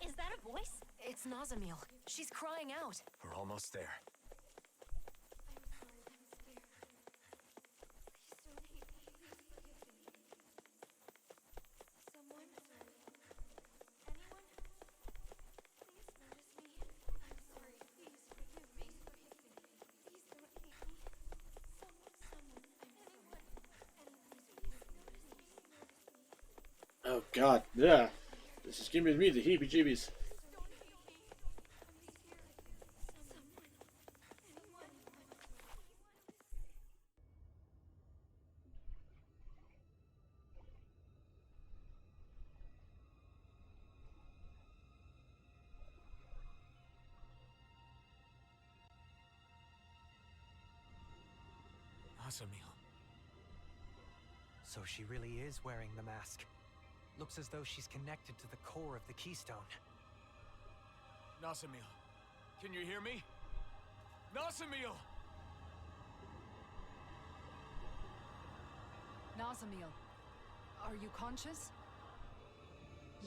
J: Is that a voice?
B: It's Nazamil. She's crying out.
C: We're almost there.
A: Oh god, yeah. This is giving me the heebie-jeebies.
C: Nazamil.
E: So she really is wearing the mask. Looks as though she's connected to the core of the keystone.
C: Nazamil, can you hear me? Nazamil!
G: Nazamil, are you conscious?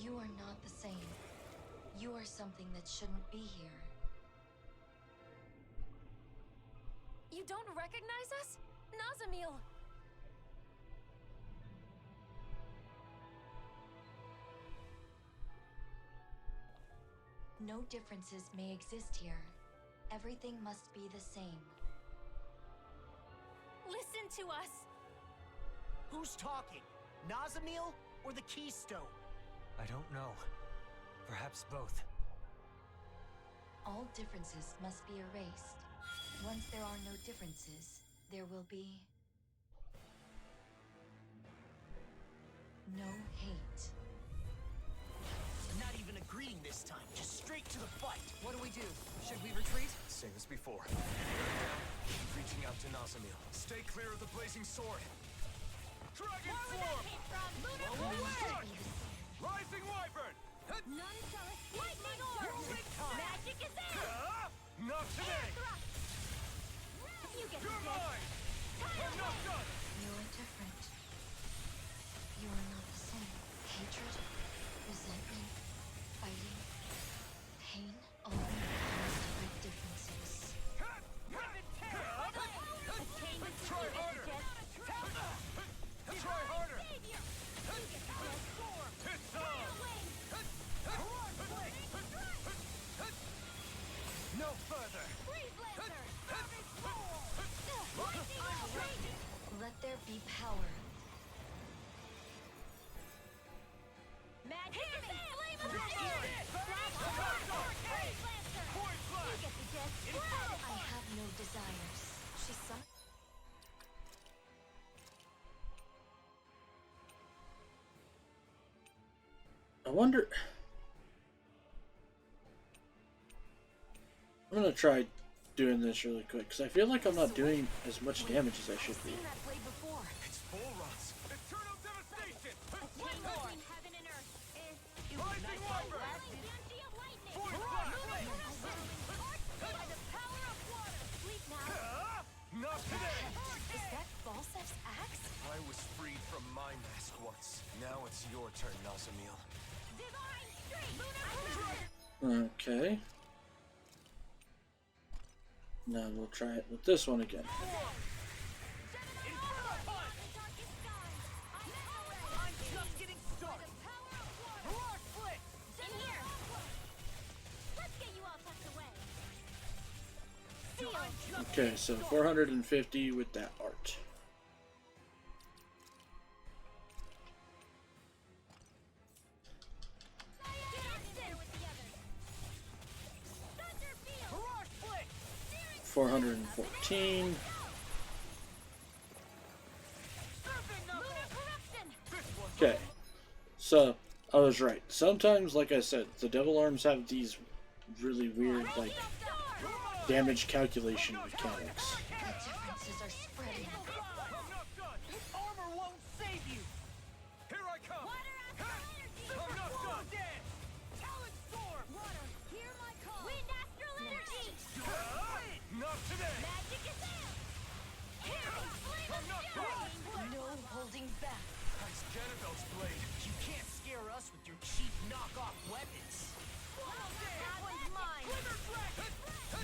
K: You are not the same. You are something that shouldn't be here.
B: You don't recognize us? Nazamil!
K: No differences may exist here. Everything must be the same.
J: Listen to us!
H: Who's talking? Nazamil or the keystone?
E: I don't know. Perhaps both.
K: All differences must be erased. Once there are no differences, there will be no hate.
H: Not even a greeting this time, just straight to the fight.
G: What do we do? Should we retreat?
C: Same as before. Keep reaching out to Nazamil. Stay clear of the blazing sword. Dragon form! Rising wyvern!
J: None shall escape lightning orb! Magic is in!
C: Not today!
J: You get
C: You're
J: this.
C: mine! I'm not done!
K: You are different. You are not the same. be power.
J: Magic is it! Flame of the sword! You get the death spread!
K: I have no desires.
B: She's some.
A: I wonder. I'm gonna try doing this really quick because I feel like I'm not doing as much damage as I should be.
B: Seen that blade before.
C: It's full rust. Eternal devastation.
J: One between heaven and earth.
C: Rising water.
J: Energy of lightning!
C: Force blast.
J: By the power of water! Sleep now!
C: Not today.
B: Is that Balsef's axe?
C: I was freed from my mask once. Now it's your turn, Nazamil.
J: Divine strength! Lunar
A: Okay. Now we'll try it with this one again.
H: I'm just getting started. Roar split.
J: In here! Let's get you all tucked away.
A: Okay, so 450 with that art.
H: Roar split.
A: 414. Okay, so I was right. Sometimes, like I said, the devil arms have these really weird, like, damage calculation mechanics.
K: The differences are spreading.
H: Armor won't save you.
C: Here I come.
H: I'm not done. Dead. Talent storm. Water, hear my call.
J: Wind astral energy!
C: Not today.
J: Magic is in! Here! Flame of fury!
K: No holding back.
C: That's Janabel's blade.
H: You can't scare us with your cheap knockoff weapons.
J: That one's mine!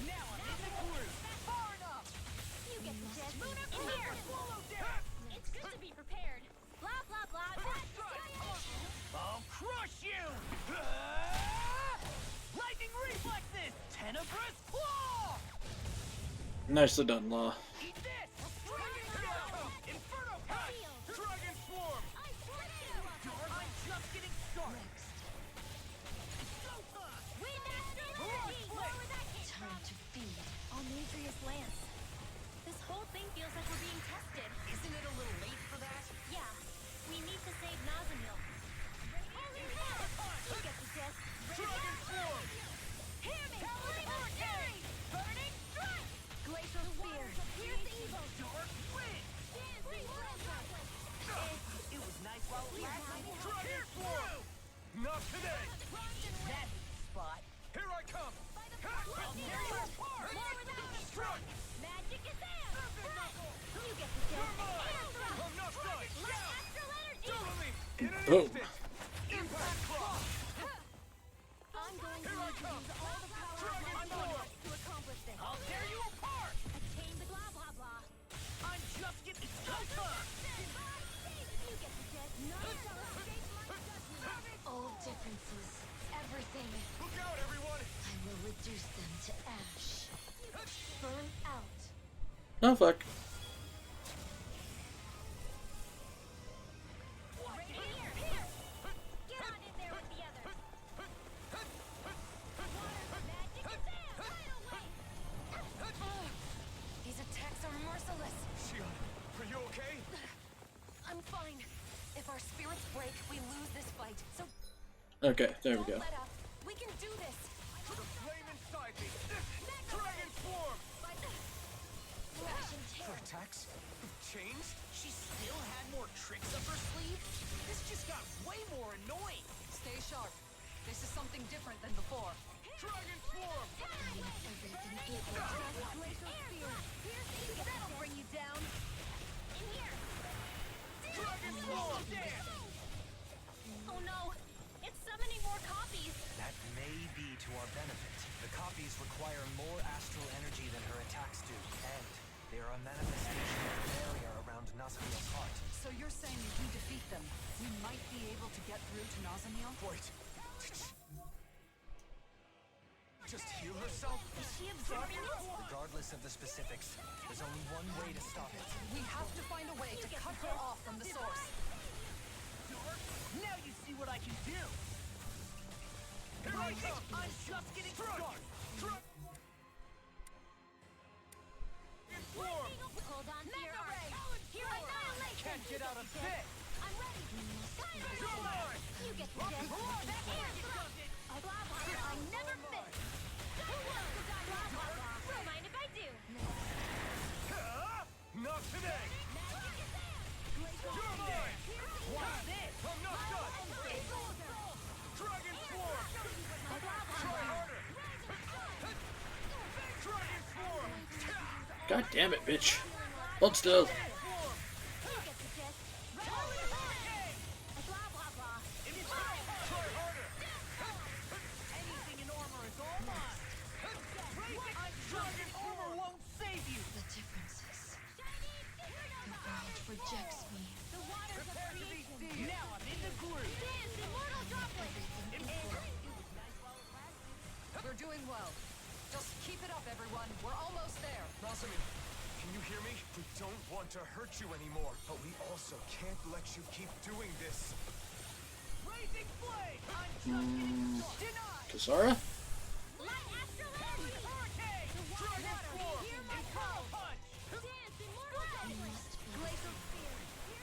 H: Now I'm in the groove. Far enough.
J: You get the death. In here! It's good to be prepared. Blah, blah, blah.
H: I'll crush you. Lightning reflexes. Tenebrous claw.
A: Nicely done, Law.
H: Eat this. Inferno cut. Dragon swarm.
J: I swear you!
H: I'm just getting started.
J: Wind astral energy! Where was that hit
K: Time
J: from?
K: to feed.
J: Almadrius Lance. This whole thing feels like we're being tested.
H: Isn't it a little late for that?
J: Yeah. We need to save Nazamil. You get the death.
H: Dragon swarm.
J: Hear me! Flame of fury! Burning strike!
K: Glacial spear.
J: Here's the evil!
H: Dark wind.
J: Dancing world droplet!
H: It was nice while it lasted.
C: Dragon swarm. Not today.
H: That's the spot.
C: Here I come.
H: I'll tear you apart.
C: Struck.
J: Magic is there! You get the death.
C: I'm not done.
J: Light astral energy!
C: Totally. In an
A: Boom.
C: instant. Impact claw.
J: I'm going to need to use all the power of my voice to accomplish this.
H: I'll tear you apart.
J: Attain the blah blah blah.
H: I'm just getting started.
J: You get the death. None shall escape my judgment.
K: All differences. Everything.
C: Look out, everyone.
K: I will reduce them to ash. Burn out.
A: Oh, fuck.
J: Here, here. Get on in there with the others. Water magic is there. Right away.
B: These attacks are merciless.
C: Shion, are you okay?
B: I'm fine. If our spirits break, we lose this fight. So
A: Okay, there we
B: don't
A: go.
B: let up. We can do this.
C: To the flame inside me. Dragon swarm.
K: Flash and tear.
C: Her attacks changed.
H: She still had more tricks up her sleeve? This just got way more annoying.
G: Stay sharp. This is something different than before.
C: Dragon swarm.
K: Everything equal.
J: Glacial spear. That'll bring you down. In here.
C: Dragon swarm.
J: Oh no. It's summoning more copies.
E: That may be to our benefit. The copies require more astral energy than her attacks do, and they are a manifestation of the barrier around Nazamil's heart.
G: So you're saying if we defeat them, we might be able to get through to Nazamil?
C: Wait. Just heal herself?
J: she absorbing it?
E: Regardless of the specifics, there's only one way to stop it.
G: We have to find a way to cut her off from the source.
H: Now you see what I can do! Here I come! I'm just getting started!
J: Hold on to your arms. Here, annihilation!
H: Can't get out of this!
J: I'm ready! You get the death. Blah, blah, blah. I never miss! Blah, blah, blah. Mind if I do?
H: Not today! You're mine! What's this? I'm not done! Dragon Swarm! Try harder! Dragon Swarm!
A: God damn it, bitch. Hold still.
H: Anything in armor is all mine! Dragon armor won't save you!
K: The differences. The world rejects me.
J: The waters of creation.
H: Now I'm in the groove!
J: Dance, immortal droplet.
G: We're doing well. Just keep it up, everyone. We're almost there.
C: Nazamil, can you hear me? We don't want to hurt you anymore, but we also can't let you keep doing this.
H: Blazing flame! I'm just getting denied!
A: Kisara?
J: Light astral energy.
H: Hurricane!
J: The
H: Dragon
J: water.
H: Swarm!
J: Hear my call.
H: Punch!
J: Dance, immortal droplet. Glacial spear.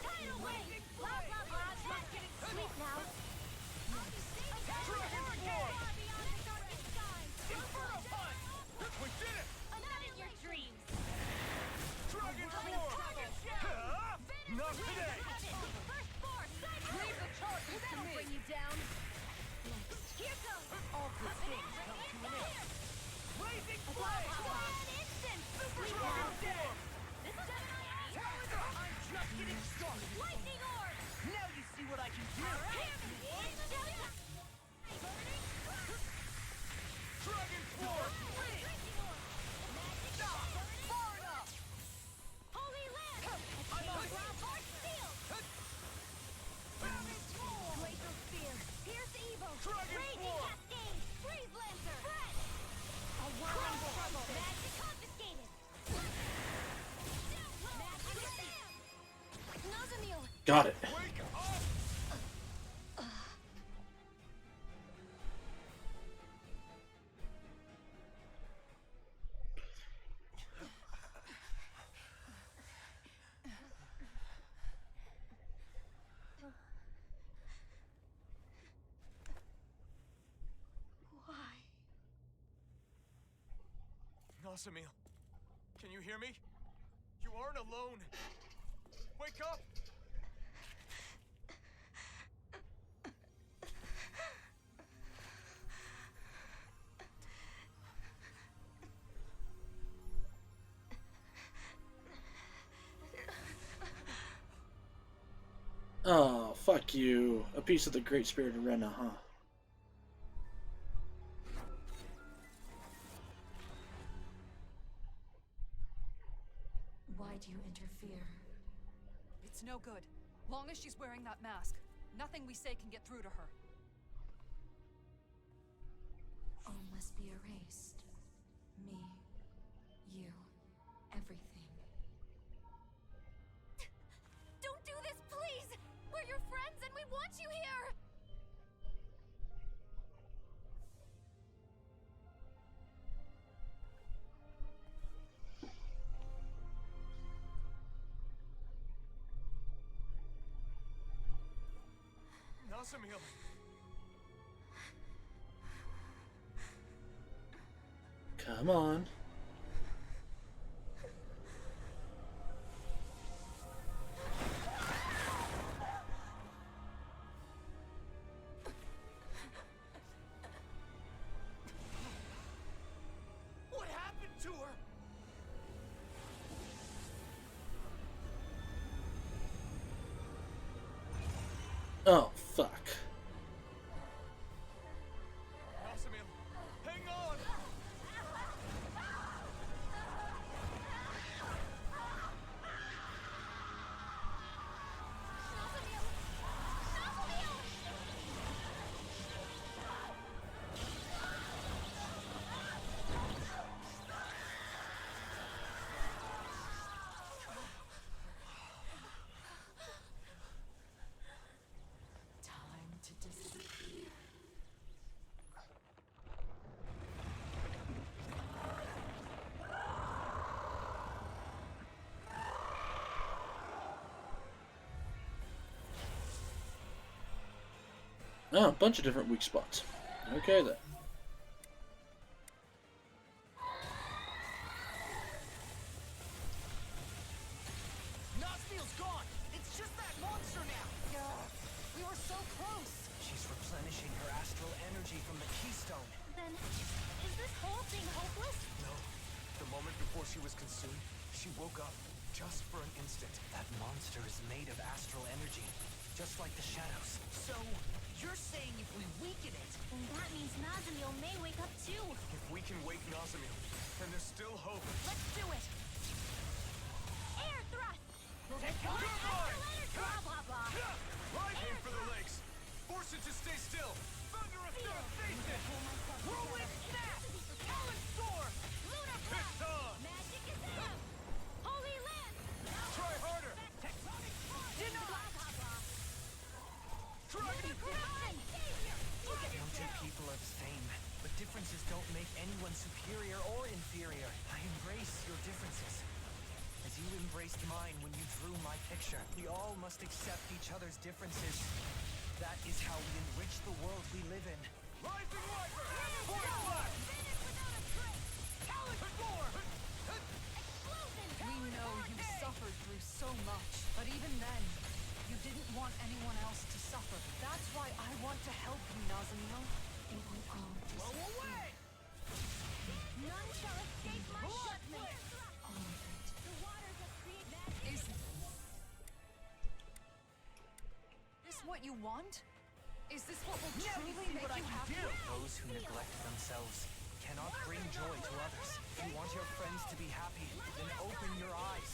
J: Tidal wave. Blah, blah, blah. Just getting sweet now.
H: Dragon Swarm!
J: Beyond the darkest skies.
H: Inferno Punch! We did it!
J: Not in your dreams.
H: Dragon Swarm! Not today!
J: First force.
G: Leave the charges to me.
J: Bring you down. Here goes.
H: All good things come to an end. Blazing flame!
J: One instant.
H: Dragon Swarm!
J: This is definitely
H: I'm just getting started!
J: lightning orb.
H: Now you see what I can do! Dragon Swarm! Far enough!
J: Holy Land.
H: I'm on it!
J: Force field. Glacial spear. Pierce evil.
H: Dragon
J: Raging
H: Swarm.
J: cascade. Freeze lancer. A whirling trouble. Magic confiscated. Nazamil.
A: Got it.
H: Wake up!
J: Why?
C: Nazamil, can you hear me? You aren't alone. Wake up!
A: Oh, fuck you. A piece of the Great Spirit of Rena, huh?
K: Why do you interfere?
G: It's no good. Long as she's wearing that mask, nothing we say can get through to her.
K: All must be erased. Me, you, everything.
J: Don't do this, please! We're your friends and we want you here!
C: Nazamil!
A: Come on.
H: What happened to her?
A: Oh, fuck.
C: Nazamil, hang on!
A: Oh, a bunch of different weak spots. Okay then.
H: Nazamil's gone! It's just that monster now!
E: We were so close! She's replenishing her astral energy from the keystone.
J: Then, is this whole thing hopeless?
C: No. The moment before she was consumed, she woke up. Just for an instant.
E: That monster is made of astral energy, just like the shadows.
H: So, you're saying if we weaken it...
J: Then that means Nazamil may wake up too.
C: If we can wake Nazamil, then there's still hope.
J: Let's do it! Air thrust!
C: Good
J: Blah,
C: boy!
J: blah, blah.
C: Right aim for the legs. Force it to stay still. Thunderous Dark, face it!
H: Whirlwind snap! Talon soar!
J: Lunar
C: It's
J: blast!
C: on!
J: Magic is out! Holy land!
C: Try harder!
H: Tectonic force!
J: Blah, blah, blah.
C: Dragon
J: Corruption!
E: No two people are the same, but differences don't make anyone superior or inferior. I embrace your differences. As you embraced mine when you drew my picture, we all must accept each other's differences. That is how we enrich the world we live in.
C: Rising Wiper! Point flash!
J: Finish without a trace!
H: Talon soar!
J: Explosion!
G: We know you suffered through so much, but even then, you didn't want anyone else to suffer. That's why I want to help you, Nazamil. It will all
H: Blow
G: disappear.
H: away!
J: None shall escape my judgment!
G: All of it.
J: The waters that create magic!
G: Is this what you want? Is this what will truly make you happy?
E: Those who neglect themselves cannot bring joy to others. If you want your friends to be happy, then open your eyes.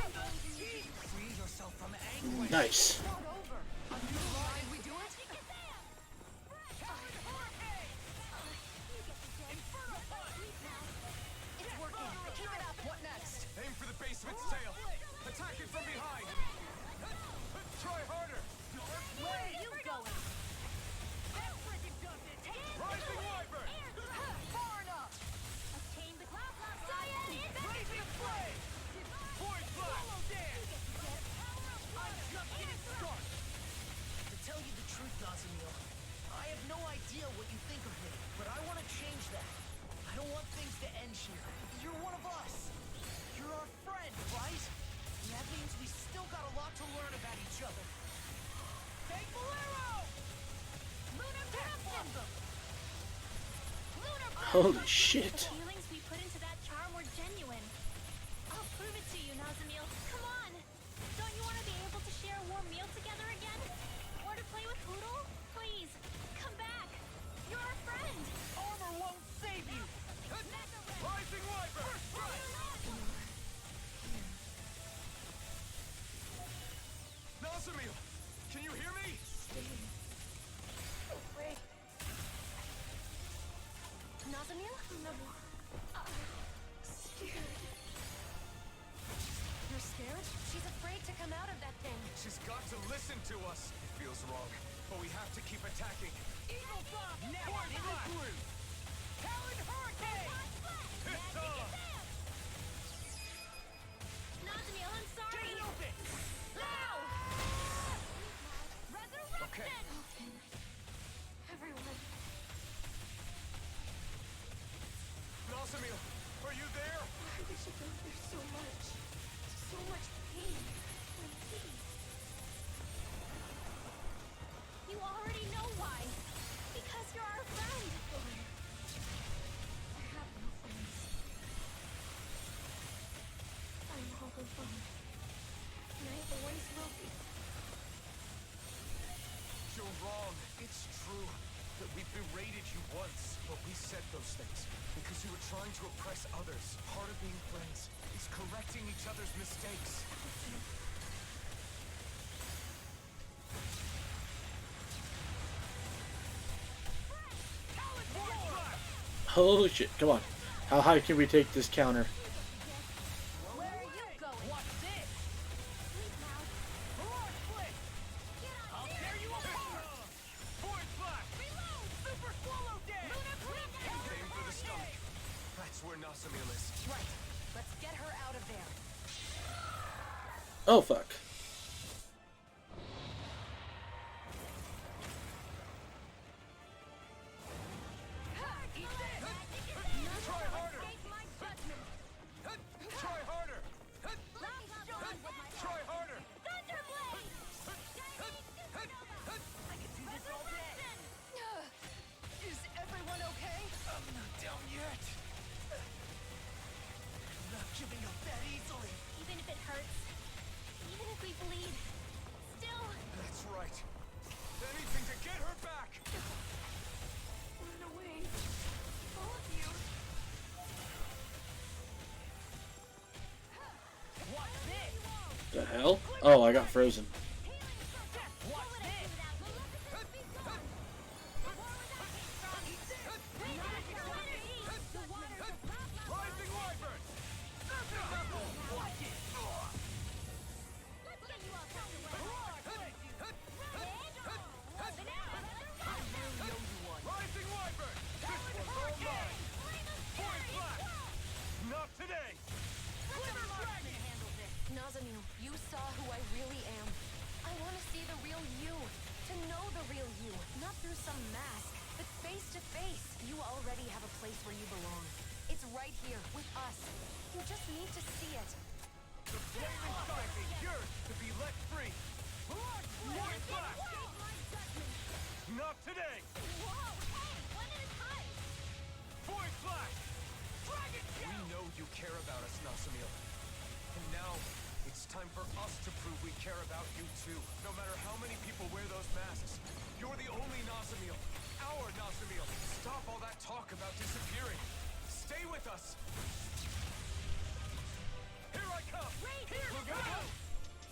E: Free yourself from anguish.
A: Nice.
G: Start over. Did we do it?
J: It's working. Keep it up.
G: What next?
C: Aim for the base of its tail. Attack it from behind. Try harder.
J: Where are you going?
H: That frickin' does it!
C: Rising Wiper!
J: Far enough. Obtain the cloud blast. Cyan,
H: Blazing flame!
C: Point flash!
H: Follow dance! I'm just getting started! To tell you the truth, Nazamil, I have no idea what you think of me, but I want to change that. I don't want things to end here. You're one of us. You're our friend, right? And that means we still got a lot to learn about each other. Take Bolero!
J: Lunar corruption. Lunar blast.
A: Holy shit.
J: The feelings we put into that charm were genuine. I'll prove it to you, Nazamil. Come on. Don't you want to be able to share a warm meal together again? Or to play with Hoodle? Please, come back. You're our friend.
H: Armor won't save you!
C: Rising Wiper! Nazamil! Can you hear me?
J: Nazamil?
G: You're scared?
J: She's afraid to come out of that thing.
C: She's got to listen to us. It feels wrong, but we have to keep attacking.
H: Eagle Bomb! Now
C: Point
H: in
C: flash!
H: the groove! Talon Hurricane!
C: It's on!
J: Nazamil, I'm sorry.
H: Get it open!
J: Now! Resurrection!
C: Okay.
J: Everyone.
C: Nazamil, are you there?
J: Why did she go through so much? So much pain and peace. You already know why. Because you're our friend. I have no friends. I'm all alone. And I never once will be.
C: You're wrong. It's true that we berated you once, but we said those things because you were trying to oppress others. Part of being friends is correcting each other's mistakes.
A: Holy shit. Come on. How high can we take this counter?
J: Where are you going?
H: What's this?
J: Sleep now.
H: Mirage Blitz!
J: Get on
H: I'll
J: there.
H: tear you apart!
C: Point flash!
H: Reload! Super Swallow Dance!
J: Lunar corruption.
C: Aim for the stomach. That's where Nazamil is.
G: Right. Let's get her out of there.
A: Oh, fuck. The hell? Oh, I got frozen.
B: Nazamil, you saw who I really am. I want to see the real you. To know the real you. Not through some mask, but face to face. You already have a place where you belong. It's right here, with us. You just need to see it.
C: The flame inside me yearns to be let free. Not today!
J: Whoa, hey, one at a time!
C: Void Flash! Dragon Tail! We know you care about us, Nazamil. And now, it's time for us to prove we care about you too. No matter how many people wear those masks, you're the only Nazamil. Our Nazamil. Stop all that talk about disappearing. Stay with us. Here I come! Here we go!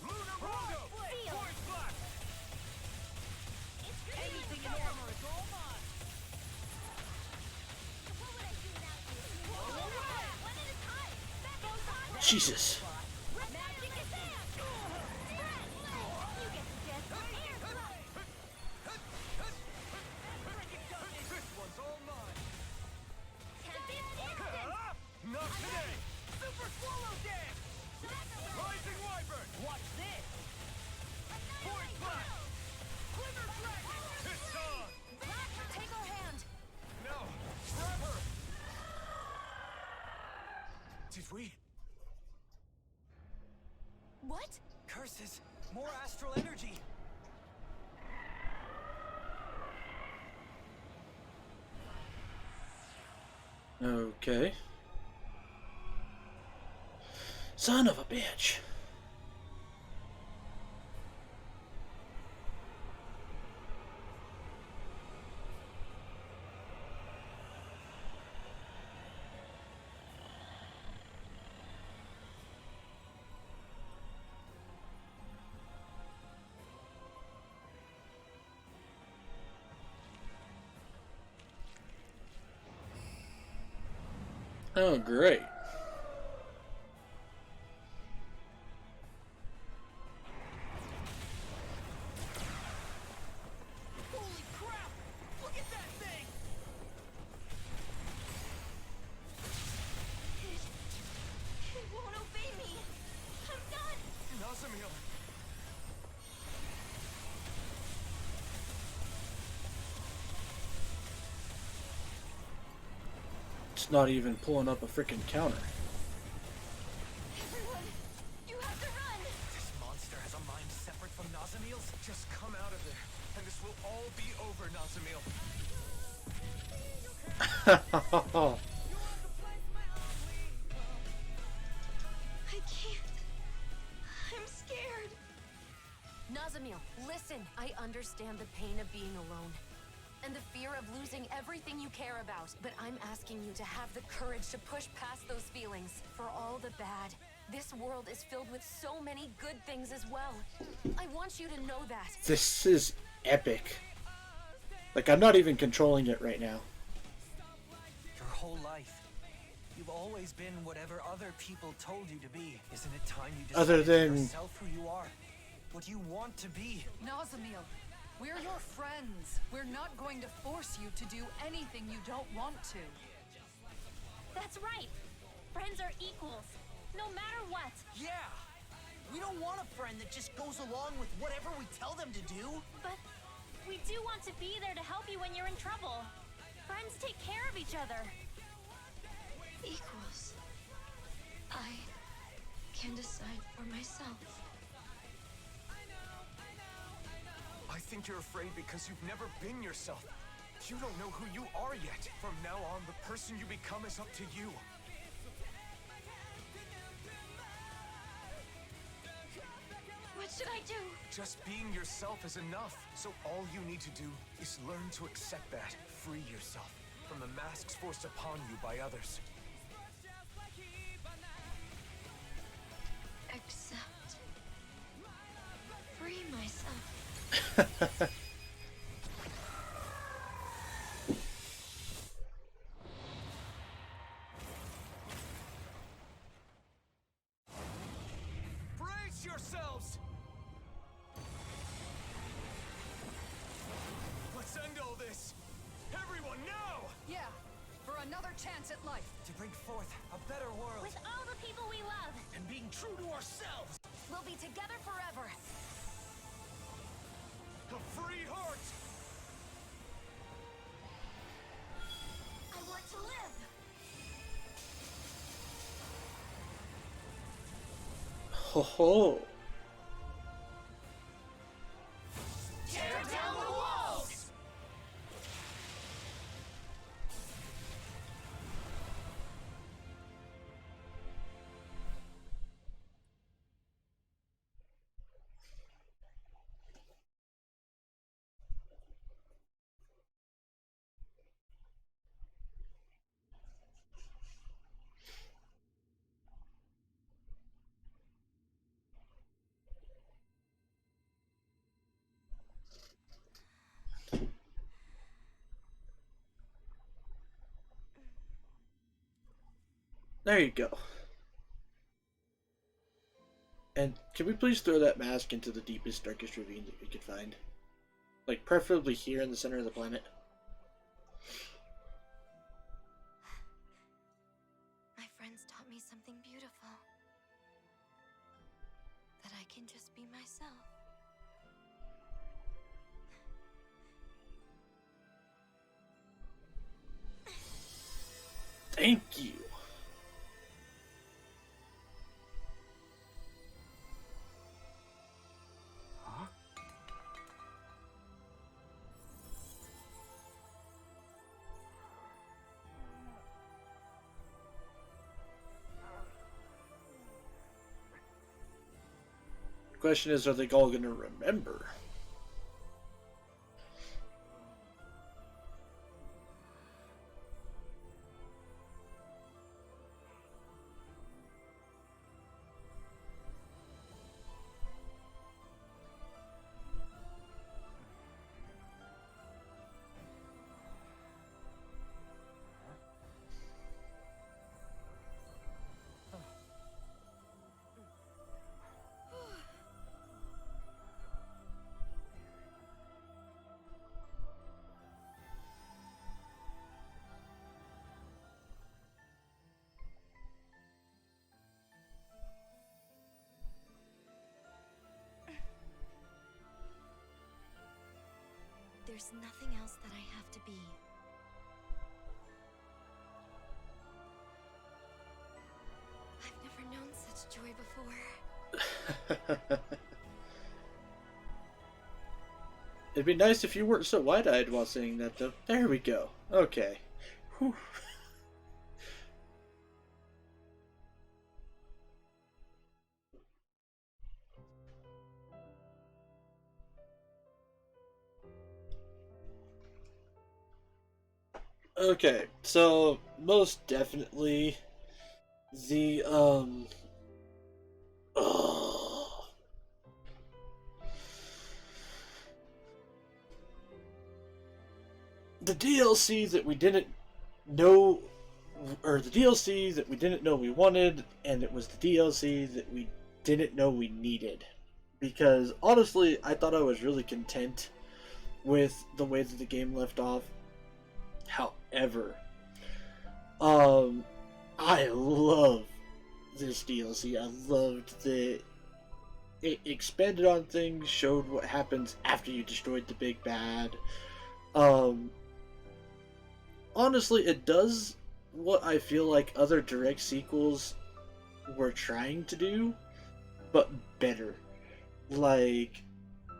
C: Lunar Rondo! Void Flash!
J: Anything in armor is all mine! What would I do without you? Whoa, one at a time! Back on time!
A: Jesus.
J: Magic is there! You get the death air glove!
C: This one's all mine!
J: Tempest
C: Not today!
J: Super Swallow Dance!
C: Rising Wyvern!
J: Watch this!
C: Void Flash! Quiver Dragon! It's on!
B: Take our hand.
C: No! Grab her! Did we?
B: What?
E: Curses! More astral energy!
A: Okay. Son of a bitch. Oh, great.
H: Holy crap! Look at that thing!
J: It won't obey me! I'm done!
C: Nazamil!
A: It's not even pulling up a freaking counter.
J: Everyone, you have to run!
E: This monster has a mind separate from Nazamil's?
C: Just come out of there, and this will all be over, Nazamil.
J: I can't. I'm scared.
B: Nazamil, listen. I understand the pain of being alone. And the fear of losing everything you care about. But I'm asking you to have the courage to push past those feelings. For all the bad, this world is filled with so many good things as well. I want you to know that.
A: This is epic. Like, I'm not even controlling it right now.
E: Your whole life. You've always been whatever other people told you to be. Isn't it time you
A: Other
E: decided
A: than-
E: for yourself who you are? What you want to be?
G: Nazamil, we're your friends. We're not going to force you to do anything you don't want to.
J: That's right. Friends are equals. no matter what.
H: Yeah! We don't want a friend that just goes along with whatever we tell them to do.
J: But we do want to be there to help you when you're in trouble. Friends take care of each other.
K: Equals. I can decide for myself.
C: I think you're afraid because you've never been yourself. You don't know who you are yet. From now on, the person you become is up to you.
K: What should I do?
C: Just being yourself is enough. So all you need to do is learn to accept that. Free yourself from the masks forced upon you by others.
K: Accept. Free myself.
C: Brace yourselves! Let's end all this! Everyone now!
G: Yeah, for another chance at life.
E: To bring forth a better world.
J: With all the people we love.
H: And being true to ourselves.
G: We'll be together forever.
C: A free heart!
K: I want to live.
A: Ho ho!
H: Tear down the walls!
A: There you go. And can we please throw that mask into the deepest, darkest ravine that we could find? Like, preferably here in the center of the planet.
K: My friends taught me something beautiful. That I can just be myself.
A: Thank you. The question is, are they all going to remember?
K: There's nothing else that I have to be. I've never known such joy before.
A: It'd be nice if you weren't so wide-eyed while saying that, though. There we go. Okay. Whew. Okay, so most definitely the the DLC that we didn't know, or the DLC that we didn't know we wanted, and it was the DLC that we didn't know we needed. Because honestly, I thought I was really content with the way that the game left off. However, I love this DLC. I loved that it expanded on things, showed what happens after you destroyed the big bad. Honestly, it does what I feel like other direct sequels were trying to do, but better. Like,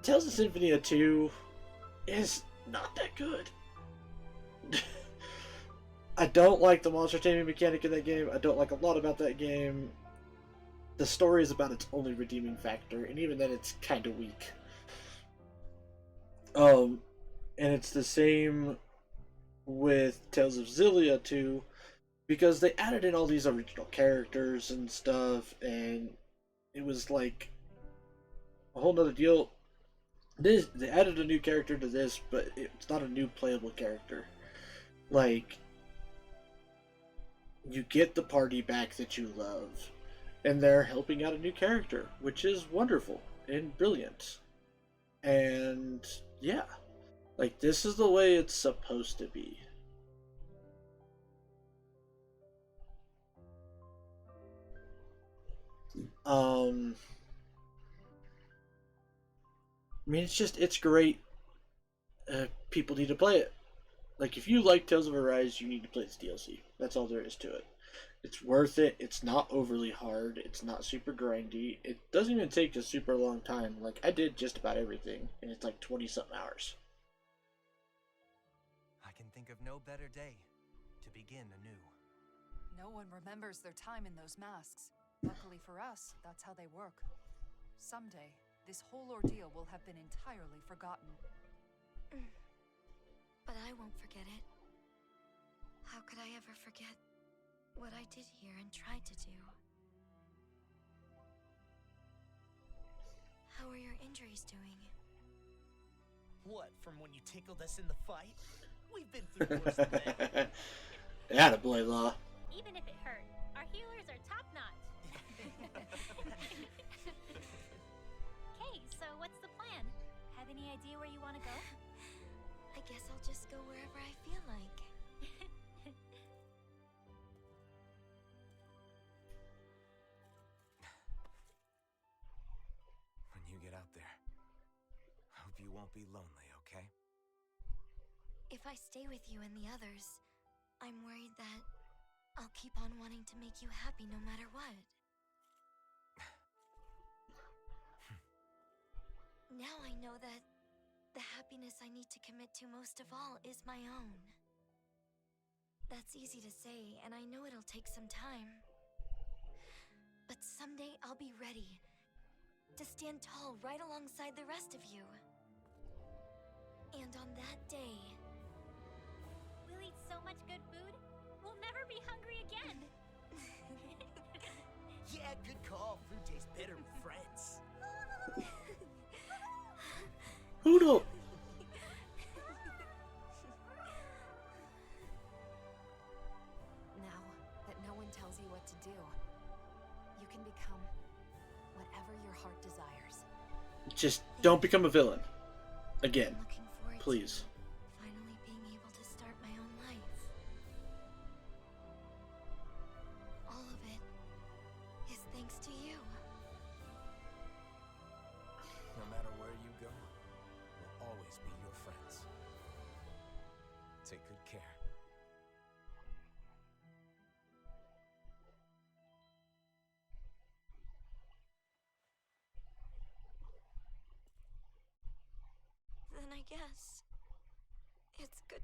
A: Tales of Symphonia 2 is not that good. I don't like the monster taming mechanic in that game. I don't like a lot about that game. The story is about its only redeeming factor, and even then it's kind of weak. And it's the same with Tales of Xillia 2, because they added in all these original characters and stuff, and it was like a whole nother deal. They added a new character to this, but it's not a new playable character. Like, you get the party back that you love, and they're helping out a new character, which is wonderful and brilliant. And yeah, like, this is the way it's supposed to be. I mean, it's great. People need to play it. Like, if you like Tales of Arise, you need to play this DLC. That's all there is to it. It's worth it. It's not overly hard. It's not super grindy. It doesn't even take a super long time. Like, I did just about everything, and it's like 20-something hours.
E: I can think of no better day to begin anew.
G: No one remembers their time in those masks. Luckily for us, that's how they work. Someday, this whole ordeal will have been entirely forgotten.
K: But I won't forget it. How could I ever forget what I did here and tried to do? How are your injuries doing?
H: What, from when you tickled us in the fight? We've been through worse than that.
A: Attaboy, Law.
J: Even if it hurt, our healers are top-notch. Okay, so what's the plan? Have any idea where you want to go?
K: I guess I'll just go wherever I feel like.
C: When you get out there, I hope you won't be lonely, okay?
K: If I stay with you and the others, I'm worried that I'll keep on wanting to make you happy no matter what. Now I know that the happiness I need to commit to most of all is my own. That's easy to say, and I know it'll take some time. But someday I'll be ready to stand tall right alongside the rest of you. And on that day...
J: We'll eat so much good food, we'll never be hungry again.
H: Yeah, good call. Food tastes better with friends.
A: Who don't?
B: Now that no one tells you what to do, you can become whatever your heart desires.
A: Just don't become a villain. Again.
K: I'm looking forward
A: Please.
K: to finally being able to start my own life. All of it is thanks to you.
C: No matter where you go, we'll always be your friends. Take good care.
K: Then I guess it's good.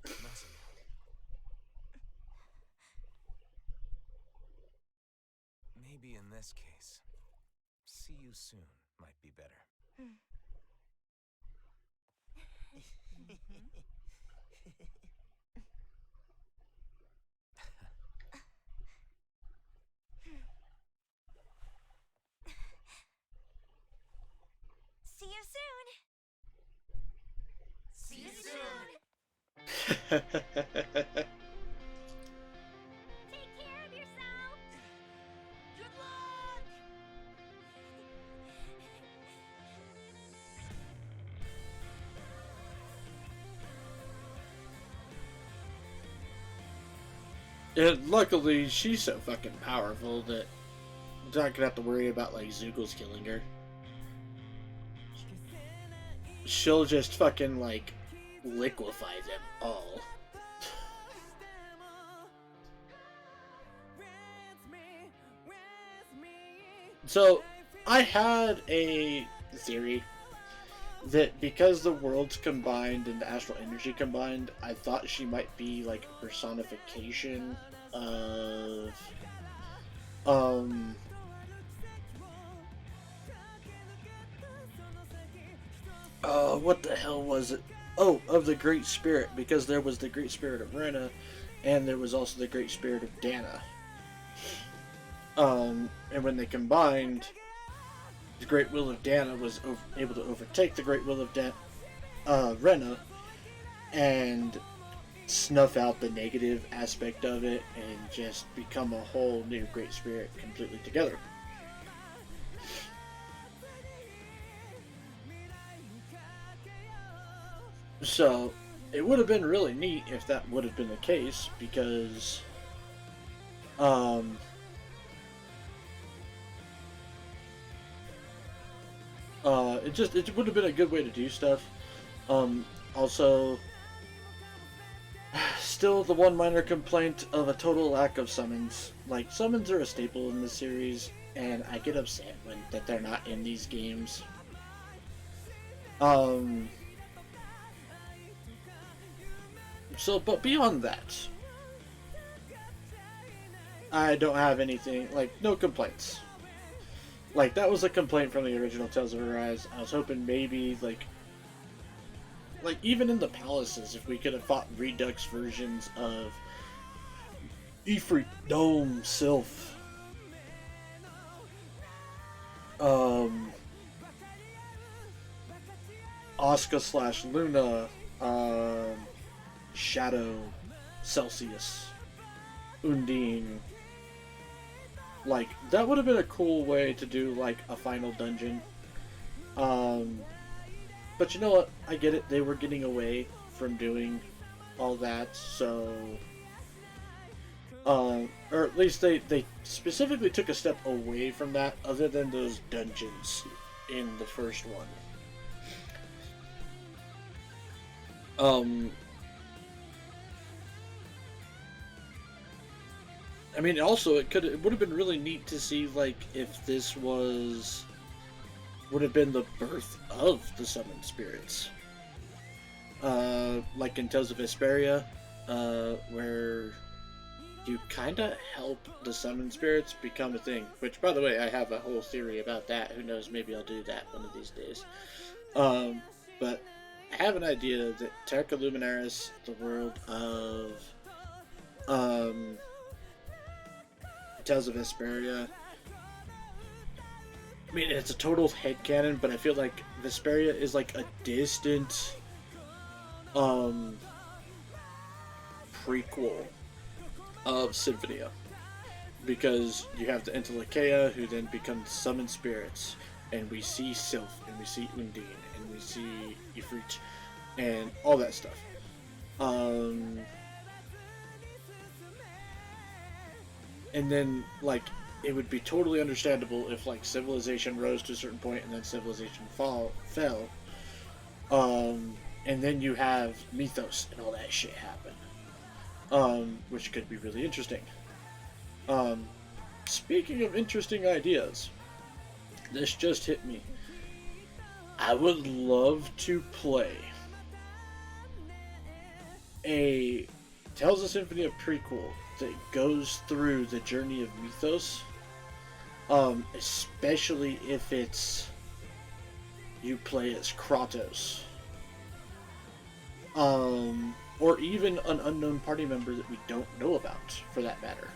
C: Nazamil. Maybe in this case, see you soon might be better.
K: See you soon!
H: See you soon!
J: Take care of yourself!
H: Good luck!
A: And luckily, she's so fucking powerful that you're not gonna have to worry about like Zoogel's killing her. She'll just fucking like liquefy them all. So, I had a theory that because the worlds combined and the astral energy combined, I thought she might be like a personification of what the hell was it? Oh, of the Great Spirit, because there was the Great Spirit of Rena, and there was also the Great Spirit of Dana. And when they combined, the Great Will of Dana was able to overtake the Great Will of Rena, and snuff out the negative aspect of it, and just become a whole new Great Spirit completely together. So, it would have been really neat if that would have been the case, because, it would have been a good way to do stuff. Also, still the one minor complaint of a total lack of summons. Like, summons are a staple in this series, and I get upset that they're not in these games. So, but beyond that, I don't have anything, like, no complaints. Like, that was a complaint from the original Tales of Arise. I was hoping maybe, like, even in the palaces, if we could have fought Redux versions of Ifrit, Dome, Sylph, Asuka / Luna, Shadow, Celsius, Undine. Like, that would have been a cool way to do, like, a final dungeon. But you know what? I get it. They were getting away from doing all that, so... or at least they specifically took a step away from that, other than those dungeons in the first one. I mean, also, it would have been really neat to see, like, if this would have been the birth of the summoned spirits. Like in Tales of Vesperia, where you kinda help the summoned spirits become a thing. Which, by the way, I have a whole theory about that. Who knows, maybe I'll do that one of these days. But I have an idea that Terra Luminaris, the world of, Tales of Vesperia. I mean, it's a total headcanon, but I feel like Vesperia is like a distant prequel of Symphonia. Because you have the Entelecheia, who then become summoned spirits, and we see Sylph, and we see Undine, and we see Ifrit, and all that stuff. And then, like, it would be totally understandable if, like, civilization rose to a certain point and then civilization fell. And then you have mythos and all that shit happen. Which could be really interesting. Speaking of interesting ideas, this just hit me. I would love to play a Tales of Symphonia prequel that goes through the journey of mythos, especially if it's you play as Kratos, or even an unknown party member that we don't know about, for that matter,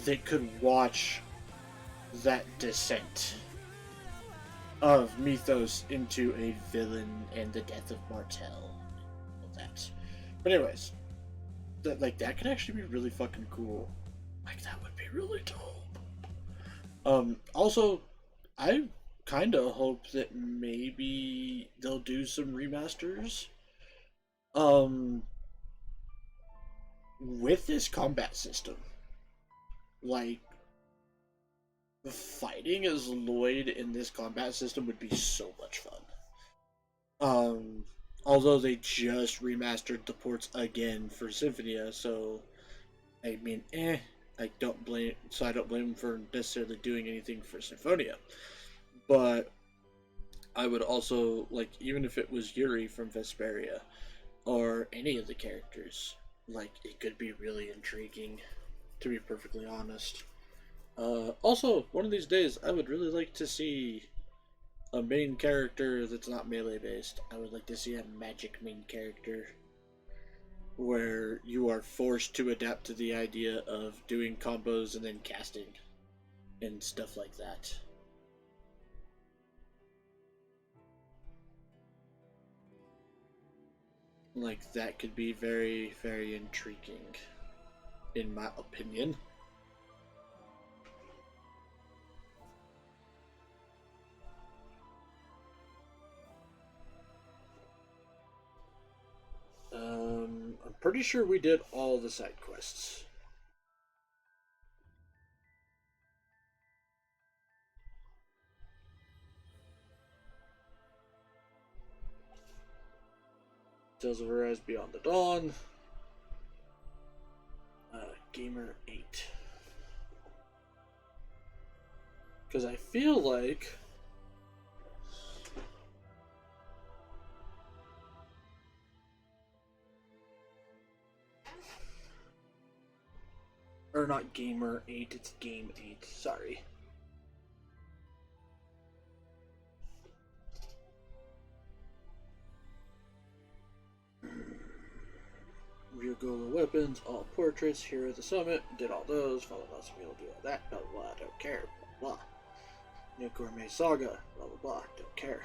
A: that could watch that descent of mythos into a villain and the death of Martel, all that. But anyways, that could actually be really fucking cool. Like, that would be really dope. Also, I kinda hope that maybe they'll do some remasters. with this combat system, like, fighting as Lloyd in this combat system would be so much fun. Although they just remastered the ports again for Symphonia, so I mean, I don't blame them for necessarily doing anything for Symphonia. But I would also like, even if it was Yuri from Vesperia or any of the characters, like, it could be really intriguing, to be perfectly honest. Also, one of these days, I would really like to see a main character that's not melee based. I would like to see a magic main character where you are forced to adapt to the idea of doing combos and then casting and stuff like that. Like, that could be very, very intriguing, in my opinion. I'm pretty sure we did all the side quests. Tales of Arise Beyond the Dawn. Gamer 8. Because I feel like or not Gamer 8, it's Game 8, sorry. Ryugola weapons, all portraits, here at the summit, did all those, follow Nazamil, do all that, blah blah blah, don't care, blah blah. New Gourmet Saga, blah blah blah, don't care.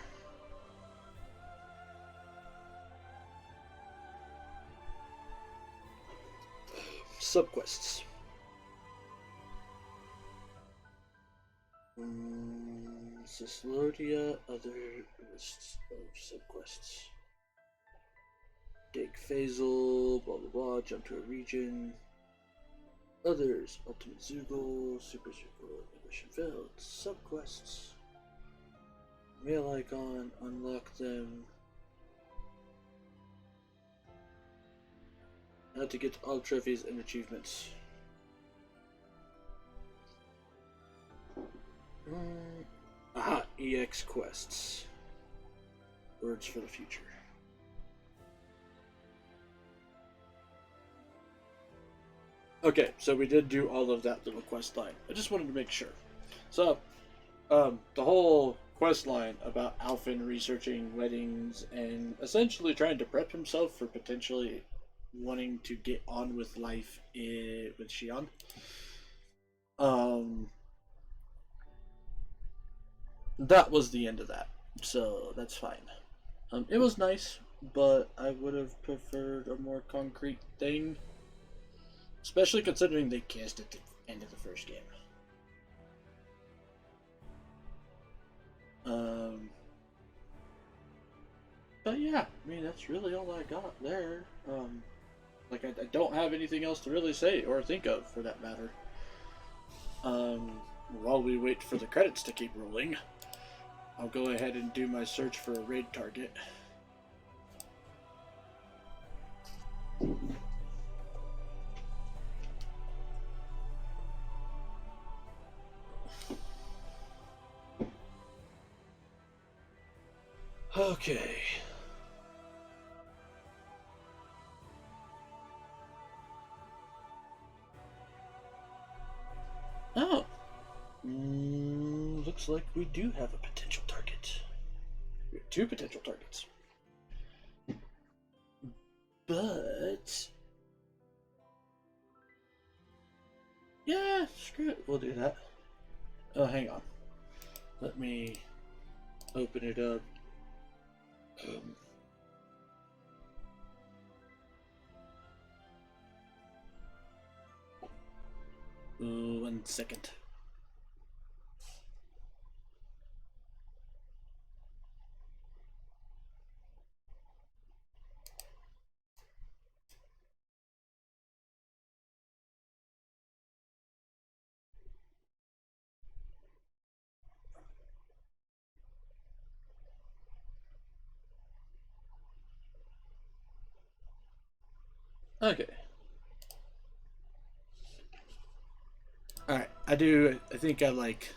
A: Subquests. Cyslodia, other lists of subquests. Dig Phasal, blah blah blah, jump to a region. Others, Ultimate Zoogle, Super Zoogle, Mission Failed, subquests. Mail icon, unlock them. How to get all trophies and achievements. Aha, EX quests. Words for the future. Okay, so we did do all of that little quest line. I just wanted to make sure. So, the whole quest line about Alphen researching weddings and essentially trying to prep himself for potentially wanting to get on with life with Xion. That was the end of that, so that's fine. It was nice, but I would have preferred a more concrete thing, especially considering they kissed at the end of the first game. But yeah, I mean, that's really all I got there. Like, I don't have anything else to really say or think of, for that matter. While we wait for the credits to keep rolling, I'll go ahead and do my search for a raid target. Okay. Oh. Looks like we do have a potential target. We have two potential targets. But... yeah, screw it. We'll do that. Oh, hang on. Let me open it up. Ooh, 1 second. Okay. Alright, I think I like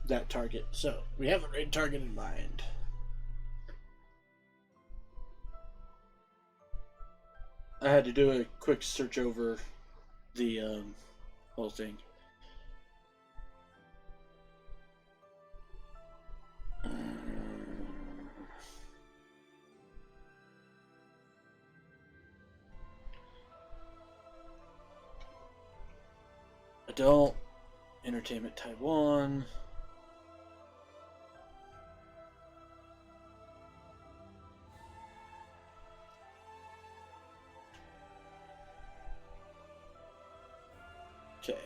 A: that target. So, we have a raid target in mind. I had to do a quick search over the whole thing. Adult Entertainment Taiwan. Okay.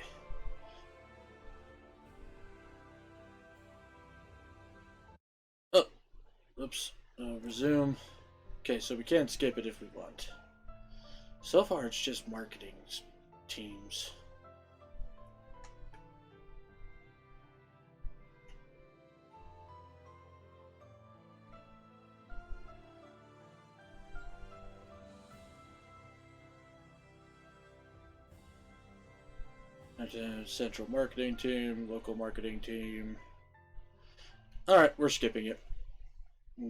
A: Oh, oops. Resume. Okay, so we can skip it if we want. So far, it's just marketing teams. Central marketing team, local marketing team. Alright, we're skipping it.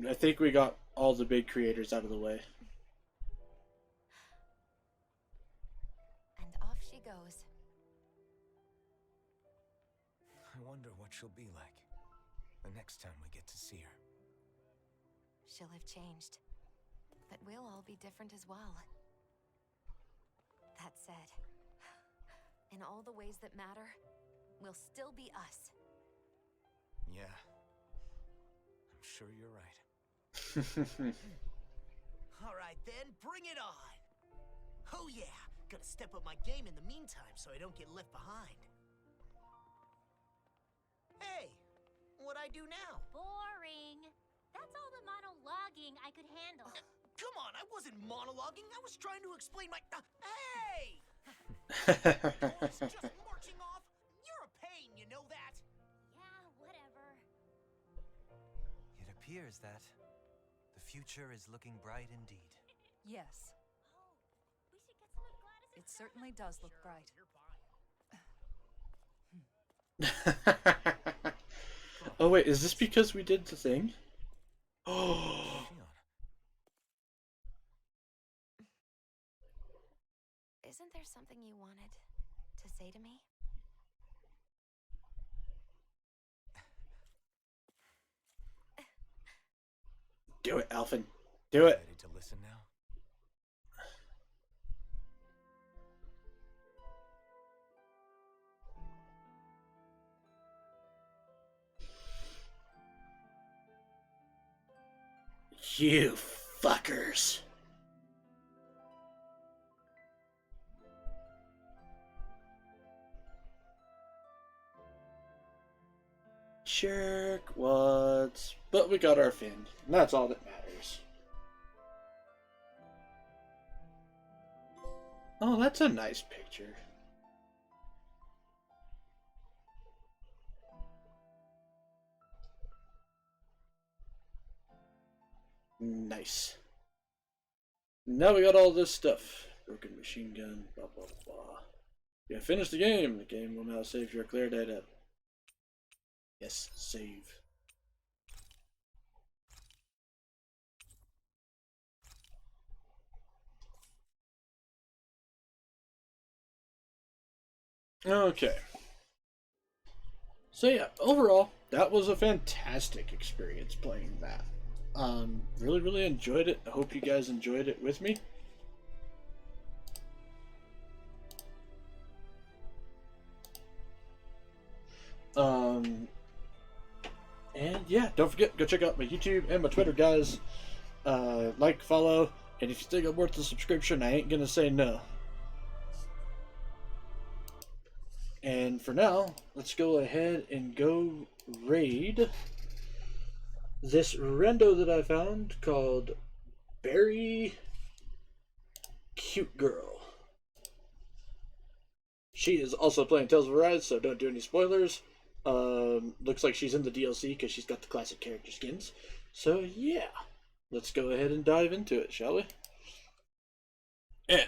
A: I think we got all the big creators out of the way.
B: And off she goes.
C: I wonder what she'll be like the next time we get to see her.
B: She'll have changed. But we'll all be different as well. That said, in all the ways that matter, we'll still be us.
C: Yeah. I'm sure you're right.
H: Alright then, bring it on! Oh yeah, gotta step up my game in the meantime so I don't get left behind. Hey, what'd I do now?
J: Boring. That's all the monologuing I could handle.
H: Come on, I wasn't monologuing, I was trying to explain my... hey! Boys just marching off? You're a pain, you know that?
J: Yeah, whatever.
E: It appears that the future is looking bright indeed.
G: Yes,
J: Oh, we should get some of Gladys's...
G: it certainly does look bright.
A: Oh wait, is this because we did the thing? Oh.
B: Isn't there something you wanted to say to me?
A: Do it, Alphen. Do it.
C: Ready to listen now?
A: You fuckers. Jerk what? But we got our fin, and that's all that matters. Oh, that's a nice picture. Nice. Now we got all this stuff. Broken machine gun, blah blah blah. Yeah, finish the game. The game will now save your clear data. Yes, save. Okay. So yeah, overall, that was a fantastic experience playing that. Really enjoyed it. I hope you guys enjoyed it with me. And yeah, don't forget, go check out my YouTube and my Twitter, guys. Like, follow, and if you think I'm worth the subscription, I ain't gonna say no. And for now, let's go ahead and go raid this rendo that I found called Berry Cute Girl. She is also playing Tales of Arise, so don't do any spoilers. Looks like she's in the DLC because she's got the classic character skins. So yeah, let's go ahead and dive into it, shall we? And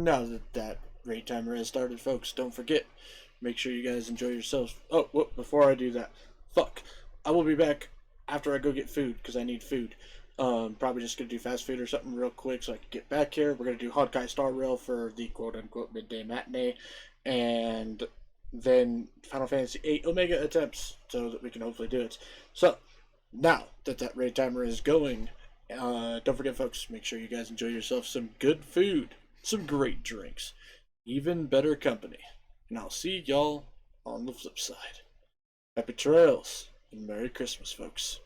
A: now that raid timer has started, folks, don't forget, make sure you guys enjoy yourselves. Oh, whoop, before I do that, fuck, I will be back after I go get food, because I need food. Probably just going to do fast food or something real quick so I can get back here. We're going to do Honkai Star Rail for the quote-unquote midday matinee, and then Final Fantasy VIII Omega attempts, so that we can hopefully do it. So, now that raid timer is going, don't forget, folks, make sure you guys enjoy yourself some good food, some great drinks, even better company. And I'll see y'all on the flip side. Happy trails, and Merry Christmas, folks.